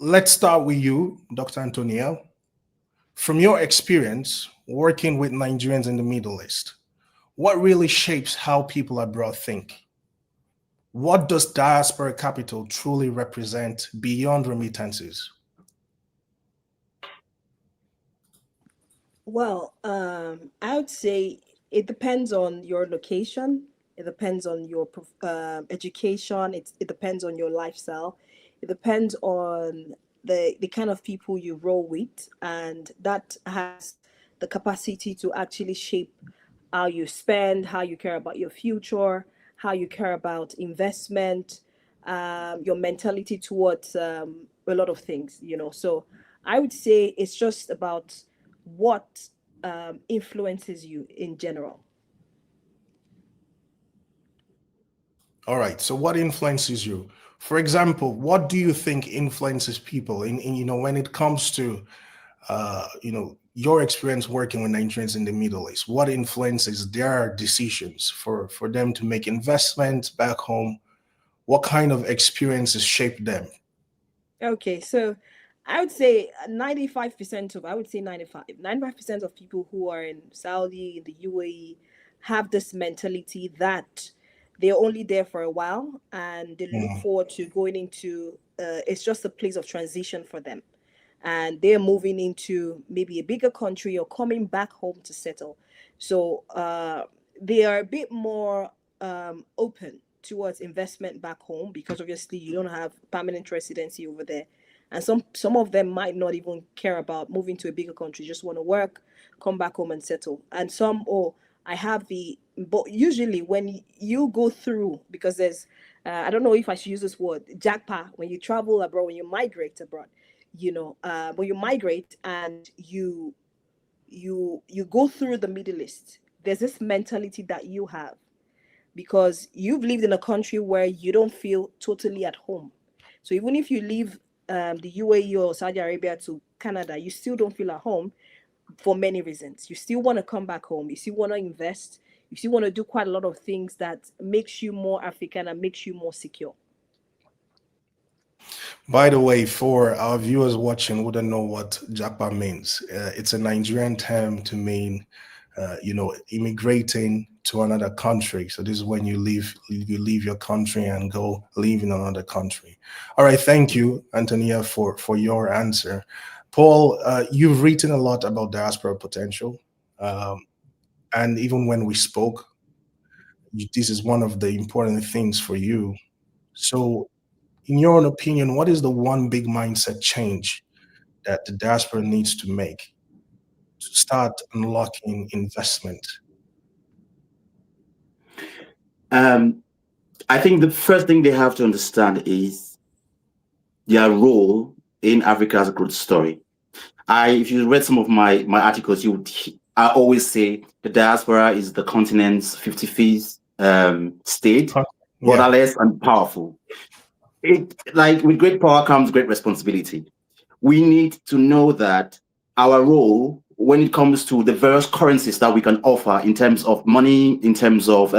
let's start with you, Dr. Antonia. From your experience working with Nigerians in the Middle East, what really shapes how people abroad think? What does diaspora capital truly represent beyond remittances? Well, I would say it depends on your location. It depends on your education. It depends on your lifestyle. It depends on the kind of people you roll with, and that has the capacity to actually shape how you spend, how you care about your future, how you care about investment, your mentality towards a lot of things. So I would say it's just about what influences you in general. All right. So what influences you? For example, what do you think influences people when it comes to your experience working with Nigerians in the Middle East? What influences their decisions for them to make investments back home? What kind of experiences shape them? Okay, so I would say 95% of, I would say 95% of people who are in Saudi, in the UAE, have this mentality that they're only there for a while and they look Mm. forward to going into, it's just a place of transition for them. And they're moving into maybe a bigger country or coming back home to settle. So they are a bit more open towards investment back home because obviously you don't have permanent residency over there, and some of them might not even care about moving to a bigger country, just want to work, come back home and settle. And some, oh, I have the, but usually when you go through, because there's I don't know if I should use this word, jackpot, when you travel abroad, when you migrate abroad, when you migrate and you go through the Middle East, there's this mentality that you have because you've lived in a country where you don't feel totally at home. So even if you leave the UAE or Saudi Arabia to Canada, you still don't feel at home for many reasons. You still want to come back home. You still want to invest. You still want to do quite a lot of things that makes you more African and makes you more secure. By the way, for our viewers watching who don't know what Japa means, it's a Nigerian term to mean, immigrating to another country. So this is when you leave your country and go live in another country. All right, thank you, Antonia, for your answer. Paul, you've written a lot about diaspora potential, and even when we spoke, this is one of the important things for you. So in your own opinion, what is the one big mindset change that the diaspora needs to make to start unlocking investment? Um, I think the first thing they have to understand is their role in Africa as a growth story. If you read some of my articles, I always say the diaspora is the continent's 55th state, Yeah. borderless and powerful. Like with great power comes great responsibility. We need to know that our role when it comes to the various currencies that we can offer in terms of money, in terms of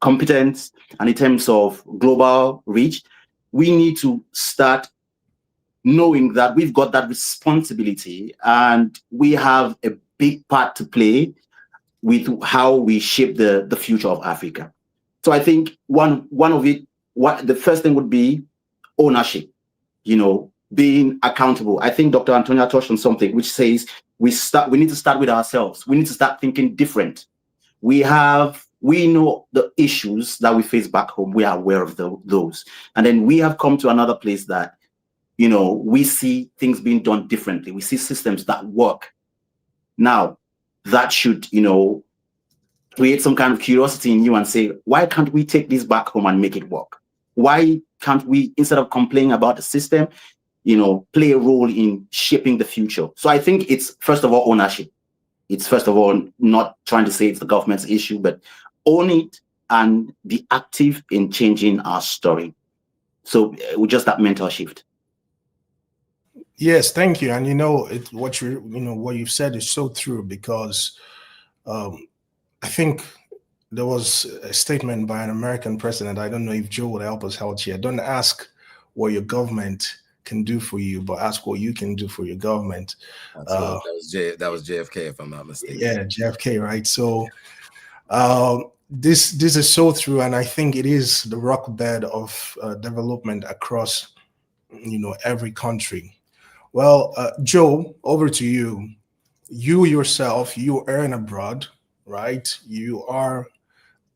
competence, and in terms of global reach, we need to start knowing that we've got that responsibility and we have a big part to play with how we shape the future of Africa. So I think one of it, what the first thing would be ownership, being accountable. I think Dr. Antonia touched on something which says we need to start with ourselves. We need to start thinking different. We know the issues that we face back home. We are aware of those. And then we have come to another place that, we see things being done differently. We see systems that work. Now, that should, create some kind of curiosity in you and say, why can't we take this back home and make it work? Why can't we, instead of complaining about the system, play a role in shaping the future? So I think it's, first of all, ownership. It's, first of all, not trying to say it's the government's issue, but own it and be active in changing our story. So with just that mental shift. Yes, thank you. And what you've said is so true because I think there was a statement by an American president. I don't know if Joe would help us out here. Don't ask what your government can do for you, but ask what you can do for your government. Absolutely. That was JFK, if I'm not mistaken. Yeah, JFK, right? So this is so true, and I think it is the rock bed of development across, every country. Well, Joe, over to you. You yourself, you earn abroad, right? You are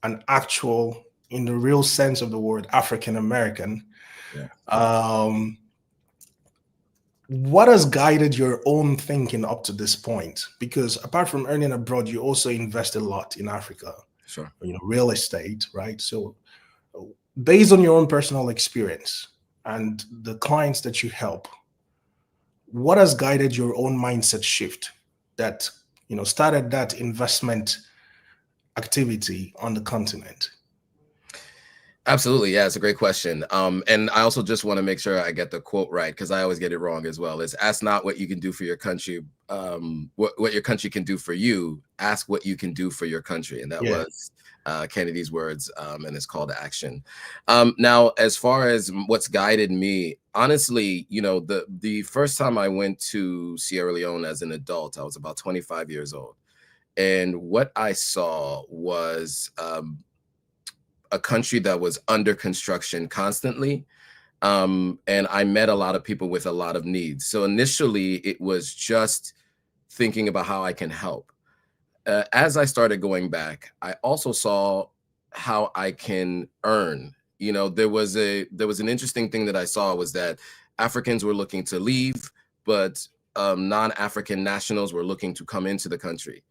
an actual, in the real sense of the word, African American. Yeah. What has guided your own thinking up to this point? Because apart from earning abroad, you also invest a lot in Africa. Sure. Real estate, right? So based on your own personal experience and the clients that you help, what has guided your own mindset shift that, started that investment activity on the continent? Absolutely. Yeah, it's a great question. And I also just want to make sure I get the quote right, because I always get it wrong as well. It's ask not what you can do for your country, what your country can do for you. Ask what you can do for your country. And that was Kennedy's words, and it's called to action. Now, as far as what's guided me, honestly, the first time I went to Sierra Leone as an adult, I was about 25 years old. And what I saw was a country that was under construction constantly. And I met a lot of people with a lot of needs. So initially it was just thinking about how I can help. As I started going back, I also saw how I can earn. There was an interesting thing that I saw was that Africans were looking to leave, but non-African nationals were looking to come into the country.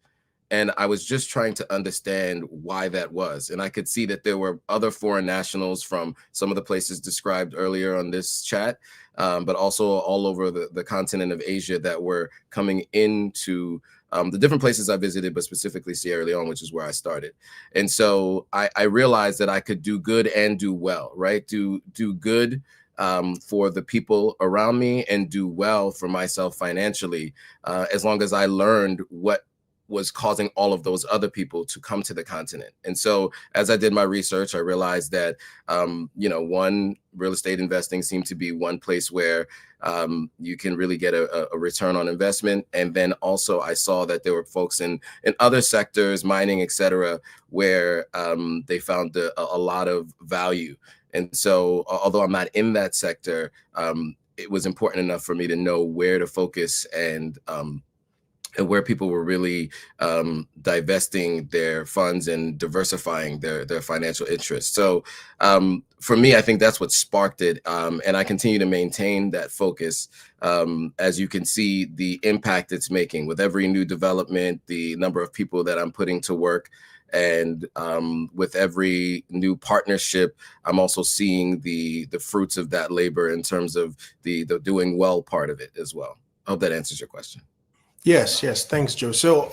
And I was just trying to understand why that was. And I could see that there were other foreign nationals from some of the places described earlier on this chat, but also all over the continent of Asia that were coming into the different places I visited, but specifically Sierra Leone, which is where I started. And so I realized that I could do good and do well, right? Do good for the people around me and do well for myself financially, as long as I learned what was causing all of those other people to come to the continent. And so as I did my research, I realized that, one, real estate investing seemed to be one place where you can really get a return on investment. And then also I saw that there were folks in other sectors, mining, et cetera, where they found a lot of value. And so although I'm not in that sector, it was important enough for me to know where to focus and where people were really divesting their funds and diversifying their financial interests. So for me, I think that's what sparked it. And I continue to maintain that focus. As you can see, the impact it's making with every new development, the number of people that I'm putting to work. And with every new partnership, I'm also seeing the fruits of that labor in terms of the doing well part of it as well. I hope that answers your question. Yes. Thanks, Joe. So,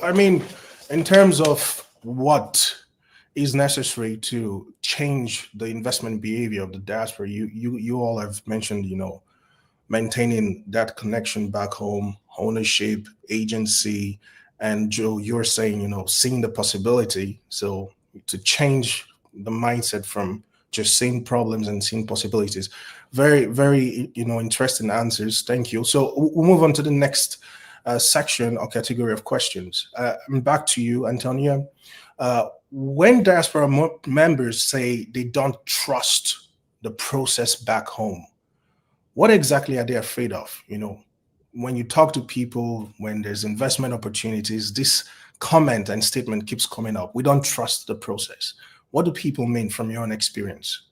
in terms of what is necessary to change the investment behavior of the diaspora, you all have mentioned, maintaining that connection back home, ownership, agency, and Joe, you're saying, seeing the possibility. So to change the mindset from just seeing problems and seeing possibilities. Very, very, interesting answers. Thank you. So we'll move on to the next section or category of questions. Back to you, Antonia. When diaspora members say they don't trust the process back home, what exactly are they afraid of? When you talk to people, when there's investment opportunities, this comment and statement keeps coming up. We don't trust the process. What do people mean from your own experience?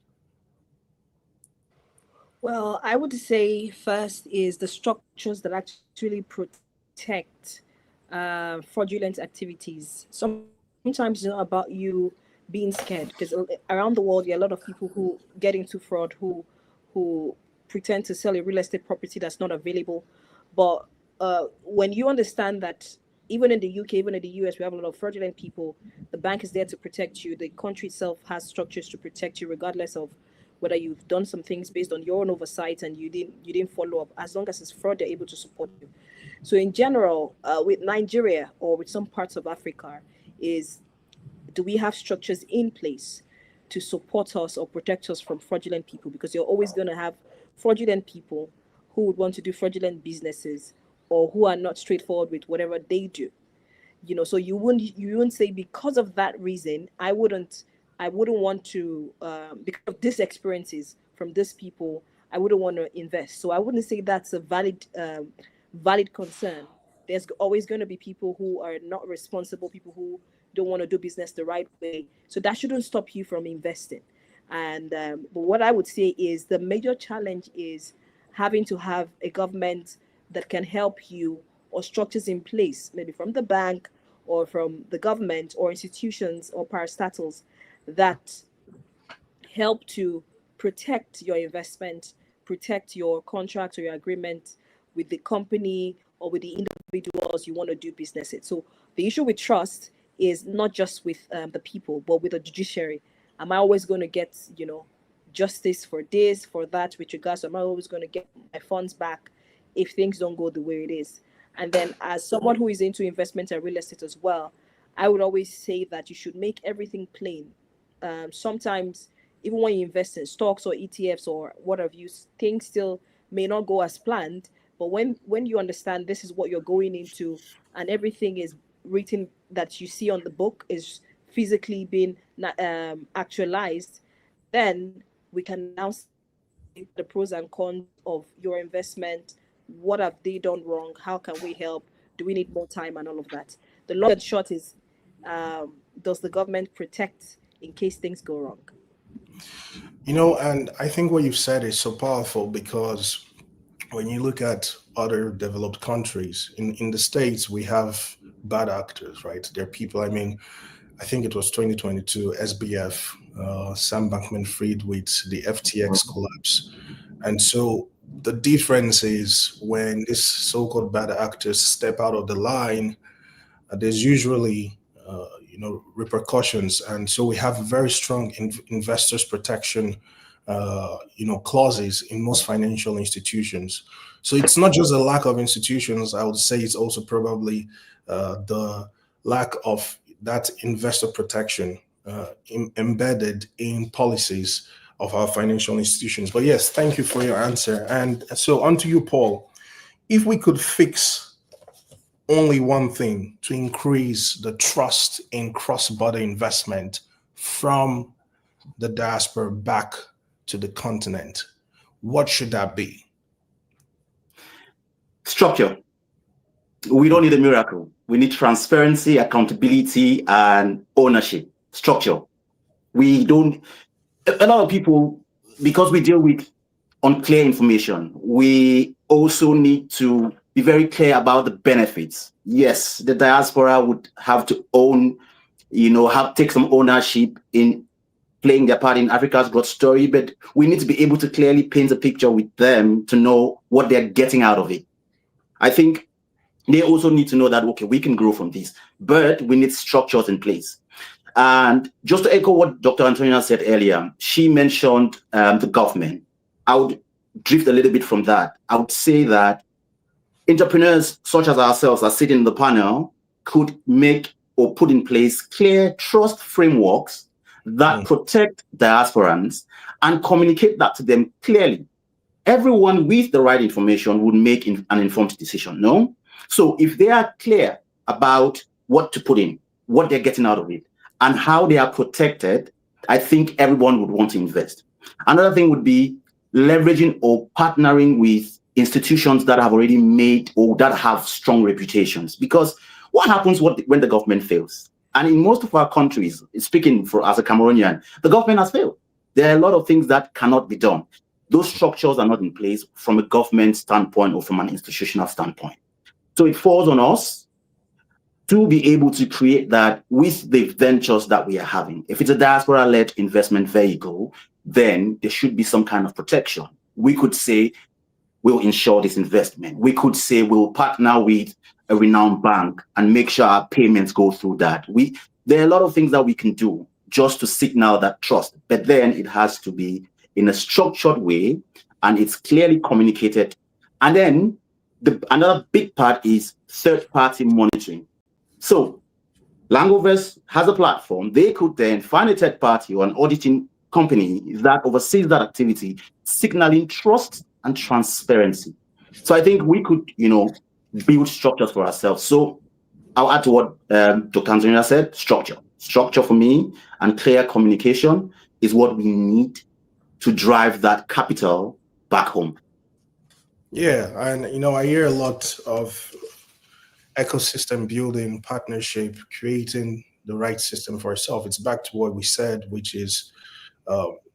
Well, I would say first is the structures that actually protect fraudulent activities. Sometimes it's not about you being scared, because around the world there are a lot of people who get into fraud, who pretend to sell a real estate property that's not available. But when you understand that even in the UK, even in the US, we have a lot of fraudulent people, the bank is there to protect you. The country itself has structures to protect you, regardless of whether you've done some things based on your own oversight and you didn't follow up. As long as it's fraud, they're able to support you. So in general, with Nigeria or with some parts of Africa, do we have structures in place to support us or protect us from fraudulent people? Because you're always going to have fraudulent people who would want to do fraudulent businesses or who are not straightforward with whatever they do. So you wouldn't say because of that reason I wouldn't want to, because of these experiences from these people, I wouldn't want to invest. So I wouldn't say that's a valid concern. There's always going to be people who are not responsible, people who don't want to do business the right way. So that shouldn't stop you from investing. And but what I would say is the major challenge is having to have a government that can help you, or structures in place, maybe from the bank or from the government or institutions or parastatals that help to protect your investment, protect your contract or your agreement with the company or with the individuals you want to do business with. So the issue with trust is not just with the people, but with the judiciary. Am I always going to get, justice for this, for that, with regards to, am I always going to get my funds back if things don't go the way it is? And then as someone who is into investment and real estate as well, I would always say that you should make everything plain. Sometimes, even when you invest in stocks or ETFs or what have you, things still may not go as planned. But when you understand this is what you're going into and everything is written that you see on the book is physically being actualized, then we can now see the pros and cons of your investment. What have they done wrong? How can we help? Do we need more time and all of that? The long and short is, does the government protect in case things go wrong? And I think what you've said is so powerful, because when you look at other developed countries, in the States, we have bad actors, right? There are people, I think it was 2022, SBF, Sam Bankman-Fried with the FTX collapse. And so the difference is when these so-called bad actors step out of the line, there's usually repercussions. And so we have very strong investors protection clauses in most financial institutions. So it's not just a lack of institutions. I would say it's also probably the lack of that investor protection embedded in policies of our financial institutions. But yes, thank you for your answer. And so on to you, Paul. If we could fix only one thing to increase the trust in cross-border investment from the diaspora back to the continent, what should that be? Structure. We don't need a miracle. We need transparency, accountability, and ownership. Structure. A lot of people, because we deal with unclear information, we also need to be very clear about the benefits. Yes, the diaspora would have to take some ownership in playing their part in Africa's growth story, but we need to be able to clearly paint a picture with them to know what they're getting out of it. I think they also need to know that, okay, we can grow from this, but we need structures in place. And just to echo what Dr. Antonia said earlier, she mentioned the government. I would drift a little bit from that. I would say that entrepreneurs such as ourselves that sit in the panel could make or put in place clear trust frameworks that protect diasporans and communicate that to them clearly. Everyone with the right information would make an informed decision, no? So if they are clear about what to put in, what they're getting out of it, and how they are protected, I think everyone would want to invest. Another thing would be leveraging or partnering with institutions that have already made or that have strong reputations. Because what happens when the government fails? And in most of our countries, speaking as a Cameroonian, the government has failed. There are a lot of things that cannot be done. Those structures are not in place from a government standpoint or from an institutional standpoint. So it falls on us to be able to create that with the ventures that we are having. If it's a diaspora-led investment vehicle, then there should be some kind of protection. We could say, we'll insure this investment. We could say we'll partner with a renowned bank and make sure our payments go through that. There are a lot of things that we can do just to signal that trust, but then it has to be in a structured way and it's clearly communicated. And then another big part is third-party monitoring. So Langovest has a platform. They could then find a third party or an auditing company that oversees that activity, signaling trust and transparency. So I think we could, build structures for ourselves. So I'll add to what Dr. Antonia said, structure. Structure for me and clear communication is what we need to drive that capital back home. Yeah, and I hear a lot of ecosystem building, partnership, creating the right system for ourselves. It's back to what we said, which is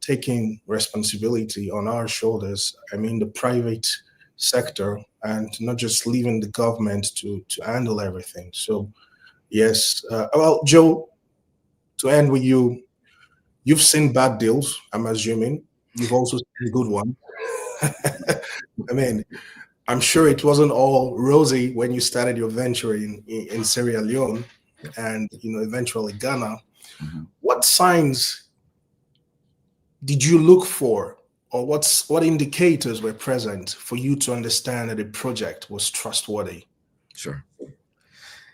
taking responsibility on our shoulders. I mean, the private sector, and not just leaving the government to handle everything. So, yes. Well, Joe, to end with you, you've seen bad deals, I'm assuming. You've also seen good one. I mean, I'm sure it wasn't all rosy when you started your venture in Sierra Leone and eventually Ghana. Mm-hmm. What signs did you look for, or what indicators were present for you to understand that a project was trustworthy? Sure.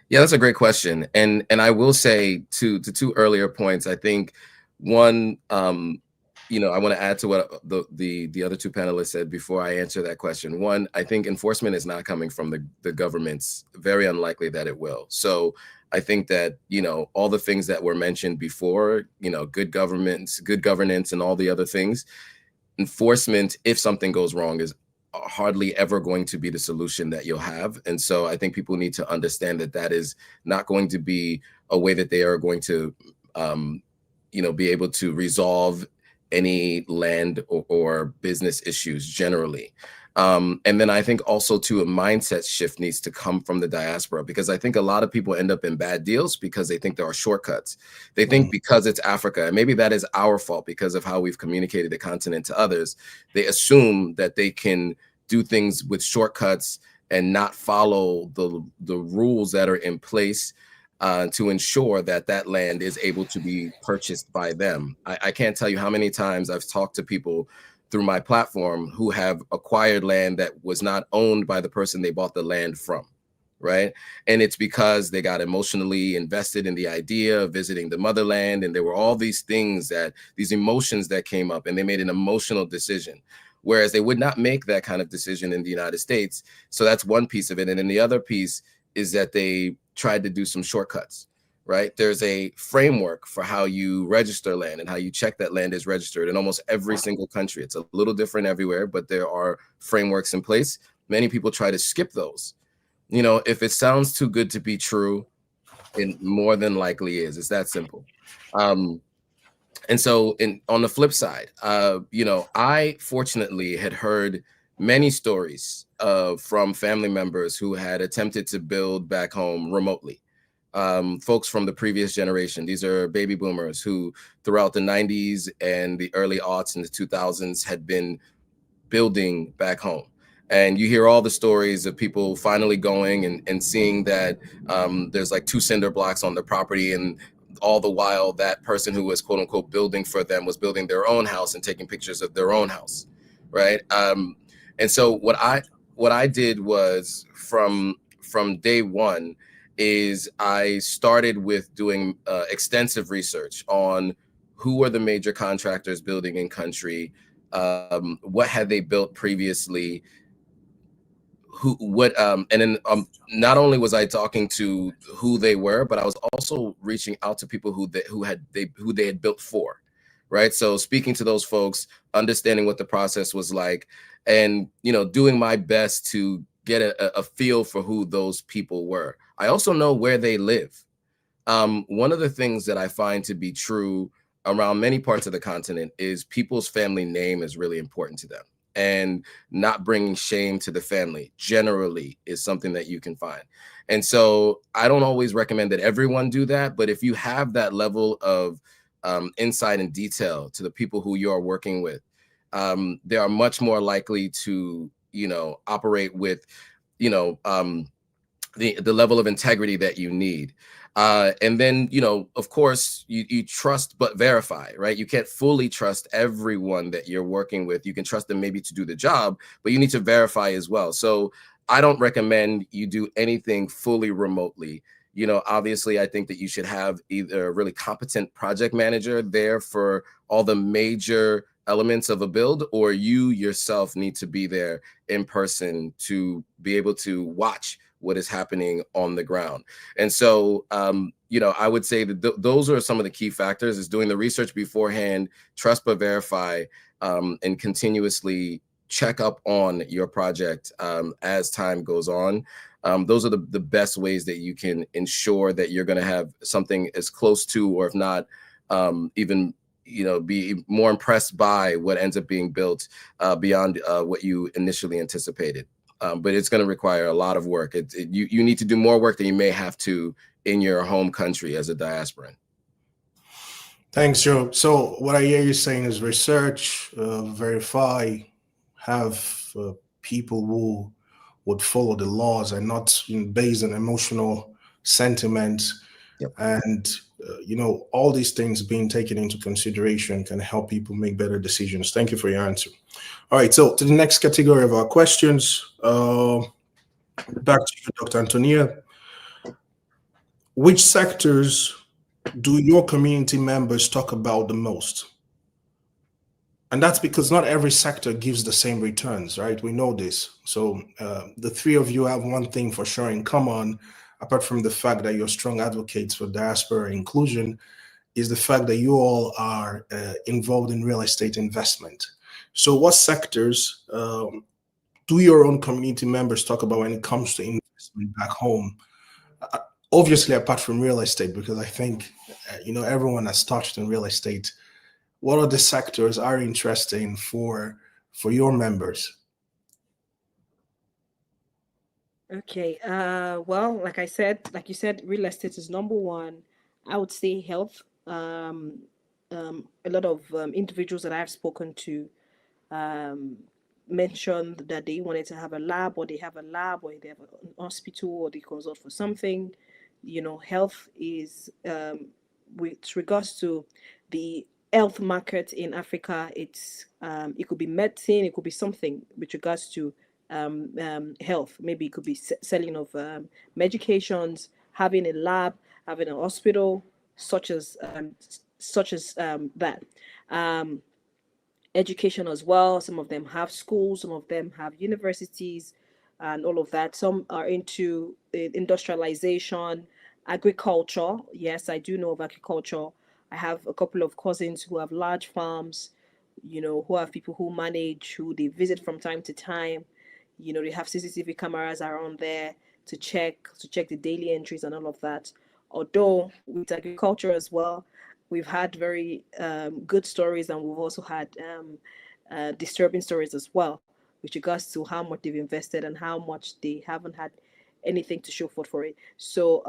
Yeah, that's a great question. And I will say to two earlier points, I think one, I want to add to what the other two panelists said before I answer that question. One, I think enforcement is not coming from the governments. Very unlikely that it will. So I think that, all the things that were mentioned before, good governance, and all the other things, enforcement, if something goes wrong, is hardly ever going to be the solution that you'll have. And so I think people need to understand that is not going to be a way that they are going to, be able to resolve any land or business issues generally. And then I think also too, a mindset shift needs to come from the diaspora, because I think a lot of people end up in bad deals because they think there are shortcuts. They think because it's Africa, and maybe that is our fault because of how we've communicated the continent to others, they assume that they can do things with shortcuts and not follow the rules that are in place to ensure that land is able to be purchased by them. I can't tell you how many times I've talked to people through my platform who have acquired land that was not owned by the person they bought the land from, right? And it's because they got emotionally invested in the idea of visiting the motherland, and there were all these things, these emotions that came up, and they made an emotional decision, whereas they would not make that kind of decision in the United States. So that's one piece of it. And then the other piece is that they tried to do some shortcuts, right? There's a framework for how you register land and how you check that land is registered in almost every single country. It's a little different everywhere, but there are frameworks in place. Many people try to skip those. If it sounds too good to be true, it more than likely is. It's that simple. And so on the flip side, I fortunately had heard many stories from family members who had attempted to build back home remotely. Folks from the previous generation. These are baby boomers who throughout the 90s and the early aughts and the 2000s had been building back home. And you hear all the stories of people finally going and seeing that there's like 2 cinder blocks on their property, and all the while that person who was quote unquote building for them was building their own house and taking pictures of their own house, right? And so what I did was from day one is I started with doing extensive research on who were the major contractors building in country, what had they built previously, and then not only was I talking to who they were, but I was also reaching out to people who they had built for, right? So speaking to those folks, understanding what the process was like, and doing my best to get a feel for who those people were. I also know where they live. One of the things that I find to be true around many parts of the continent is people's family name is really important to them. And not bringing shame to the family generally is something that you can find. And so I don't always recommend that everyone do that, but if you have that level of insight and detail to the people who you are working with, they are much more likely to, operate with, the level of integrity that you need. And then, of course, you trust but verify, right? You can't fully trust everyone that you're working with. You can trust them maybe to do the job, but you need to verify as well. So I don't recommend you do anything fully remotely. Obviously, I think that you should have either a really competent project manager there for all the major elements of a build, or you yourself need to be there in person to be able to watch what is happening on the ground. And so, you know, I would say that those are some of the key factors: is doing the research beforehand, trust but verify, and continuously check up on your project as time goes on. Those are the best ways that you can ensure that you're going to have something as close to, or if not, even, you know, be more impressed by what ends up being built beyond what you initially anticipated. But it's going to require a lot of work. You need to do more work than you may have to in your home country as a diasporan. Thanks, Joe. So what I hear you saying is research, verify, have people who would follow the laws and not based on emotional sentiment. Yep. And, you know, all these things being taken into consideration can help people make better decisions. Thank you for your answer. All right, so to the next category of our questions. Back to you, Dr. Antonia. Which sectors do your community members talk about the most? And that's because not every sector gives the same returns, right? We know this. So the three of you have one thing for sure in common, apart from the fact that you're strong advocates for diaspora inclusion, is the fact that you all are involved in real estate investment. So what sectors do your own community members talk about when it comes to investment back home? Obviously, apart from real estate, because I think, you know, everyone has touched on real estate. What are the sectors are interesting for your members? Okay. Well, like you said, real estate is number one. I would say health. A lot of individuals that I've spoken to mentioned that they wanted to have a lab, or they have a lab, or they have an hospital, or they consult for something. You know, health is with regards to the health market in Africa. It's it could be medicine, it could be something with regards to health. Maybe it could be selling of medications, having a lab, having a hospital, such as that. Education as well. Some of them have schools, some of them have universities, and all of that. Some are into industrialization, agriculture. Yes, I do know of agriculture. I have a couple of cousins who have large farms, you know, who have people who manage, who they visit from time to time. You know, they have CCTV cameras around there to check the daily entries and all of that. Although with agriculture as well, we've had very good stories, and we've also had disturbing stories as well, with regards to how much they've invested and how much they haven't had anything to show for it. So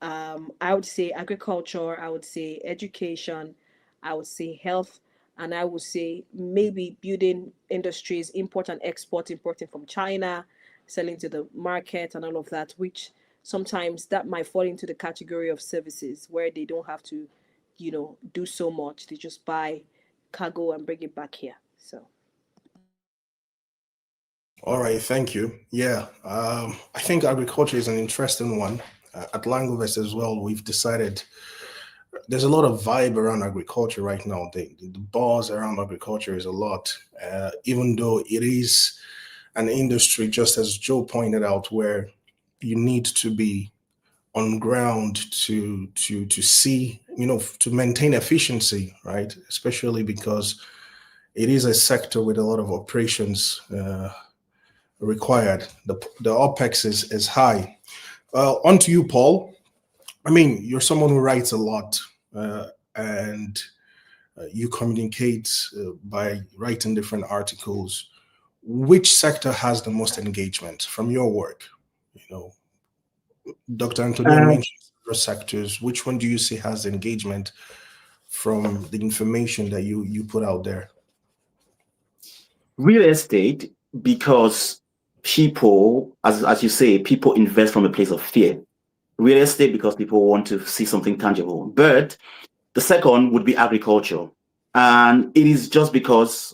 I would say agriculture, I would say education, I would say health, and I would say maybe building industries, import and export, importing from China, selling to the market and all of that, which sometimes that might fall into the category of services where they don't have to, you know, do so much. They just buy cargo and bring it back here. So. All right, thank you. Yeah, I think agriculture is an interesting one. At Langovest as well, we've decided there's a lot of vibe around agriculture right now. The buzz around agriculture is a lot, even though it is an industry, just as Joe pointed out, where you need to be on ground to see, you know, to maintain efficiency, right? Especially because it is a sector with a lot of operations required. The OPEX is high. On to you, Paul. I mean, you're someone who writes a lot, and you communicate by writing different articles. Which sector has the most engagement from your work? You know, Dr. Antonia mentioned several sectors. Which one do you see has engagement from the information that you put out there? Real estate, because people, as you say, people invest from a place of fear. Real estate because people want to see something tangible. But the second would be agriculture. And it is just because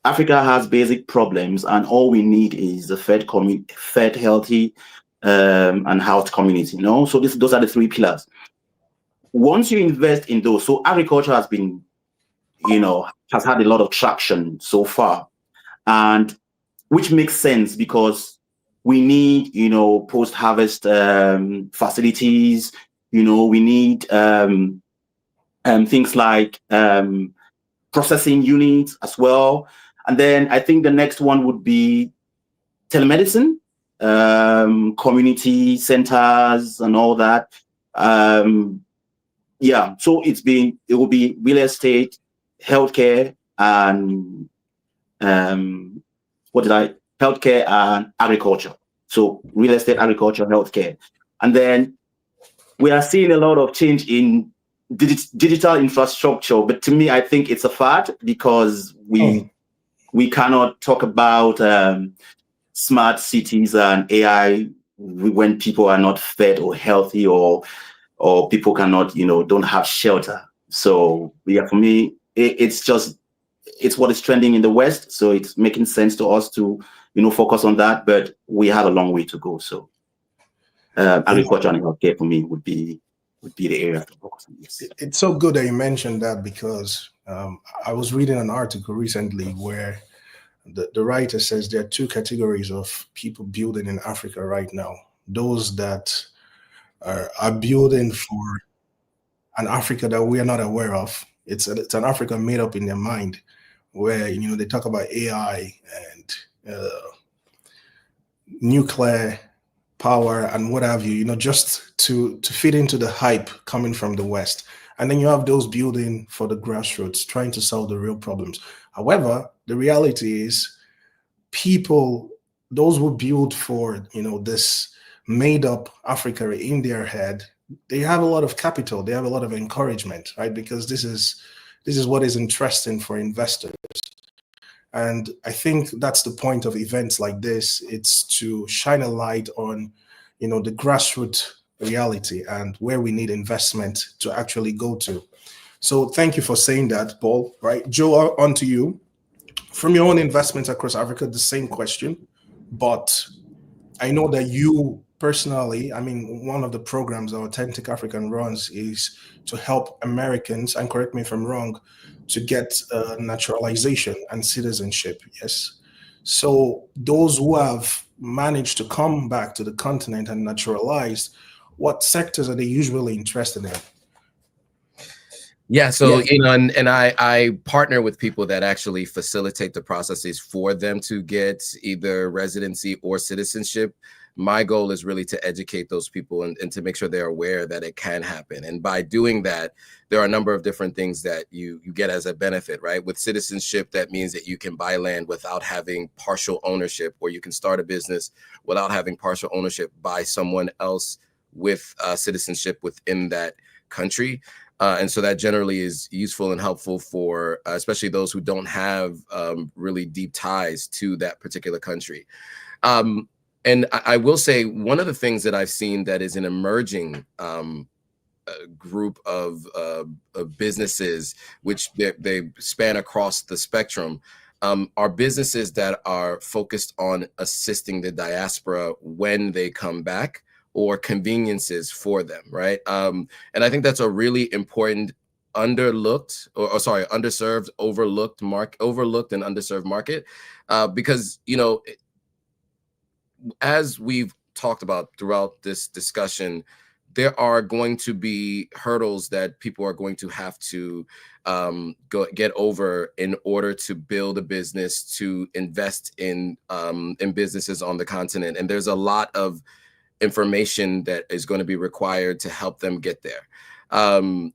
Africa has basic problems, and all we need is a fed, healthy, and housed community. You know, so those are the three pillars. Once you invest in those, so agriculture has been, you know, has had a lot of traction so far, and which makes sense because we need, post-harvest facilities. We need things like processing units as well. And then I think the next one would be telemedicine, community centers and all that. Yeah, so it will be real estate, healthcare, and healthcare and agriculture. So real estate, agriculture, healthcare. And then we are seeing a lot of change in digital infrastructure, but to me, I think it's a fad because we cannot talk about smart cities and AI when people are not fed or healthy, or people cannot, don't have shelter. So yeah, for me, it's what is trending in the West. So it's making sense to us to, focus on that, but we have a long way to go. So agriculture and healthcare for me would be the area to focus on. Yes. It's so good that you mentioned that because I was reading an article recently where the writer says there are two categories of people building in Africa right now. Those that are building for an Africa that we are not aware of. It's an Africa made up in their mind, where they talk about AI and nuclear power and what have you, just to fit into the hype coming from the West. And then you have those building for the grassroots, trying to solve the real problems. However, the reality is people, those who build for, this made up Africa in their head, they have a lot of capital, they have a lot of encouragement, right? Because this is what is interesting for investors. And I think that's the point of events like this. It's to shine a light on, the grassroots reality and where we need investment to actually go to. So thank you for saying that, Paul, right? Joe, on to you. From your own investments across Africa, the same question, but I know that you personally, one of the programs that Authentic African runs is to help Americans, and correct me if I'm wrong, to get naturalization and citizenship, yes? So those who have managed to come back to the continent and naturalized, what sectors are they usually interested in? Yeah, so and I partner with people that actually facilitate the processes for them to get either residency or citizenship. My goal is really to educate those people and to make sure they're aware that it can happen. And by doing that, there are a number of different things that you get as a benefit, right? With citizenship, that means that you can buy land without having partial ownership, or you can start a business without having partial ownership by someone else with citizenship within that country. And so that generally is useful and helpful for especially those who don't have really deep ties to that particular country. And I will say one of the things that I've seen that is an emerging group of businesses, which they span across the spectrum, are businesses that are focused on assisting the diaspora when they come back, or conveniences for them, right? And I think that's a really important underserved, overlooked and underserved market, because as we've talked about throughout this discussion, there are going to be hurdles that people are going to have to get over in order to build a business, to invest in businesses on the continent. And there's a lot of information that is going to be required to help them get there. And,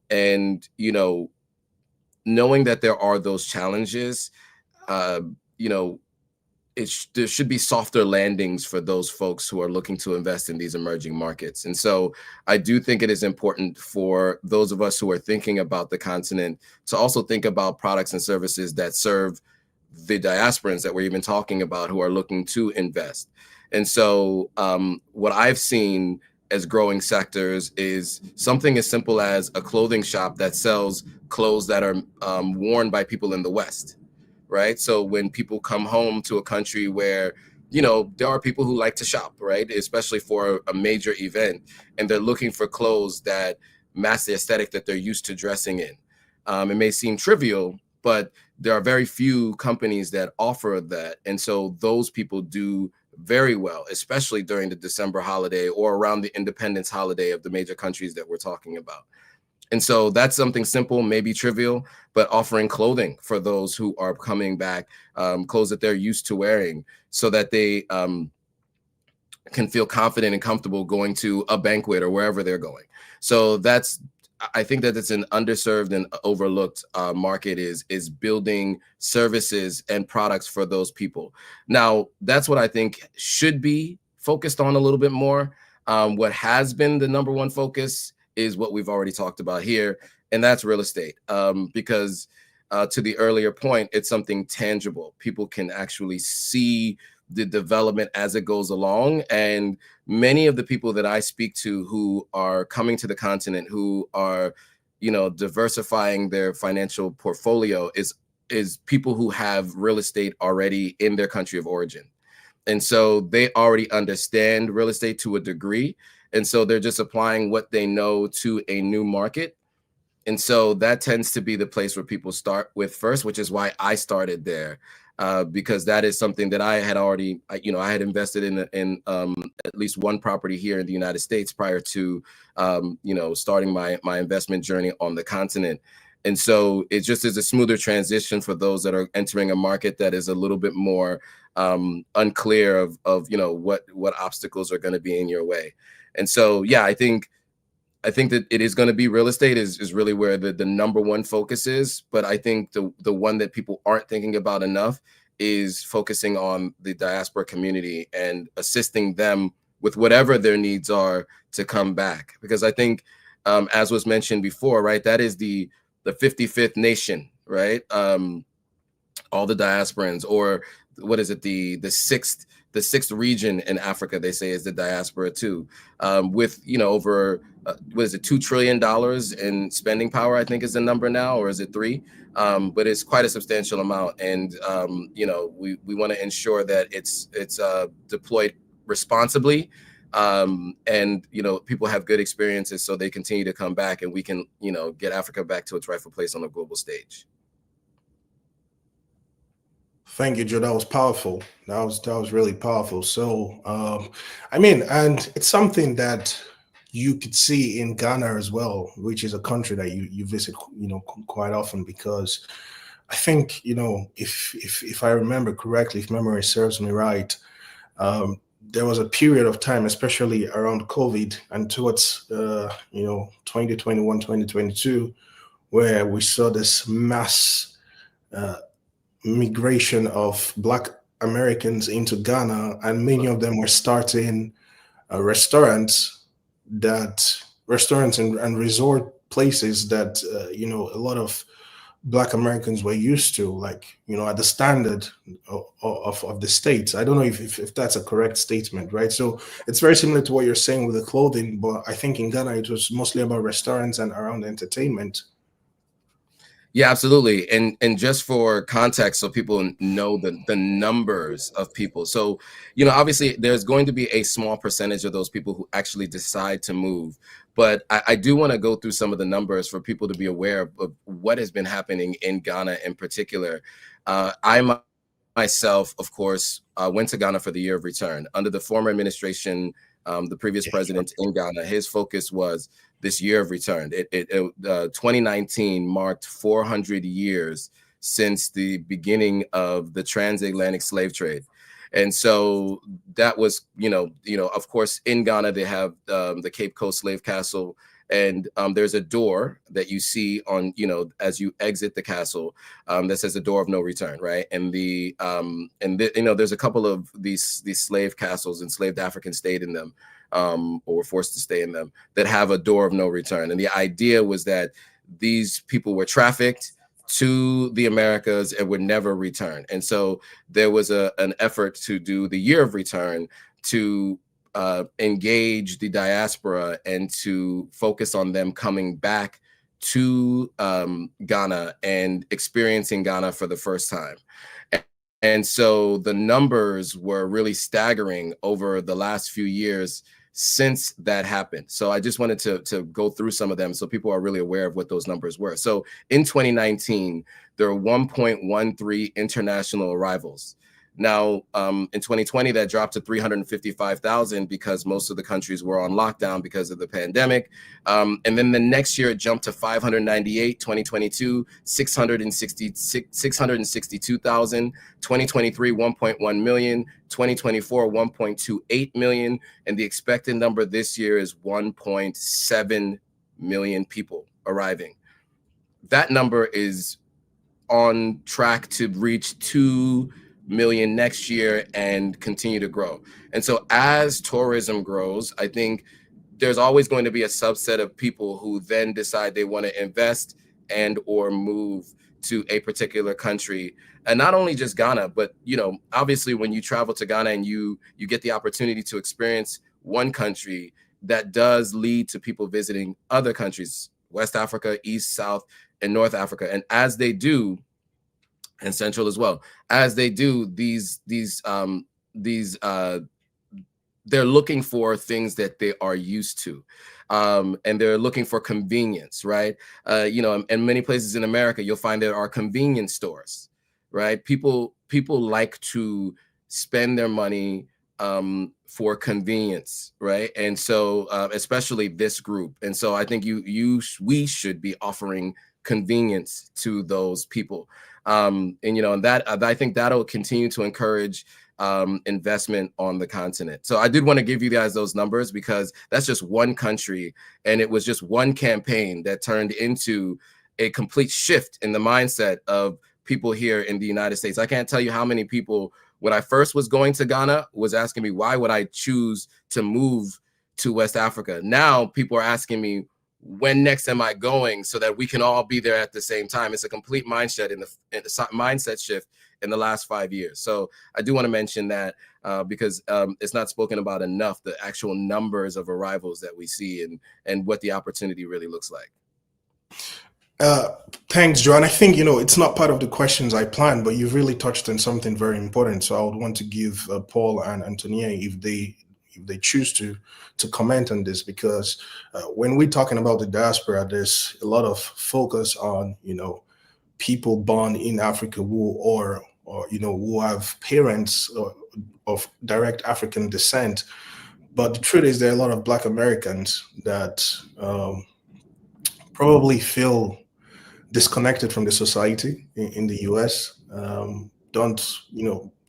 knowing that there are those challenges, there should be softer landings for those folks who are looking to invest in these emerging markets. And so I do think it is important for those of us who are thinking about the continent to also think about products and services that serve the diasporans that we're even talking about, who are looking to invest. And so what I've seen as growing sectors is something as simple as a clothing shop that sells clothes that are worn by people in the West, right? So when people come home to a country where, there are people who like to shop, right? Especially for a major event, and they're looking for clothes that match the aesthetic that they're used to dressing in. It may seem trivial, but there are very few companies that offer that. And so those people do very well, especially during the December holiday or around the independence holiday of the major countries that we're talking about. And so that's something simple, maybe trivial, but offering clothing for those who are coming back, clothes that they're used to wearing, so that they can feel confident and comfortable going to a banquet or wherever they're going. So I think that it's an underserved and overlooked market is building services and products for those people. Now, that's what I think should be focused on a little bit more. What has been the number one focus is what we've already talked about here, and that's real estate. Because to the earlier point, it's something tangible. People can actually see the development as it goes along. And many of the people that I speak to who are coming to the continent, who are, diversifying their financial portfolio is people who have real estate already in their country of origin. And so they already understand real estate to a degree. And so they're just applying what they know to a new market. And so that tends to be the place where people start with first, which is why I started there. Because that is something that I had already, I had invested in at least one property here in the United States prior to, starting my investment journey on the continent. And so it just is a smoother transition for those that are entering a market that is a little bit more unclear of what obstacles are going to be in your way. And so, yeah, I think that it is going to be real estate is really where the number one focus is. But I think the one that people aren't thinking about enough is focusing on the diaspora community and assisting them with whatever their needs are to come back. Because I think, as was mentioned before, right, that is the 55th nation, right? All the diasporans, or what is it, the sixth region in Africa, they say, is the diaspora too, with over what is it, $2 trillion in spending power, I think is the number now, or is it 3? But it's quite a substantial amount, and we want to ensure that it's deployed responsibly, and people have good experiences, so they continue to come back, and we can get Africa back to its rightful place on the global stage. Thank you, Joe. That was powerful. That was really powerful. So, and it's something that you could see in Ghana as well, which is a country that you visit, quite often, because I think, if I remember correctly, if memory serves me right, there was a period of time, especially around COVID and towards, 2021, 2022, where we saw this mass migration of Black Americans into Ghana, and many of them were starting restaurants and resort places that a lot of Black Americans were used to, like at the standard of the States. I don't know if that's a correct statement, right? So it's very similar to what you're saying with the clothing, but I think in Ghana it was mostly about restaurants and around entertainment. Yeah, absolutely. And just for context, so people know the numbers of people. So, obviously there's going to be a small percentage of those people who actually decide to move. But I do want to go through some of the numbers for people to be aware of what has been happening in Ghana in particular. I myself, of course, went to Ghana for the year of return. Under the former administration, the previous president in Ghana, his focus was this year of return. 2019 marked 400 years since the beginning of the transatlantic slave trade. And so that was, of course, in Ghana, they have the Cape Coast Slave Castle. And there's a door that you see on, as you exit the castle, that says the door of no return, right? And there's a couple of these slave castles, enslaved Africans stayed in them, or were forced to stay in them, that have a door of no return. And the idea was that these people were trafficked to the Americas and would never return. And so there was an effort to do the year of return to engage the diaspora and to focus on them coming back to Ghana and experiencing Ghana for the first time. And so the numbers were really staggering over the last few years since that happened. So I just wanted to go through some of them so people are really aware of what those numbers were. So in 2019, there were 1.13 international arrivals. Now, in 2020, that dropped to 355,000 because most of the countries were on lockdown because of the pandemic. And then the next year, it jumped to 598, 2022, 662,000, 2023, 1.1 million, 2024, 1.28 million. And the expected number this year is 1.7 million people arriving. That number is on track to reach 2 million next year and continue to grow. And so as tourism grows, I think there's always going to be a subset of people who then decide they want to invest and or move to a particular country. And not only just Ghana, but obviously when you travel to Ghana and you get the opportunity to experience one country, that does lead to people visiting other countries, West Africa, East, South, and North Africa. And as they do, and Central as well, as they do, they're looking for things that they are used to, and they're looking for convenience, right? In many places in America, you'll find there are convenience stores, right? People like to spend their money for convenience, right? And so especially this group. And so I think we should be offering convenience to those people. And that I think that'll continue to encourage investment on the continent. So I did want to give you guys those numbers because that's just one country, and it was just one campaign that turned into a complete shift in the mindset of people here in the United States. I can't tell you how many people, when I first was going to Ghana, was asking me, why would I choose to move to West Africa? Now people are asking me, when next am I going, so that we can all be there at the same time? It's a complete mindset mindset shift in the last 5 years. So I do want to mention that because it's not spoken about enough, the actual numbers of arrivals that we see and what the opportunity really looks like. Thanks, John. I think, it's not part of the questions I planned, but you've really touched on something very important. So I would want to give Paul and Antonia, if they choose to comment on this, because when we're talking about the diaspora, there's a lot of focus on, people born in Africa who have parents of direct African descent. But the truth is, there are a lot of Black Americans that probably feel disconnected from the society in the US.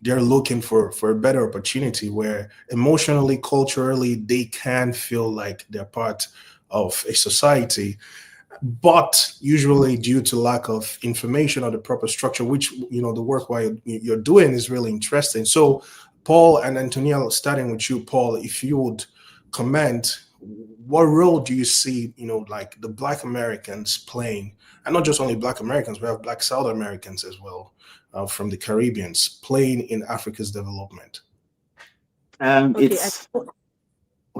They're looking for a better opportunity where emotionally, culturally, they can feel like they're part of a society, but usually due to lack of information or the proper structure, which, the work while you're doing is really interesting. So Paul and Antonia, starting with you, Paul, if you would comment, what role do you see, like the Black Americans playing, and not just only Black Americans, we have Black South Americans as well, from the Caribbeans, playing in Africa's development?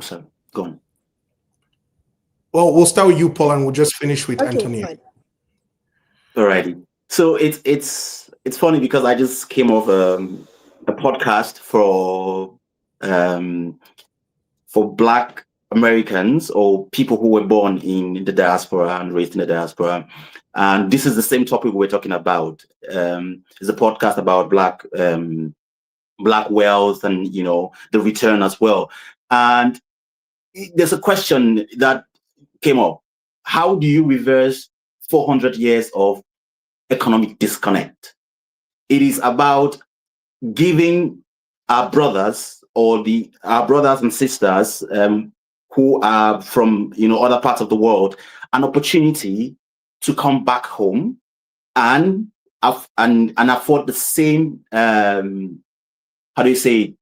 Sorry, go on. Well, we'll start with you, Paul, and we'll just finish with Antonia. Alrighty. So it's funny because I just came off a podcast for Black Americans or people who were born in the diaspora and raised in the diaspora. And this is the same topic we're talking about. It's a podcast about Black wealth and, the return as well. And there's a question that came up. How do you reverse 400 years of economic disconnect? It is about giving our brothers our brothers and sisters who are from other parts of the world an opportunity to come back home and afford the same how do you say,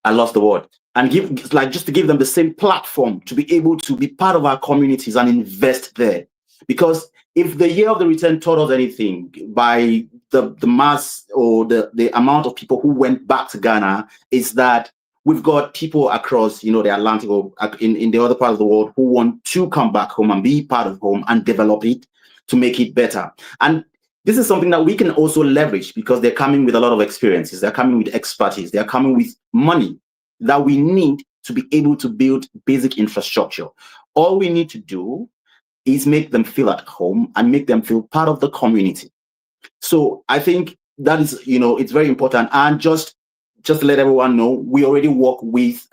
I lost the word, and just to give them the same platform to be able to be part of our communities and invest there. Because if the year of the return taught us anything, by the mass or the amount of people who went back to Ghana, is that we've got people across, the Atlantic or in the other part of the world who want to come back home and be part of home and develop it to make it better. And This is something that we can also leverage because they're coming with a lot of experiences. They're coming with expertise. They're coming with money that we need to be able to build basic infrastructure. All we need to do is make them feel at home and make them feel part of the community. So I think that is, it's very important. And just to let everyone know, we already work with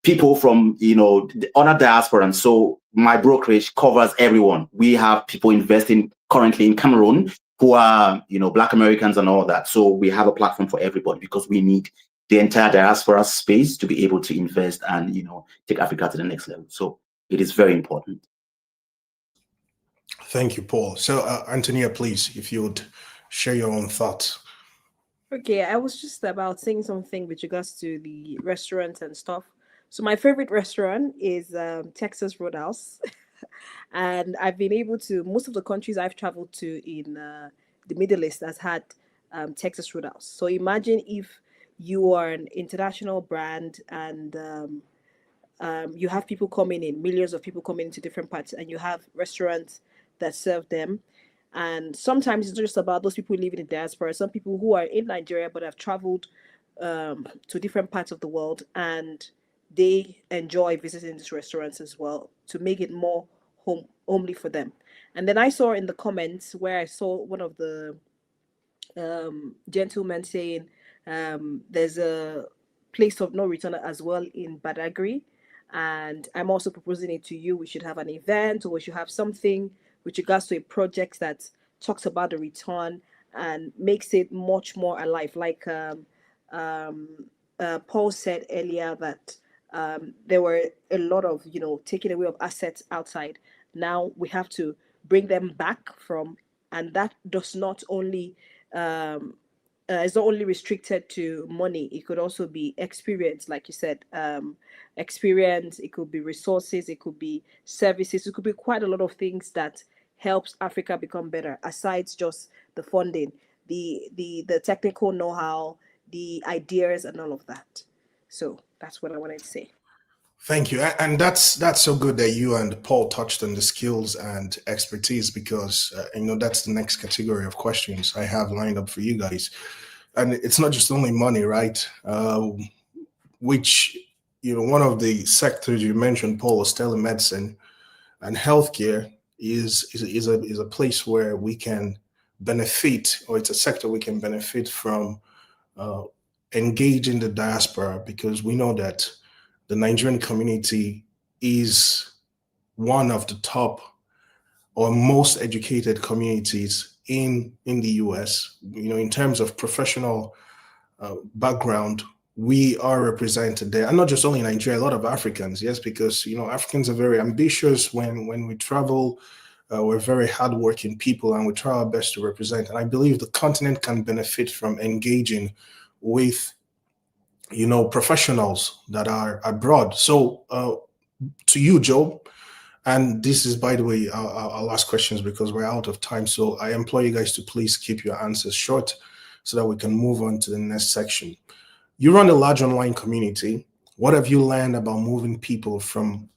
people from, the other diaspora. And so my brokerage covers everyone. We have people investing currently in Cameroon who are, Black Americans and all that. So we have a platform for everybody because we need the entire diaspora space to be able to invest and, take Africa to the next level. So it is very important. Thank you, Paul. So, Antonia, please, if you would share your own thoughts. Okay, I was just about saying something with regards to the restaurants and stuff. So my favorite restaurant is Texas Roadhouse. And I've been able to, most of the countries I've traveled to in the Middle East has had Texas Roadhouse. So imagine if you are an international brand and you have people coming in, millions of people coming into different parts, and you have restaurants that serve them. And sometimes it's just about those people living in diaspora, some people who are in Nigeria but have traveled to different parts of the world, and they enjoy visiting these restaurants as well to make it more homely for them. And then I saw in the comments where I saw one of the gentlemen saying there's a place of no return as well in Badagry, and I'm also proposing it to you. We should have an event, or we should have something with regards to a project that talks about the return and makes it much more alive. Like Paul said earlier that there were a lot of taking away of assets outside. Now we have to bring them back from, and that does not only it's not only restricted to money. It could also be experience, like you said, experience. It could be resources. It could be services. It could be quite a lot of things that helps Africa become better. Aside just the funding, the technical know-how, the ideas, and all of that. So that's what I wanted to say. Thank you. And that's so good that you and Paul touched on the skills and expertise, because that's the next category of questions I have lined up for you guys. And it's not just only money, right? Which one of the sectors you mentioned, Paul, was telemedicine, and healthcare is a place where we can benefit, or it's a sector we can benefit from engaging the diaspora, because we know that the Nigerian community is one of the top or most educated communities in the US. In terms of professional background, we are represented there, and not just only Nigeria, a lot of Africans, yes, because Africans are very ambitious. When we travel, we're very hardworking people, and we try our best to represent. And I believe the continent can benefit from engaging with professionals that are abroad. So to you, Joe, and this is, by the way, our last questions because we're out of time. So I implore you guys to please keep your answers short so that we can move on to the next section. You run a large online community. What have you learned about moving people from,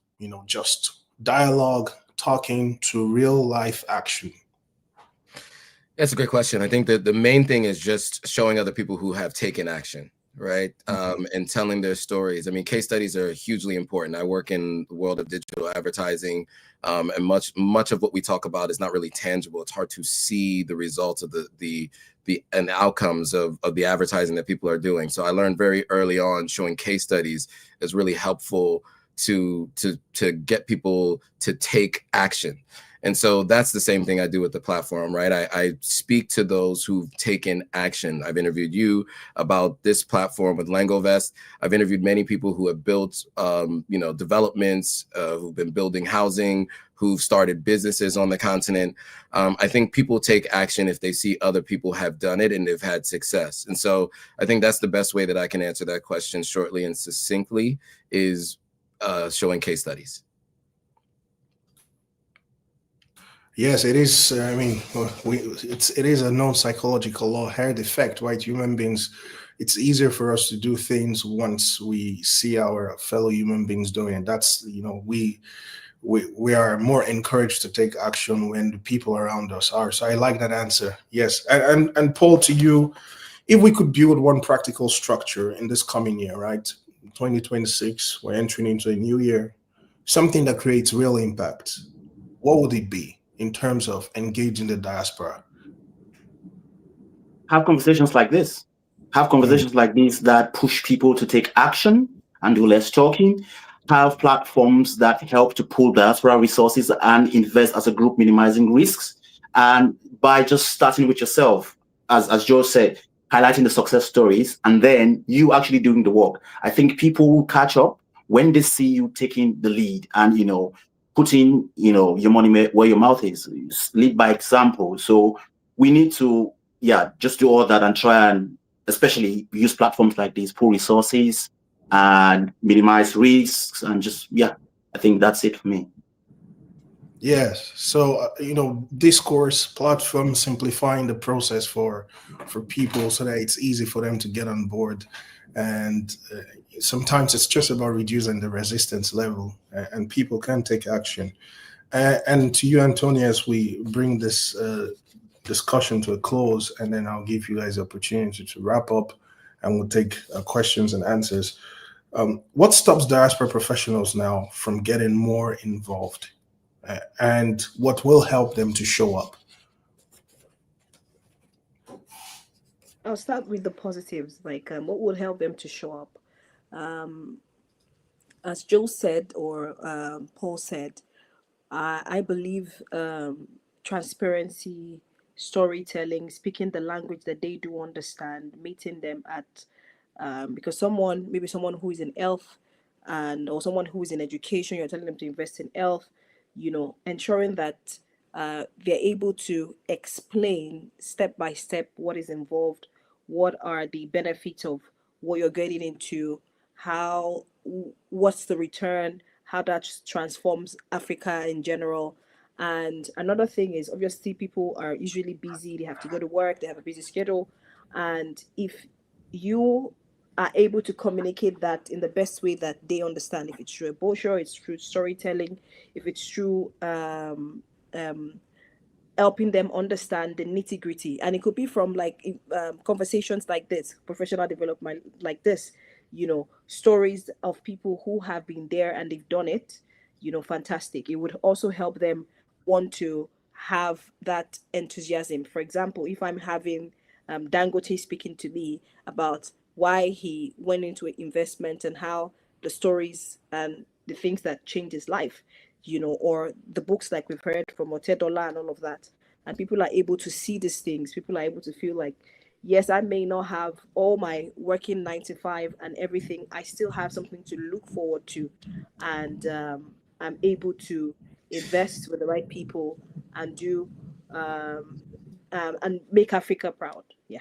just dialogue, talking, to real life action? That's a great question. I think that the main thing is just showing other people who have taken action, right? And telling their stories. I mean, case studies are hugely important. I work in the world of digital advertising, and much of what we talk about is not really tangible. It's hard to see the results of the outcomes of the advertising that people are doing. So I learned very early on showing case studies is really helpful to get people to take action. And so that's the same thing I do with the platform, right? I speak to those who've taken action. I've interviewed you about this platform with Langovest. I've interviewed many people who have built, developments, who've been building housing, who've started businesses on the continent. I think people take action if they see other people have done it and they've had success. And so I think that's the best way that I can answer that question shortly and succinctly is showing case studies. Yes, it is. I mean, it is a known psychological law, herd effect, right? Human beings, it's easier for us to do things once we see our fellow human beings doing it. That's, we we are more encouraged to take action when the people around us are. So I like that answer. Yes. And Paul, to you, if we could build one practical structure in this coming year, right? 2026, we're entering into a new year, something that creates real impact, what would it be in terms of engaging the diaspora? Have conversations like this. Have conversations like these that push people to take action and do less talking. Have platforms that help to pool diaspora resources and invest as a group, minimizing risks. And by just starting with yourself, as Joe said, highlighting the success stories, and then you actually doing the work. I think people will catch up when they see you taking the lead and, putting, your money where your mouth is. Lead by example. So we need to, just do all that and try and especially use platforms like these, pool resources and minimize risks, and just, I think that's it for me. Yes. So, discourse platform, simplifying the process for people so that it's easy for them to get on board. And sometimes it's just about reducing the resistance level, and people can take action. And to you, Antonia, as we bring this discussion to a close, and then I'll give you guys the opportunity to wrap up, and we'll take questions and answers. What stops diaspora professionals now from getting more involved? And what will help them to show up? I'll start with the positives, like what would help them to show up. As Joe said, or Paul said, I believe transparency, storytelling, speaking the language that they do understand, meeting them at, because maybe someone who is in health or someone who is in education, you're telling them to invest in health, ensuring that they're able to explain step by step what is involved, what are the benefits of what you're getting into, what's the return, how that transforms Africa in general. And another thing is, obviously, people are usually busy, they have to go to work, they have a busy schedule. And if you are able to communicate that in the best way that they understand, if it's through a brochure, it's through storytelling, if it's through helping them understand the nitty gritty, and it could be from conversations like this, professional development like this, stories of people who have been there and they've done it, fantastic. It would also help them want to have that enthusiasm. For example, if I'm having Dangote speaking to me about why he went into an investment and how the stories and the things that changed his life, or the books like we've heard from Otedola and all of that. And people are able to see these things. People are able to feel like, yes, I may not have all my working 9 to 5 and everything. I still have something to look forward to. And I'm able to invest with the right people and do and make Africa proud. Yeah.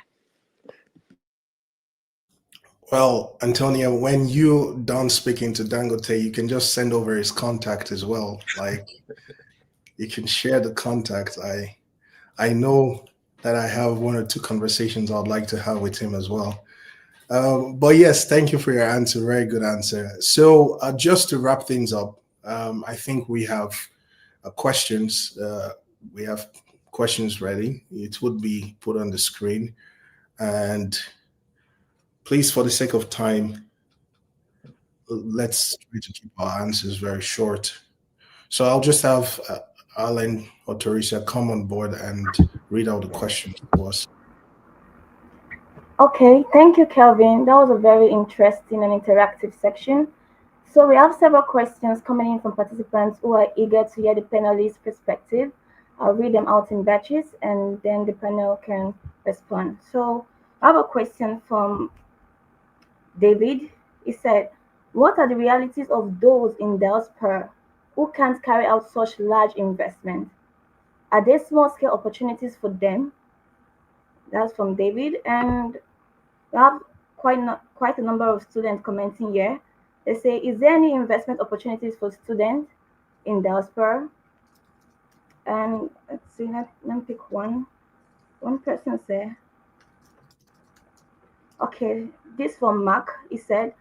Well, Antonia, when you're done speaking to Dangote, you can just send over his contact as well. Like, you can share the contact. I know that I have 1 or 2 conversations I'd like to have with him as well. But yes, thank you for your answer. Very good answer. So just to wrap things up, I think we have questions. We have questions ready. It would be put on the screen. And please, for the sake of time, let's try to keep our answers very short. So I'll just have Alan or Teresa come on board and read out the questions to us. Okay, thank you, Kelvin. That was a very interesting and interactive section. So we have several questions coming in from participants who are eager to hear the panelists' perspective. I'll read them out in batches and then the panel can respond. So I have a question from David. He said, what are the realities of those in diaspora who can't carry out such large investments? Are there small-scale opportunities for them? That's from David. And we have quite a number of students commenting here. They say, is there any investment opportunities for students in diaspora? And let's see, let me pick one. One person said, okay, this from Mark. He said,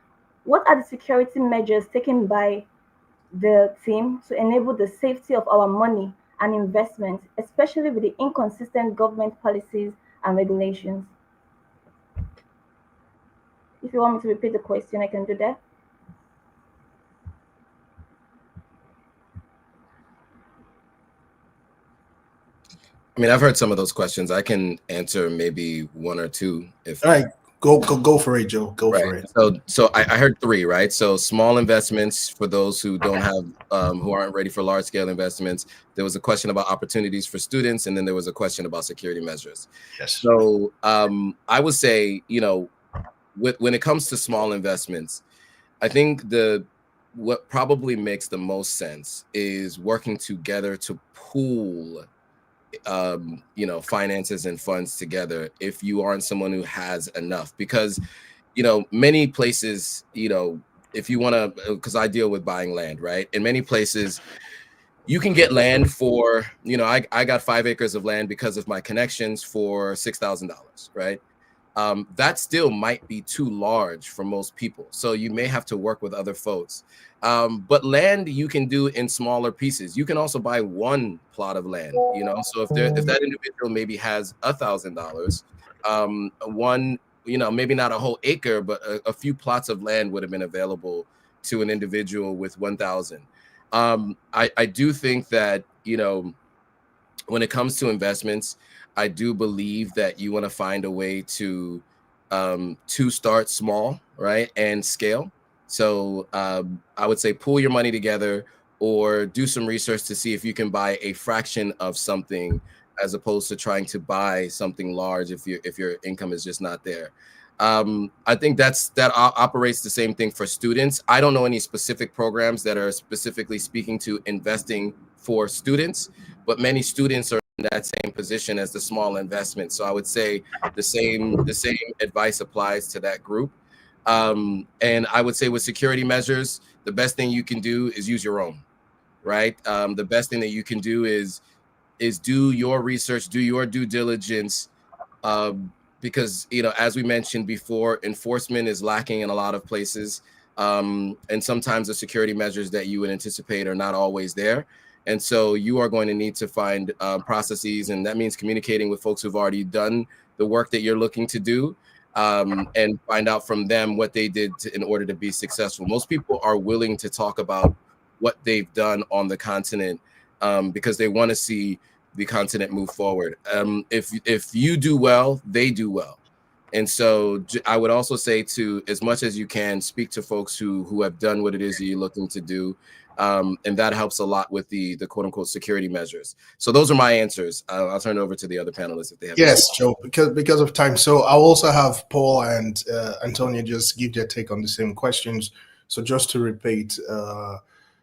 what are the security measures taken by the team to enable the safety of our money and investments, especially with the inconsistent government policies and regulations? If you want me to repeat the question, I can do that. I mean, I've heard some of those questions. I can answer maybe one or two. If All right, go for it, Joe. Go for it. So I heard three, right? So small investments for those who don't have, who aren't ready for large scale investments. There was a question about opportunities for students, and then there was a question about security measures. Yes. So I would say, you know, when it comes to small investments, I think what probably makes the most sense is working together to pool you know, finances and funds together if you aren't someone who has enough, because you know, many places, you know, if you want to, because I deal with buying land, right? In many places you can get land for, you know, I got 5 acres of land because of my connections for $6,000, right? That still might be too large for most people. So you may have to work with other folks. But land you can do in smaller pieces. You can also buy one plot of land, you know. So if that individual maybe has $1,000, one, you know, maybe not a whole acre, but a few plots of land would have been available to an individual with 1,000. I do think that, you know, when it comes to investments, I do believe that you want to find a way to start small, right, and scale. So I would say pool your money together or do some research to see if you can buy a fraction of something as opposed to trying to buy something large if your income is just not there. I think that operates the same thing for students. I don't know any specific programs that are specifically speaking to investing for students, but many students are in that same position as the small investment. So I would say the same advice applies to that group. And I would say with security measures, the best thing you can do is use your own, right? The best thing that you can do is do your research, do your due diligence, because, you know, as we mentioned before, enforcement is lacking in a lot of places. And sometimes the security measures that you would anticipate are not always there. And so you are going to need to find processes, and that means communicating with folks who've already done the work that you're looking to do, and find out from them what they did in order to be successful. Most people are willing to talk about what they've done on the continent because they want to see the continent move forward. If you do well, they do well. And so I would also say, to, as much as you can, speak to folks who have done what it is that you're looking to do. And that helps a lot with the quote unquote security measures. So those are my answers. I'll turn it over to the other panelists if they have. Yes, Joe, because of time. So I'll also have Paul and Antonia just give their take on the same questions. So just to repeat,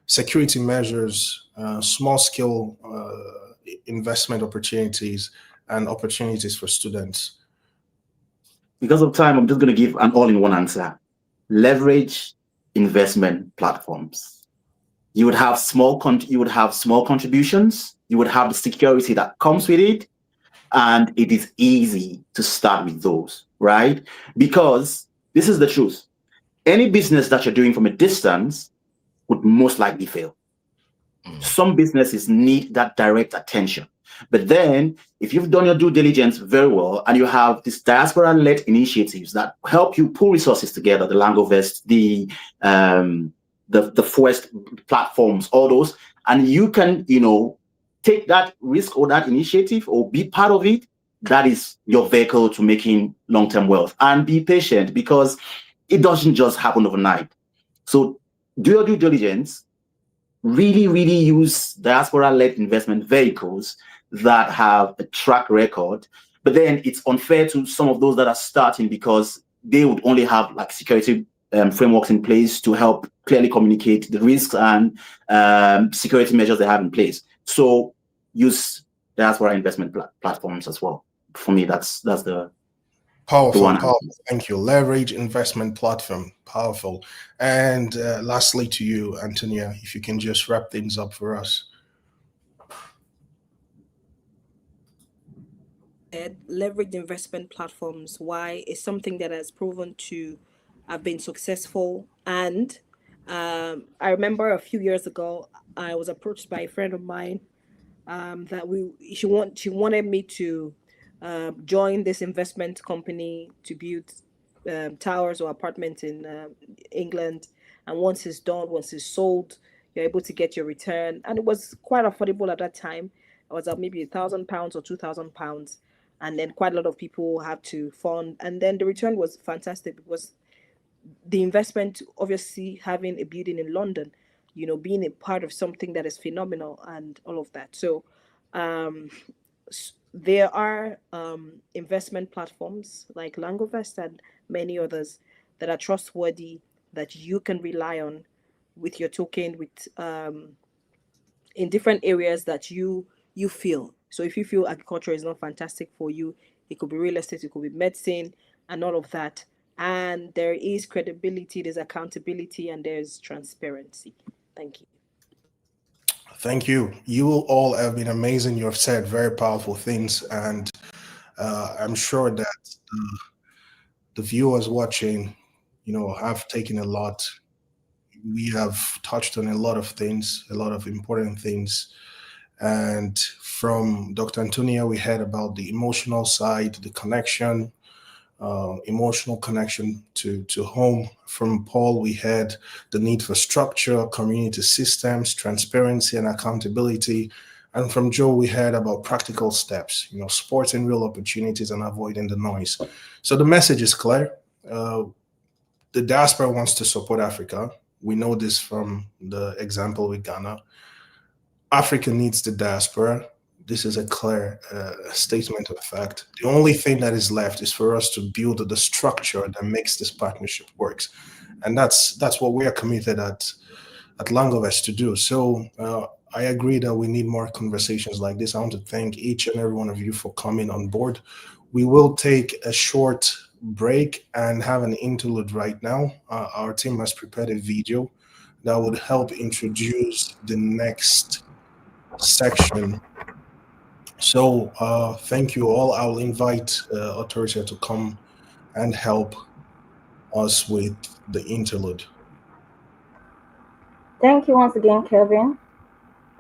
security measures, small scale investment opportunities, and opportunities for students. Because of time, I'm just going to give an all-in-one answer. Leverage investment platforms. You would have small contributions. You would have the security that comes with it, and it is easy to start with those, right? Because this is the truth. Any business that you're doing from a distance would most likely fail. Some businesses need that direct attention. But then, if you've done your due diligence very well, and you have these diaspora-led initiatives that help you pull resources together, the Langovest, the Forest platforms, all those, and you can, you know, take that risk or that initiative or be part of it, that is your vehicle to making long-term wealth. And be patient, because it doesn't just happen overnight. So do your due diligence. Really, really use diaspora-led investment vehicles that have a track record. But then it's unfair to some of those that are starting, because they would only have like security frameworks in place to help clearly communicate the risks and security measures they have in place. So use diaspora investment platforms as well. For me, that's the Powerful. Thank you. Leverage investment platform. Powerful. And lastly to you, Antonia, if you can just wrap things up for us. Leverage investment platforms, why, is something that has proven to have been successful, and I remember a few years ago, I was approached by a friend of mine that she wanted me to join this investment company to build towers or apartments in England. And once it's sold, you're able to get your return. And it was quite affordable at that time. It was maybe £1,000 or £2,000. And then quite a lot of people had to fund. And then the return was fantastic because the investment, obviously having a building in London, being a part of something that is phenomenal and all of that. So there are investment platforms like Langovest and many others that are trustworthy, that you can rely on with your token, with in different areas that you feel. So if you feel agriculture is not fantastic for you, it could be real estate, it could be medicine and all of that. And there is credibility, there's accountability, and there's transparency. Thank you. Thank you. You all have been amazing. You have said very powerful things, and I'm sure that the viewers watching, have taken a lot. We have touched on a lot of things, a lot of important things. And from Dr. Antonia, we heard about the emotional side, the connection, emotional connection to home. From Paul, we had the need for structure, community systems, transparency, and accountability. And from Joe, we heard about practical steps, supporting real opportunities and avoiding the noise. So the message is clear. The diaspora wants to support Africa. We know this from the example with Ghana. Africa needs the diaspora. This is a clear statement of fact. The only thing that is left is for us to build the structure that makes this partnership works. And that's what we are committed at Langovest to do. So I agree that we need more conversations like this. I want to thank each and every one of you for coming on board. We will take a short break and have an interlude right now. Our team has prepared a video that would help introduce the next section. So thank you all. I'll invite Authority to come and help us with the interlude. Thank you once again, Kelvin.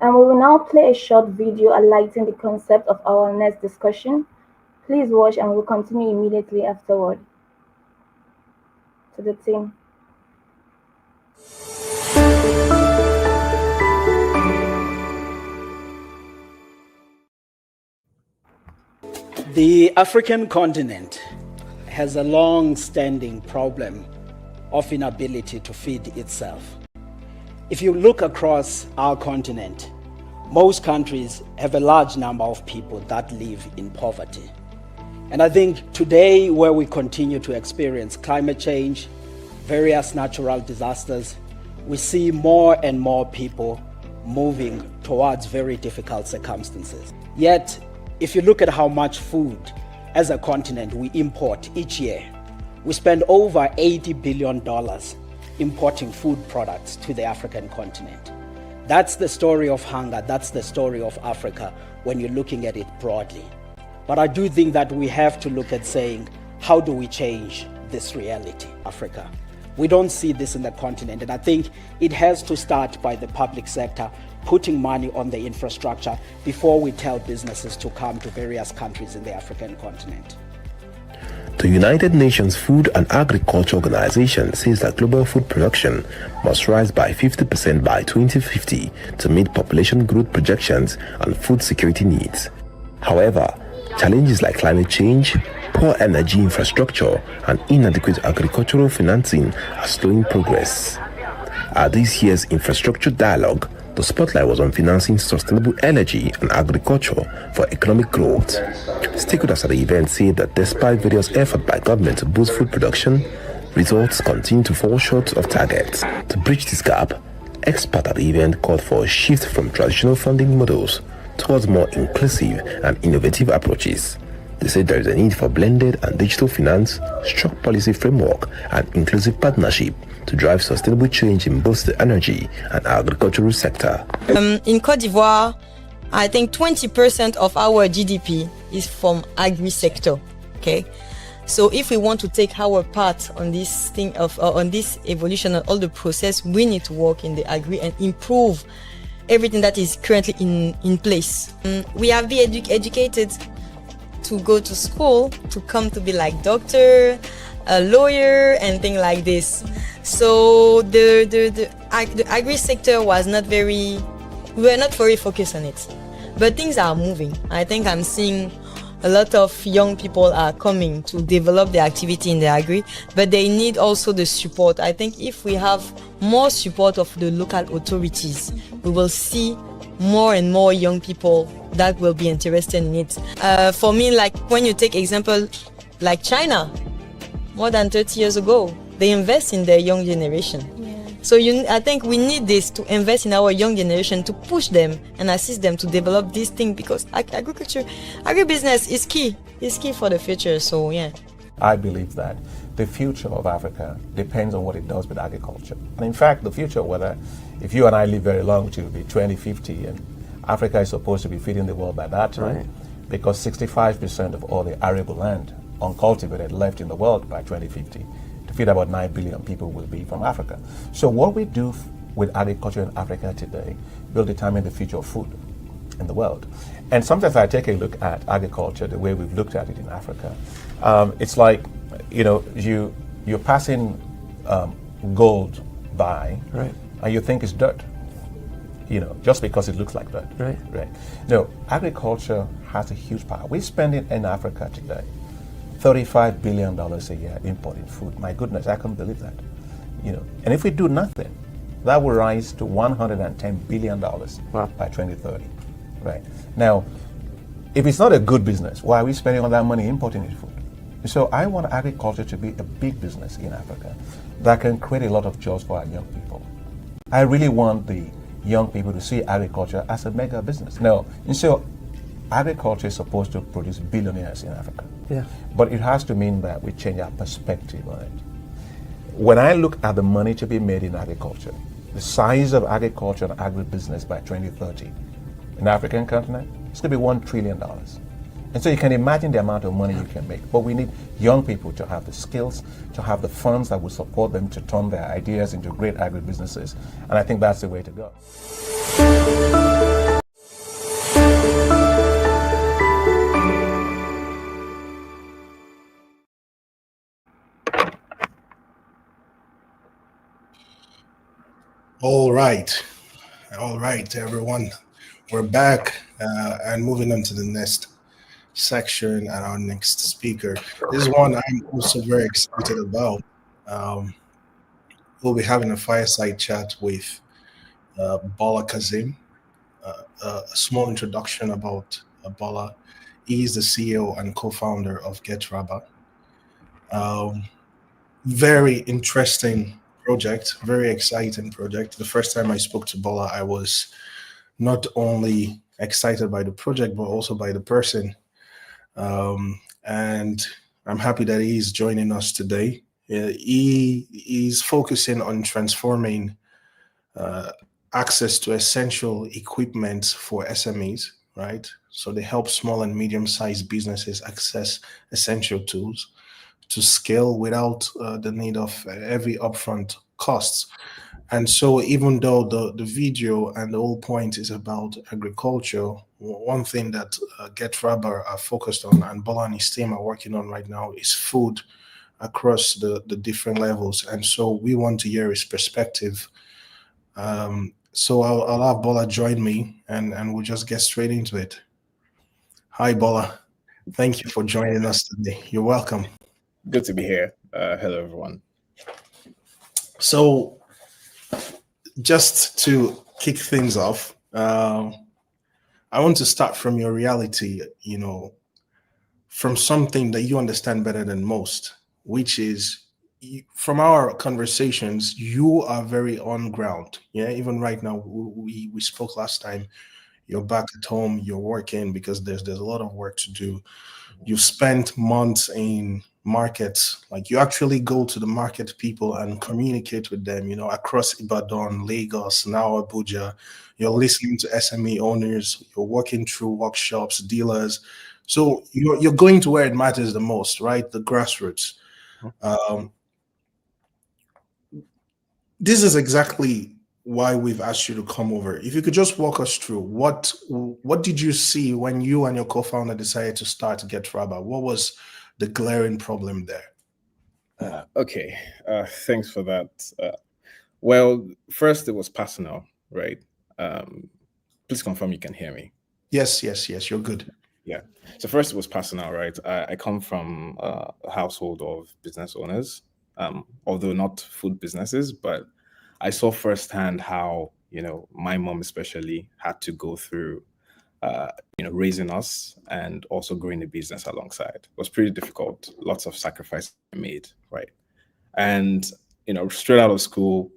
And we will now play a short video highlighting the concept of our next discussion. Please watch and we'll continue immediately afterward. To the team. The African continent has a long-standing problem of inability to feed itself. If you look across our continent, most countries have a large number of people that live in poverty. And I think today, where we continue to experience climate change, various natural disasters, we see more and more people moving towards very difficult circumstances. Yet, if you look at how much food as a continent we import each year, we spend over $80 billion importing food products to the African continent. That's the story of hunger, that's the story of Africa when you're looking at it broadly. But I do think that we have to look at saying, how do we change this reality, Africa? We don't see this in the continent, and I think it has to start by the public sector putting money on the infrastructure before we tell businesses to come to various countries in the African continent. The United Nations Food and Agriculture Organization says that global food production must rise by 50% by 2050 to meet population growth projections and food security needs. However, challenges like climate change, poor energy infrastructure, and inadequate agricultural financing are slowing progress. At this year's infrastructure dialogue, the spotlight was on financing sustainable energy and agriculture for economic growth. Stakeholders at the event say that despite various efforts by government to boost food production, results continue to fall short of targets. To bridge this gap, experts at the event called for a shift from traditional funding models towards more inclusive and innovative approaches. They said there is a need for blended and digital finance, strong policy framework, and inclusive partnership to drive sustainable change in both the energy and agricultural sector. In Côte d'Ivoire, I think 20% of our GDP is from agri sector. Okay, So if we want to take our part on this thing on this evolution and all the process, we need to work in the agri and improve everything that is currently in place. We have been educated to go to school to come to be like doctor, a lawyer, and things like this. So the agri sector was not very, we were not very focused on it. But things are moving. I think I'm seeing a lot of young people are coming to develop their activity in the agri, but they need also the support. I think if we have more support of the local authorities, we will see more and more young people that will be interested in it. For me, like when you take example like China, more than 30 years ago, they invest in their young generation. So I think we need this to invest in our young generation, to push them and assist them to develop this thing, because agribusiness is key. It's key for the future. So yeah. I believe that the future of Africa depends on what it does with agriculture. And in fact, the future, whether if you and I live very long, which will be 2050, and Africa is supposed to be feeding the world by that time, right, because 65% of all the arable land uncultivated left in the world by 2050 to feed about 9 billion people will be from Africa. So what we do with agriculture in Africa today will determine the future of food in the world. And sometimes I take a look at agriculture the way we've looked at it in Africa. It's like, you're passing gold by, right, and you think it's dirt, just because it looks like dirt. Right. No, agriculture has a huge power. We're spending in Africa today $35 billion a year importing food. My goodness, I can't believe that. And if we do nothing, that will rise to $110 billion by 2030. Right. Now, if it's not a good business, why are we spending all that money importing this food? So I want agriculture to be a big business in Africa that can create a lot of jobs for our young people. I really want the young people to see agriculture as a mega business. Now, and so agriculture is supposed to produce billionaires in Africa. Yeah. But it has to mean that we change our perspective on it. When I look at the money to be made in agriculture, the size of agriculture and agribusiness by 2030 in the African continent, it's going to be $1 trillion. And so you can imagine the amount of money you can make. But we need young people to have the skills, to have the funds that will support them to turn their ideas into great agribusinesses. And I think that's the way to go. All right, everyone. We're back and moving on to the next section and our next speaker. This is one I'm also very excited about. We'll be having a fireside chat with Bola Kazim. A small introduction about Bola. He is the CEO and co-founder of GetRabber. Very interesting project, very exciting project. The first time I spoke to Bola, I was not only excited by the project, but also by the person. And I'm happy that he's joining us today. He's focusing on transforming access to essential equipment for SMEs, right? So they help small and medium-sized businesses access essential tools to scale without the need of heavy upfront costs. And so even though the video and the whole point is about agriculture, one thing that GetRabber are focused on and Bola and his team are working on right now is food across the different levels. And so we want to hear his perspective. So I'll have Bola join me and we'll just get straight into it. Hi, Bola. Thank you for joining us today. You're welcome. Good to be here. Hello, everyone. So just to kick things off, I want to start from your reality, from something that you understand better than most, which is from our conversations, you are very on ground. Yeah, even right now, we spoke last time, you're back at home, you're working because there's a lot of work to do. You've spent months in markets, like you actually go to the market people and communicate with them, across Ibadan, Lagos, now Abuja. You're listening to SME owners, you're working through workshops, dealers So you're going to where it matters the most, right? The grassroots. This is exactly why we've asked you to come over. If you could just walk us through what did you see when you and your co-founder decided to start Get Raba? What was the glaring problem there? Okay, thanks for that. Well, first it was personal, right? Please confirm you can hear me. Yes, you're good. Yeah. So first it was personal, right? I come from a household of business owners, although not food businesses, but I saw firsthand how, my mom especially had to go through, raising us and also growing the business alongside. It was pretty difficult. Lots of sacrifices made, right? And, straight out of school,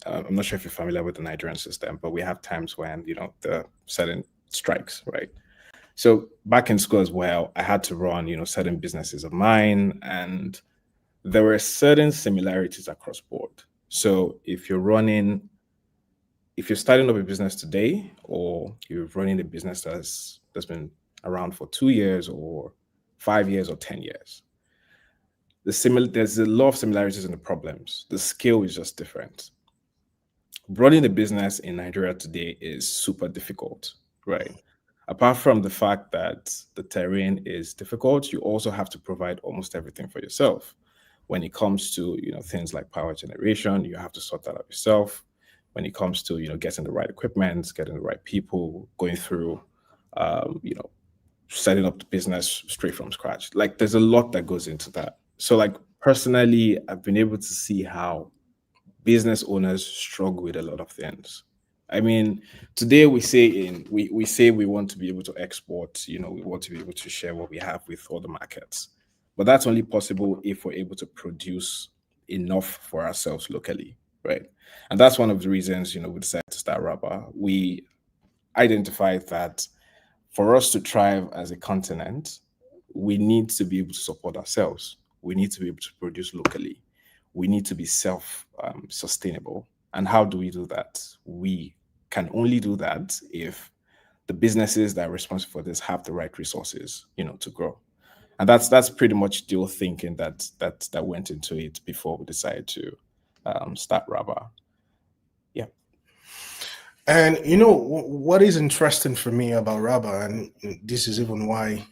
I'm not sure if you're familiar with the Nigerian system, but we have times when, there are certain strikes, right? So back in school as well, I had to run, certain businesses of mine, and there were certain similarities across board. So if you're starting up a business today, or you're running a business that's been around for 2 years or 5 years or 10 years, there's a lot of similarities in the problems. The scale is just different. Running a business in Nigeria today is super difficult, right? Apart from the fact that the terrain is difficult, you also have to provide almost everything for yourself. When it comes to, things like power generation, you have to sort that out yourself. When it comes to, getting the right equipment, getting the right people, going through, setting up the business straight from scratch. Like, there's a lot that goes into that. So, like, personally, I've been able to see how business owners struggle with a lot of things. I mean, today we say we want to be able to export, we want to be able to share what we have with other markets. But that's only possible if we're able to produce enough for ourselves locally, right? And that's one of the reasons, we decided to start Raba. We identified that for us to thrive as a continent, we need to be able to support ourselves. We need to be able to produce locally. We need to be self-sustainable. And how do we do that? We can only do that if the businesses that are responsible for this have the right resources, to grow. And that's pretty much the thinking that went into it before we decided to start Raba. Yeah. And what is interesting for me about Raba, and this is even why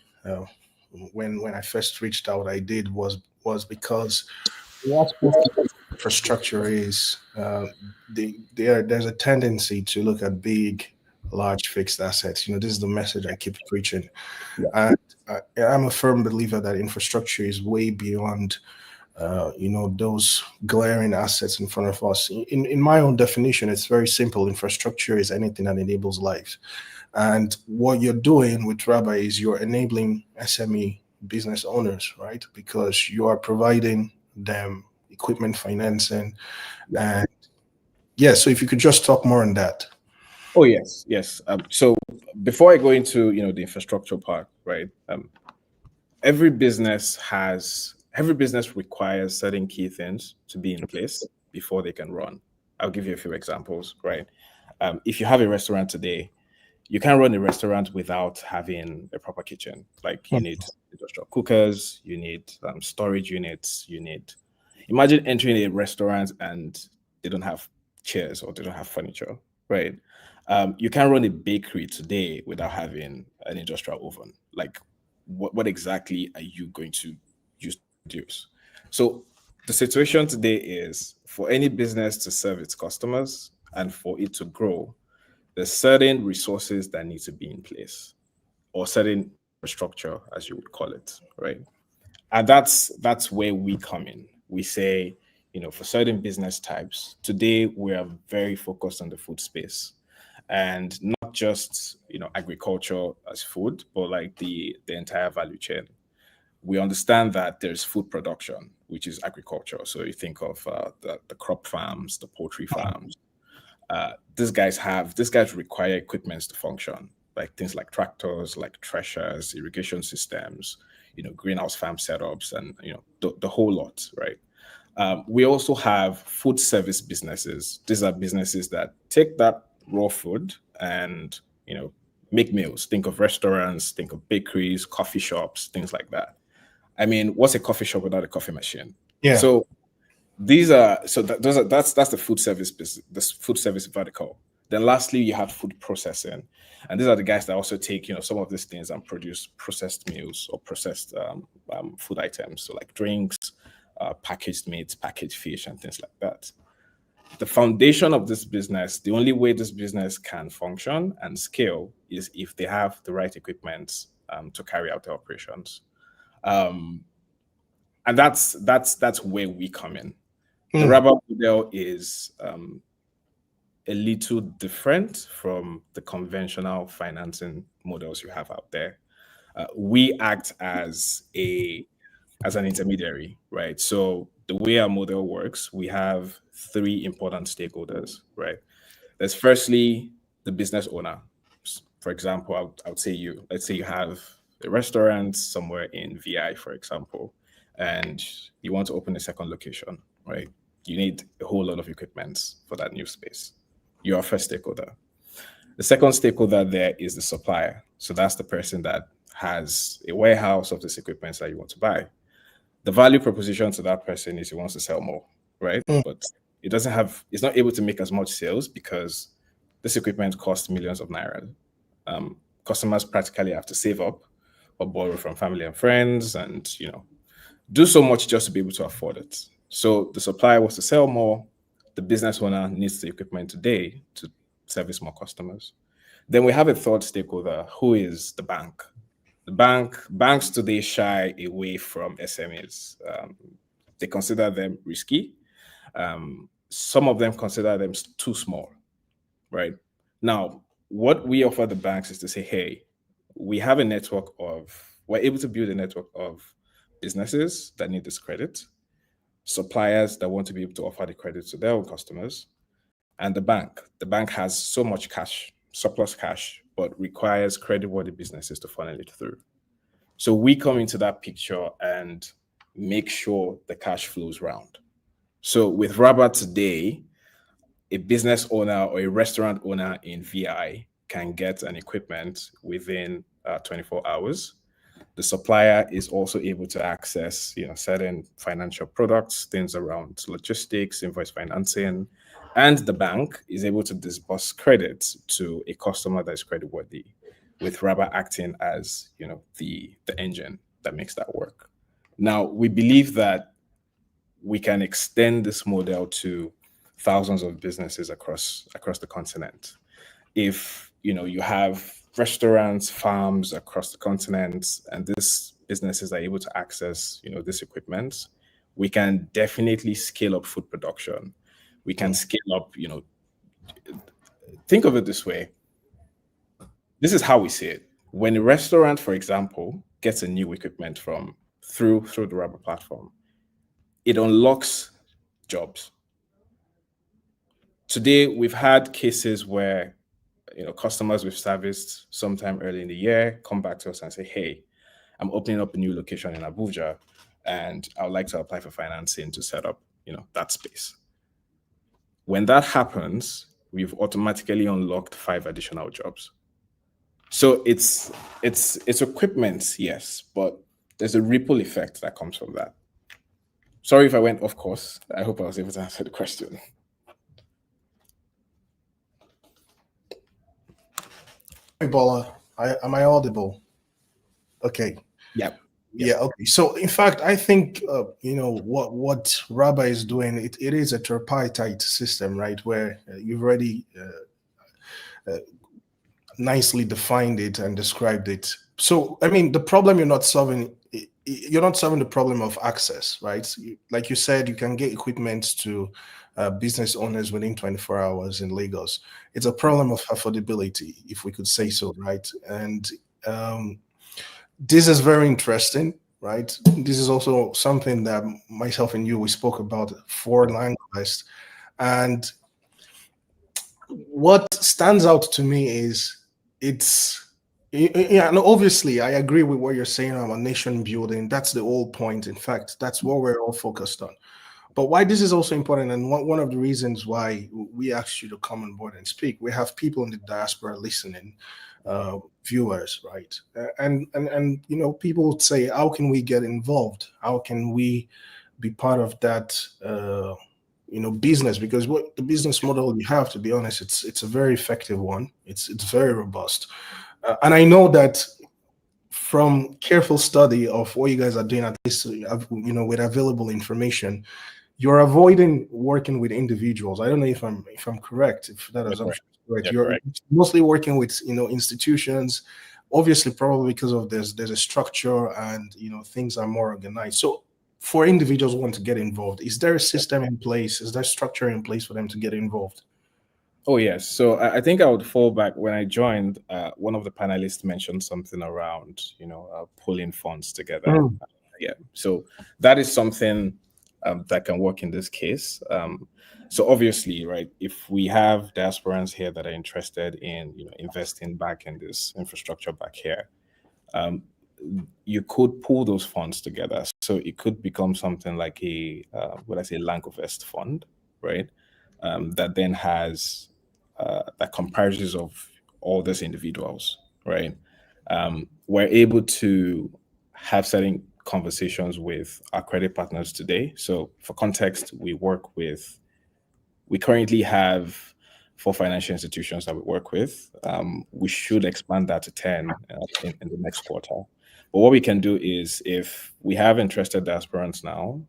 when I first reached out, I did was because what infrastructure is, there's a tendency to look at big, large fixed assets. This is the message I keep preaching. Yeah. And I'm a firm believer that infrastructure is way beyond, those glaring assets in front of us. In my own definition, it's very simple. Infrastructure is anything that enables life. And what you're doing with Raba is you're enabling SME business owners, right? Because you are providing them equipment financing. And so if you could just talk more on that. Oh, yes. So before I go into, the infrastructure part, right? Every business requires certain key things to be in place before they can run. I'll give you a few examples, right? If you have a restaurant today, you can't run a restaurant without having a proper kitchen. Like, you need industrial cookers, you need storage units, imagine entering a restaurant and they don't have chairs or they don't have furniture, right? You can't run a bakery today without having an industrial oven. Like, what exactly are you going to use to produce? So the situation today is, for any business to serve its customers and for it to grow, there's certain resources that need to be in place, or certain infrastructure, as you would call it, right? And that's where we come in. We say, for certain business types, today we are very focused on the food space, and not just, agriculture as food, but like the entire value chain. We understand that there's food production, which is agriculture. So you think of the crop farms, the poultry farms. These guys require equipment to function, like things like tractors, like threshers, irrigation systems, greenhouse farm setups, and the whole lot, right? We also have food service businesses. These are businesses that take that raw food and make meals. Think of restaurants, think of bakeries, coffee shops, things like that. I mean, what's a coffee shop without a coffee machine? Yeah. So that's the food service business, the food service vertical. Then lastly, you have food processing, and these are the guys that also take some of these things and produce processed meals or processed food items, so like drinks, packaged meats, packaged fish, and things like that. The foundation of this business, the only way this business can function and scale is if they have the right equipment to carry out the operations. And that's where we come in. The Rabba model is a little different from the conventional financing models you have out there. We act as an intermediary, right? So the way our model works, we have three important stakeholders, right? There's firstly the business owner. For example, I would say let's say you have a restaurant somewhere in VI, for example, and you want to open a second location, right? You need a whole lot of equipment for that new space. You're a first stakeholder. The second stakeholder there is the supplier. So that's the person that has a warehouse of this equipment that you want to buy. The value proposition to that person is he wants to sell more, right? But it's not able to make as much sales because this equipment costs millions of naira. Customers practically have to save up or borrow from family and friends and, do so much just to be able to afford it. So the supplier wants to sell more. The business owner needs the equipment today to service more customers. Then we have a third stakeholder who is the bank. Banks today shy away from SMEs. They consider them risky. Some of them consider them too small, right? Now, what we offer the banks is to say, hey, we're able to build a network of businesses that need this credit, suppliers that want to be able to offer the credit to their own customers, and the bank. The bank has so much cash, surplus cash, but requires credit-worthy businesses to funnel it through. So we come into that picture and make sure the cash flows round. So with Rabba today, a business owner or a restaurant owner in VI can get an equipment within 24 hours. The supplier is also able to access, certain financial products, things around logistics, invoice financing, and the bank is able to disburse credit to a customer that is creditworthy, with Rabba acting as, the engine that makes that work. Now, we believe that we can extend this model to thousands of businesses across the continent. If you have restaurants, farms across the continent, and these businesses are able to access, this equipment, we can definitely scale up food production. We can scale up, think of it this way. This is how we see it. When a restaurant, for example, gets a new equipment through the Rabba platform, it unlocks jobs. Today, we've had cases where customers we've serviced sometime early in the year come back to us and say, hey, I'm opening up a new location in Abuja and I would like to apply for financing to set up, that space. When that happens, we've automatically unlocked 5 additional jobs. So it's equipment, yes, but there's a ripple effect that comes from that. Sorry if I went off course. I hope I was able to answer the question. Ebola, am I audible? Okay. Yep. Yeah. Okay. So, in fact, I think what Rabba is doing. It is a tripartite system, right? Where you've already nicely defined it and described it. So, I mean, the problem you're not solving the problem of access, right? Like you said, you can get equipment to business owners within 24 hours in Lagos. It's a problem of affordability, if we could say so, right? And this is very interesting, right? This is also something that myself and we spoke about for Langovest. And what stands out to me is obviously I agree with what you're saying about nation building. That's the whole point. In fact, that's what we're all focused on. But why this is also important, and one of the reasons why we asked you to come on board and speak. We have people in the diaspora listening, viewers, right? And you know, people would say, how can we get involved? How can we be part of that? You know, business, because what the business model you have, to be honest, it's a very effective one. It's very robust, and I know that from careful study of what you guys are doing, at least you know, with available information, you're avoiding working with individuals. I don't know if I'm correct, if that assumption is correct. Yeah, You're correct. mostly working with, you know, institutions, obviously probably because of there's a structure and, you know, things are more organized. So for individuals who want to get involved, is there a system in place? Is there structure in place for them to get involved? Oh, yes. So I think I would fall back. When I joined, one of the panelists mentioned something around, you know, pulling funds together. Yeah. So that is something that can work in this case. So obviously, right, if we have diasporans here that are interested in, you know, investing back in this infrastructure back here, you could pull those funds together. So it could become something like a, what I say, Langovest fund, right? That then has, that comprises of all these individuals, right? We're able to have certain conversations with our credit partners today. So for context, we currently have 4 financial institutions that we work with. We should expand that to 10 in the next quarter. But what we can do is, if we have interested diasporans now,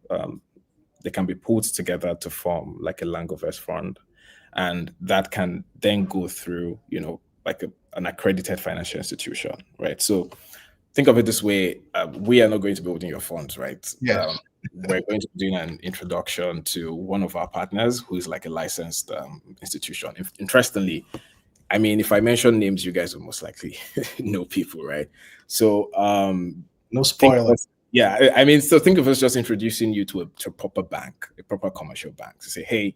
they can be pulled together to form like a Langovest fund. And that can then go through, you know, like an accredited financial institution, right? So think of it this way: we are not going to be holding your funds, right? Yeah. We're going to be doing an introduction to one of our partners who is like a licensed institution. Interestingly, I mean, if I mention names, you guys will most likely know people, right? So no spoilers. Yeah, I mean, so think of us just introducing you to a proper bank, a proper commercial bank, to say, hey,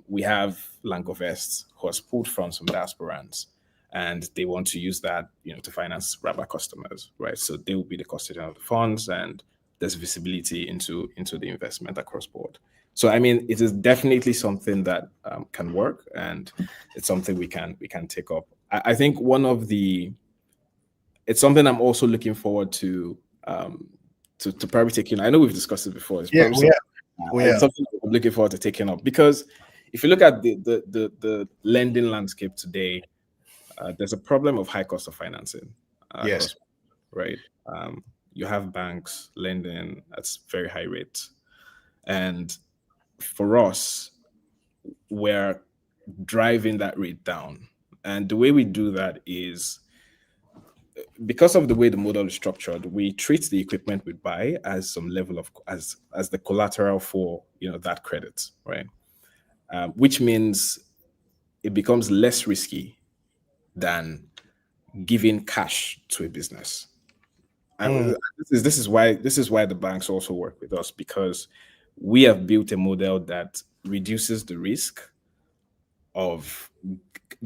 we have Langovest who has pulled funds from diasporans, and they want to use that, you know, to finance RABA customers, right? So they will be the custodian of the funds, and there's visibility into the investment across board. So I mean, it is definitely something that can work, and it's something we can take up. I think it's something I'm also looking forward to probably taking. I know we've discussed it before. It's something I'm looking forward to taking up, because if you look at the lending landscape today, there's a problem of high cost of financing. Yes. Right. You have banks lending at very high rates, and for us, we're driving that rate down. And the way we do that is, because of the way the model is structured, we treat the equipment we buy as some level of as the collateral for, you know, that credit, right? Which means it becomes less risky than giving cash to a business. And this is why the banks also work with us, because we have built a model that reduces the risk of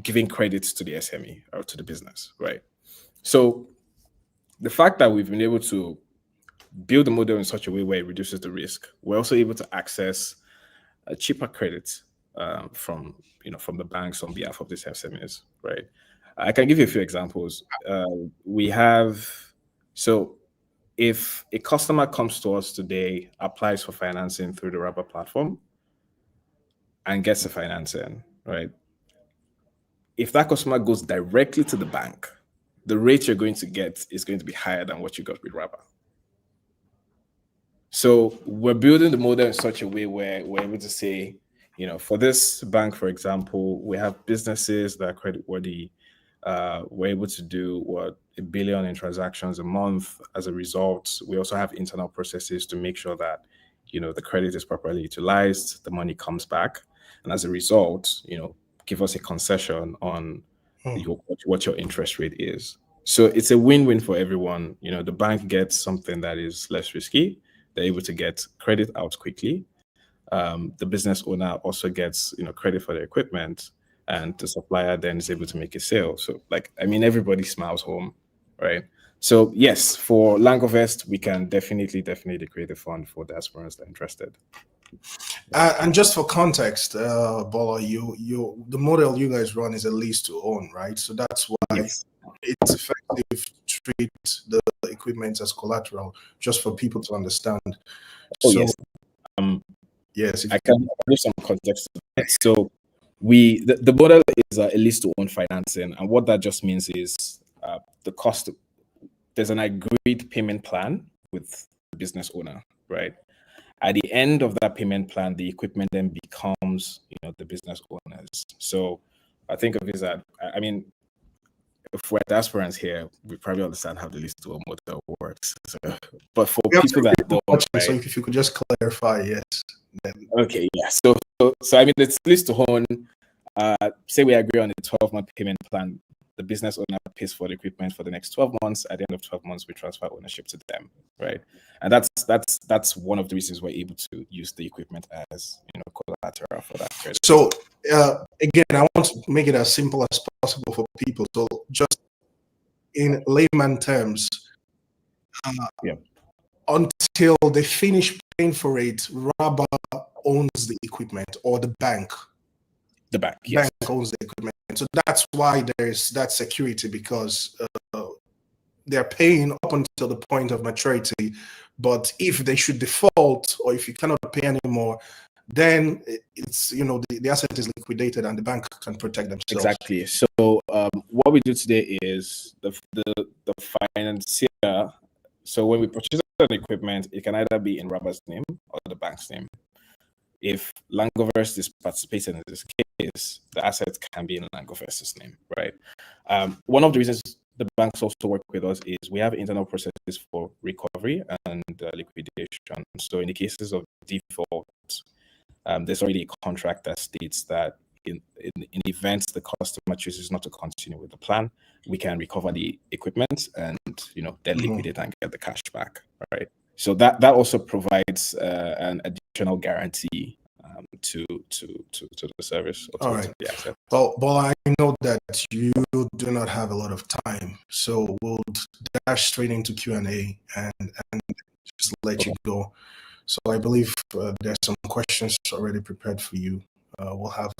giving credits to the SME or to the business, right? So the fact that we've been able to build the model in such a way where it reduces the risk, we're also able to access a cheaper credit from the banks on behalf of these SMEs, right? I can give you a few examples. So if a customer comes to us today, applies for financing through the RABA platform, and gets the financing, right? If that customer goes directly to the bank, the rate you're going to get is going to be higher than what you got with RABA. So we're building the model in such a way where we're able to say, you know, for this bank, for example, we have businesses that are creditworthy. We're able to do 1 billion in transactions a month. As a result, we also have internal processes to make sure that, you know, the credit is properly utilized, the money comes back, and as a result, you know, give us a concession on what your interest rate is. So it's a win-win for everyone. You know, the bank gets something that is less risky. They're able to get credit out quickly. The business owner also gets, you know, credit for their equipment, and the supplier then is able to make a sale. So, like, I mean, everybody smiles home, right? So yes, for Langovest, we can definitely create a fund for diasporans that are interested. And just for context, Bola, the model you guys run is a lease to own, right? So that's why Yes. it's effective to treat the equipment as collateral, just for people to understand. Oh, So, yes. yes, if I can give some context to that. So the model is a lease to own financing, and what that just means is the cost. There's an agreed payment plan with the business owner, right? At the end of that payment plan, the equipment then becomes, the business owners. So I think of it as that. I mean, if we're diasporans here, we probably understand how the lease to own model works. So, but for we have people some that people don't, watching, right? so if you could just clarify, yes. Then. Okay, yeah. So I mean, it's lease to own. Say we agree on a 12-month payment plan. The business owner pays for the equipment for the next 12 months. At the end of 12 months, we transfer ownership to them, right? And that's one of the reasons we're able to use the equipment as collateral for that credit. So again, I want to make it as simple as possible for people. So just in layman terms, until they finish paying for it, Rabba owns the equipment, or the bank. The bank, yes. Bank owns the equipment. So that's why there's that security, because they're paying up until the point of maturity. But if they should default, or if you cannot pay anymore, then it's the asset is liquidated and the bank can protect themselves. Exactly. So what we do today is the financier. So when we purchase an equipment, it can either be in Rabba's name or the bank's name. If Langovest is participating in this case, the assets can be in Langovest's name, right? One of the reasons the banks also work with us is we have internal processes for recovery and liquidation. So in the cases of default, there's already a contract that states that in event the customer chooses not to continue with the plan, we can recover the equipment and then liquidate and get the cash back, right? So that also provides an additional guarantee to the service. Or all right. The asset. Well, I know that you do not have a lot of time, so we'll dash straight into Q&A and just let you go. So I believe there's some questions already prepared for you. We'll have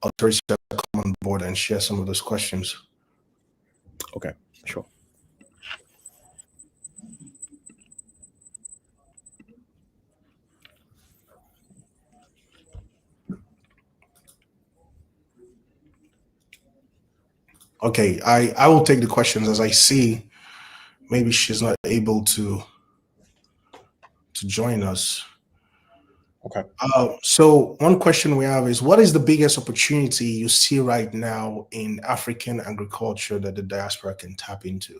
authorities come on board and share some of those questions. Okay, sure. Okay, I will take the questions as I see. Maybe she's not able to join us. Okay. So one question we have is, what is the biggest opportunity you see right now in African agriculture that the diaspora can tap into?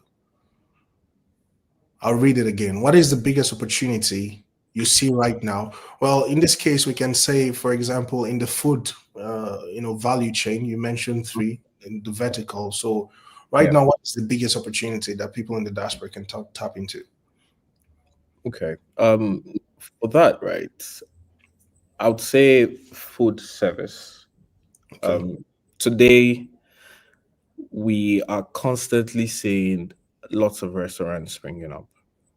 I'll read it again. What is the biggest opportunity you see right now? Well, in this case, we can say, for example, in the food, value chain, you mentioned 3 in the vertical. So right now, what is the biggest opportunity that people in the diaspora can tap into? Okay. For that, right, I would say food service. Okay. Today, we are constantly seeing lots of restaurants springing up,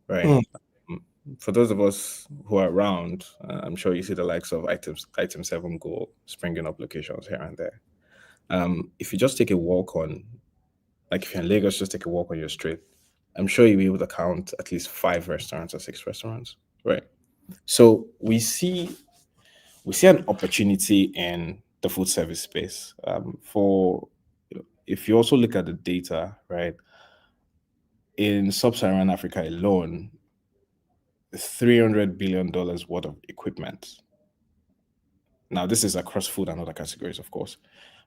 right? For those of us who are around, I'm sure you see the likes of Item 7 Go springing up locations here and there. If you just take a walk on, like if you're in Lagos, just take a walk on your street, I'm sure you'll be able to count at least 5 restaurants or 6 restaurants, right? So we see an opportunity in the food service space. If you also look at the data, right, in sub-Saharan Africa alone, $300 billion worth of equipment. Now, this is across food and other categories, of course,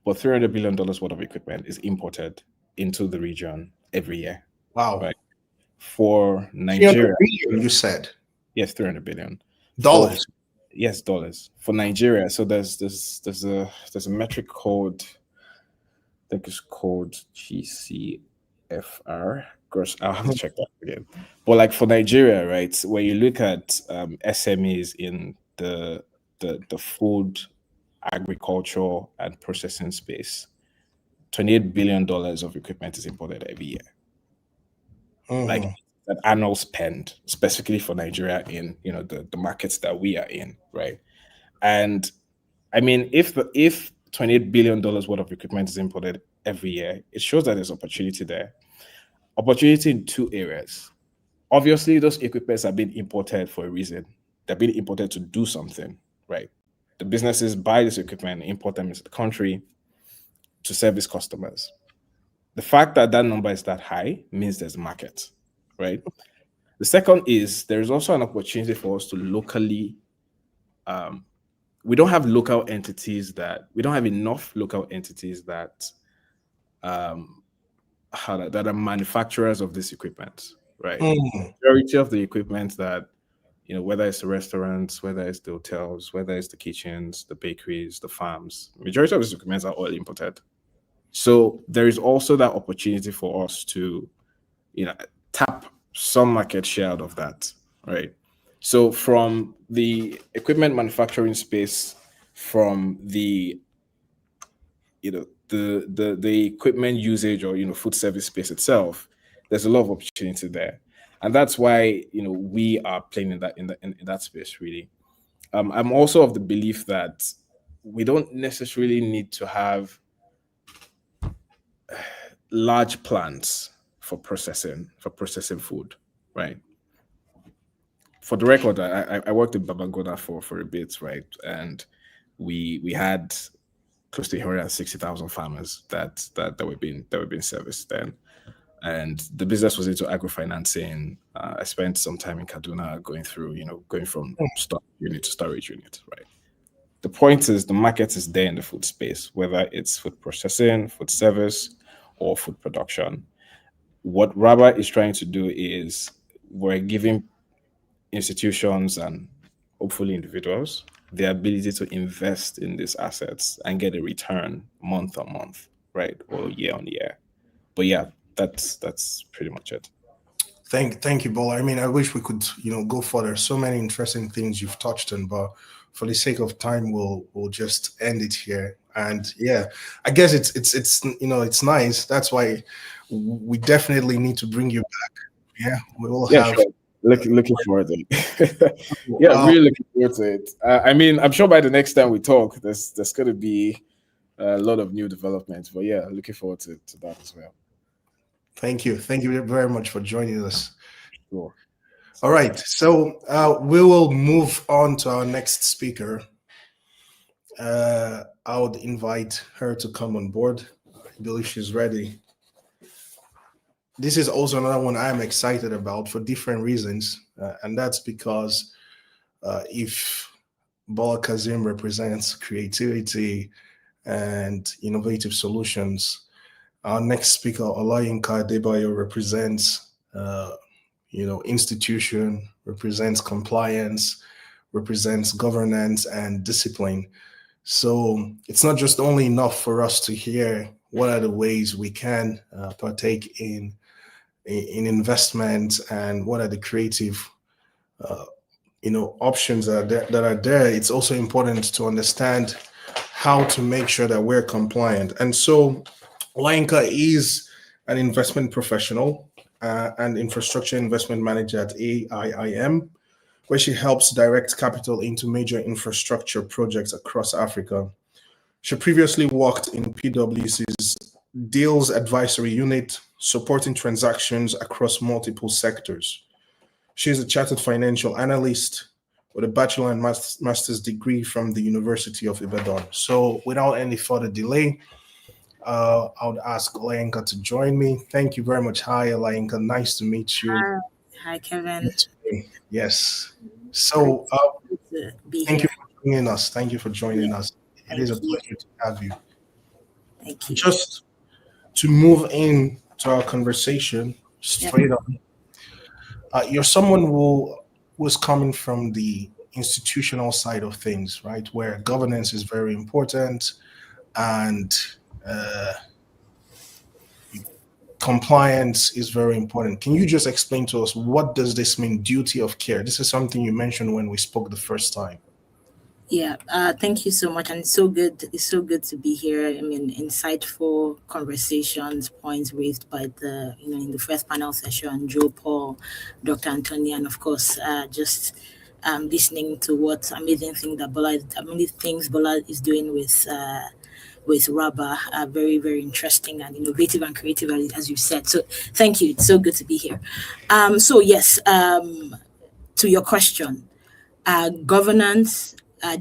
but $300 billion worth of equipment is imported into the region every year. Wow. Right. For Nigeria, billion, you said? Yes, $300 billion. Dollars? Yes, dollars. For Nigeria, so there's a metric code, I think it's called GCFR. Gross, I'll have to check that again. But like for Nigeria, right, when you look at SMEs in the food, agriculture, and processing space, $28 billion of equipment is imported every year. Like an annual spend specifically for Nigeria in the markets that we are in, right? And I mean, if $28 billion worth of equipment is imported every year, it shows that there's opportunity there. Opportunity in two areas. Obviously, those equipments are being imported for a reason. They're being imported to do something, right? The businesses buy this equipment and import them into the country to service customers. The fact that that number is that high means there's a market, right? The second is there is also an opportunity for us to locally, we don't have enough local entities that that are manufacturers of this equipment, right? The majority of the equipment that, whether it's the restaurants, whether it's the hotels, whether it's the kitchens, the bakeries, the farms, majority of these equipment are all imported. So there is also that opportunity for us to, tap some market share out of that, right? So from the equipment manufacturing space, from the, the equipment usage or, food service space itself, there's a lot of opportunity there. And that's why, we are playing in that space, really. I'm also of the belief that we don't necessarily need to have large plants for processing food, right? For the record, I worked in Babangona for a bit, right? And we had close to 160,000 farmers that were being serviced then. And the business was into agrofinancing. I spent some time in Kaduna going from storage unit to storage unit, right? The point is the market is there in the food space, whether it's food processing, food service, or food production. What RABA is trying to do is we're giving institutions and hopefully individuals the ability to invest in these assets and get a return month on month, right? Or year on year. But yeah, that's pretty much it. Thank you, Bola. I mean, I wish we could, go further. So many interesting things you've touched on, but for the sake of time, we'll just end it here. And yeah, I guess it's nice. That's why we definitely need to bring you back. Yeah, we will have. Sure. Looking forward to it. Yeah, really looking forward to it. I mean, I'm sure by the next time we talk, there's going to be a lot of new developments. But yeah, looking forward to that as well. Thank you very much for joining us. Sure. All right, so we will move on to our next speaker. I would invite her to come on board. I believe she's ready. This is also another one I'm excited about for different reasons, and that's because if Bola Kazim represents creativity and innovative solutions, our next speaker, Olayinka Adebayo, represents institution, represents compliance, represents governance and discipline. So it's not just only enough for us to hear what are the ways we can partake in investment and what are the creative options that are there. It's also important to understand how to make sure that we're compliant. And so Olayinka is an investment professional and infrastructure investment manager at AIIM, where she helps direct capital into major infrastructure projects across Africa. She previously worked in PwC's Deals Advisory Unit, supporting transactions across multiple sectors. She is a chartered financial analyst with a bachelor and master's degree from the University of Ibadan. So without any further delay, I would ask Olayinka to join me. Thank you very much. Hi, Olayinka. Nice to meet you. Hi, Kevin. Yes. So thank you for joining us. Thank you for joining us. It is a pleasure to have you. Thank you. Just to move into our conversation straight on, you're someone who was coming from the institutional side of things, right? Where governance is very important and compliance is very important. Can you just explain to us, what does this mean, duty of care? This is something you mentioned when we spoke the first time. Yeah, thank you so much, and it's so good. It's so good to be here. I mean, insightful conversations, points raised by the in the first panel session, Joe, Paul, Dr. Anthony, and of course, just listening to what amazing things Bola is doing with Rubber are very, very interesting and innovative and creative, as you said. So thank you. It's so good to be here. So yes, to your question, governance,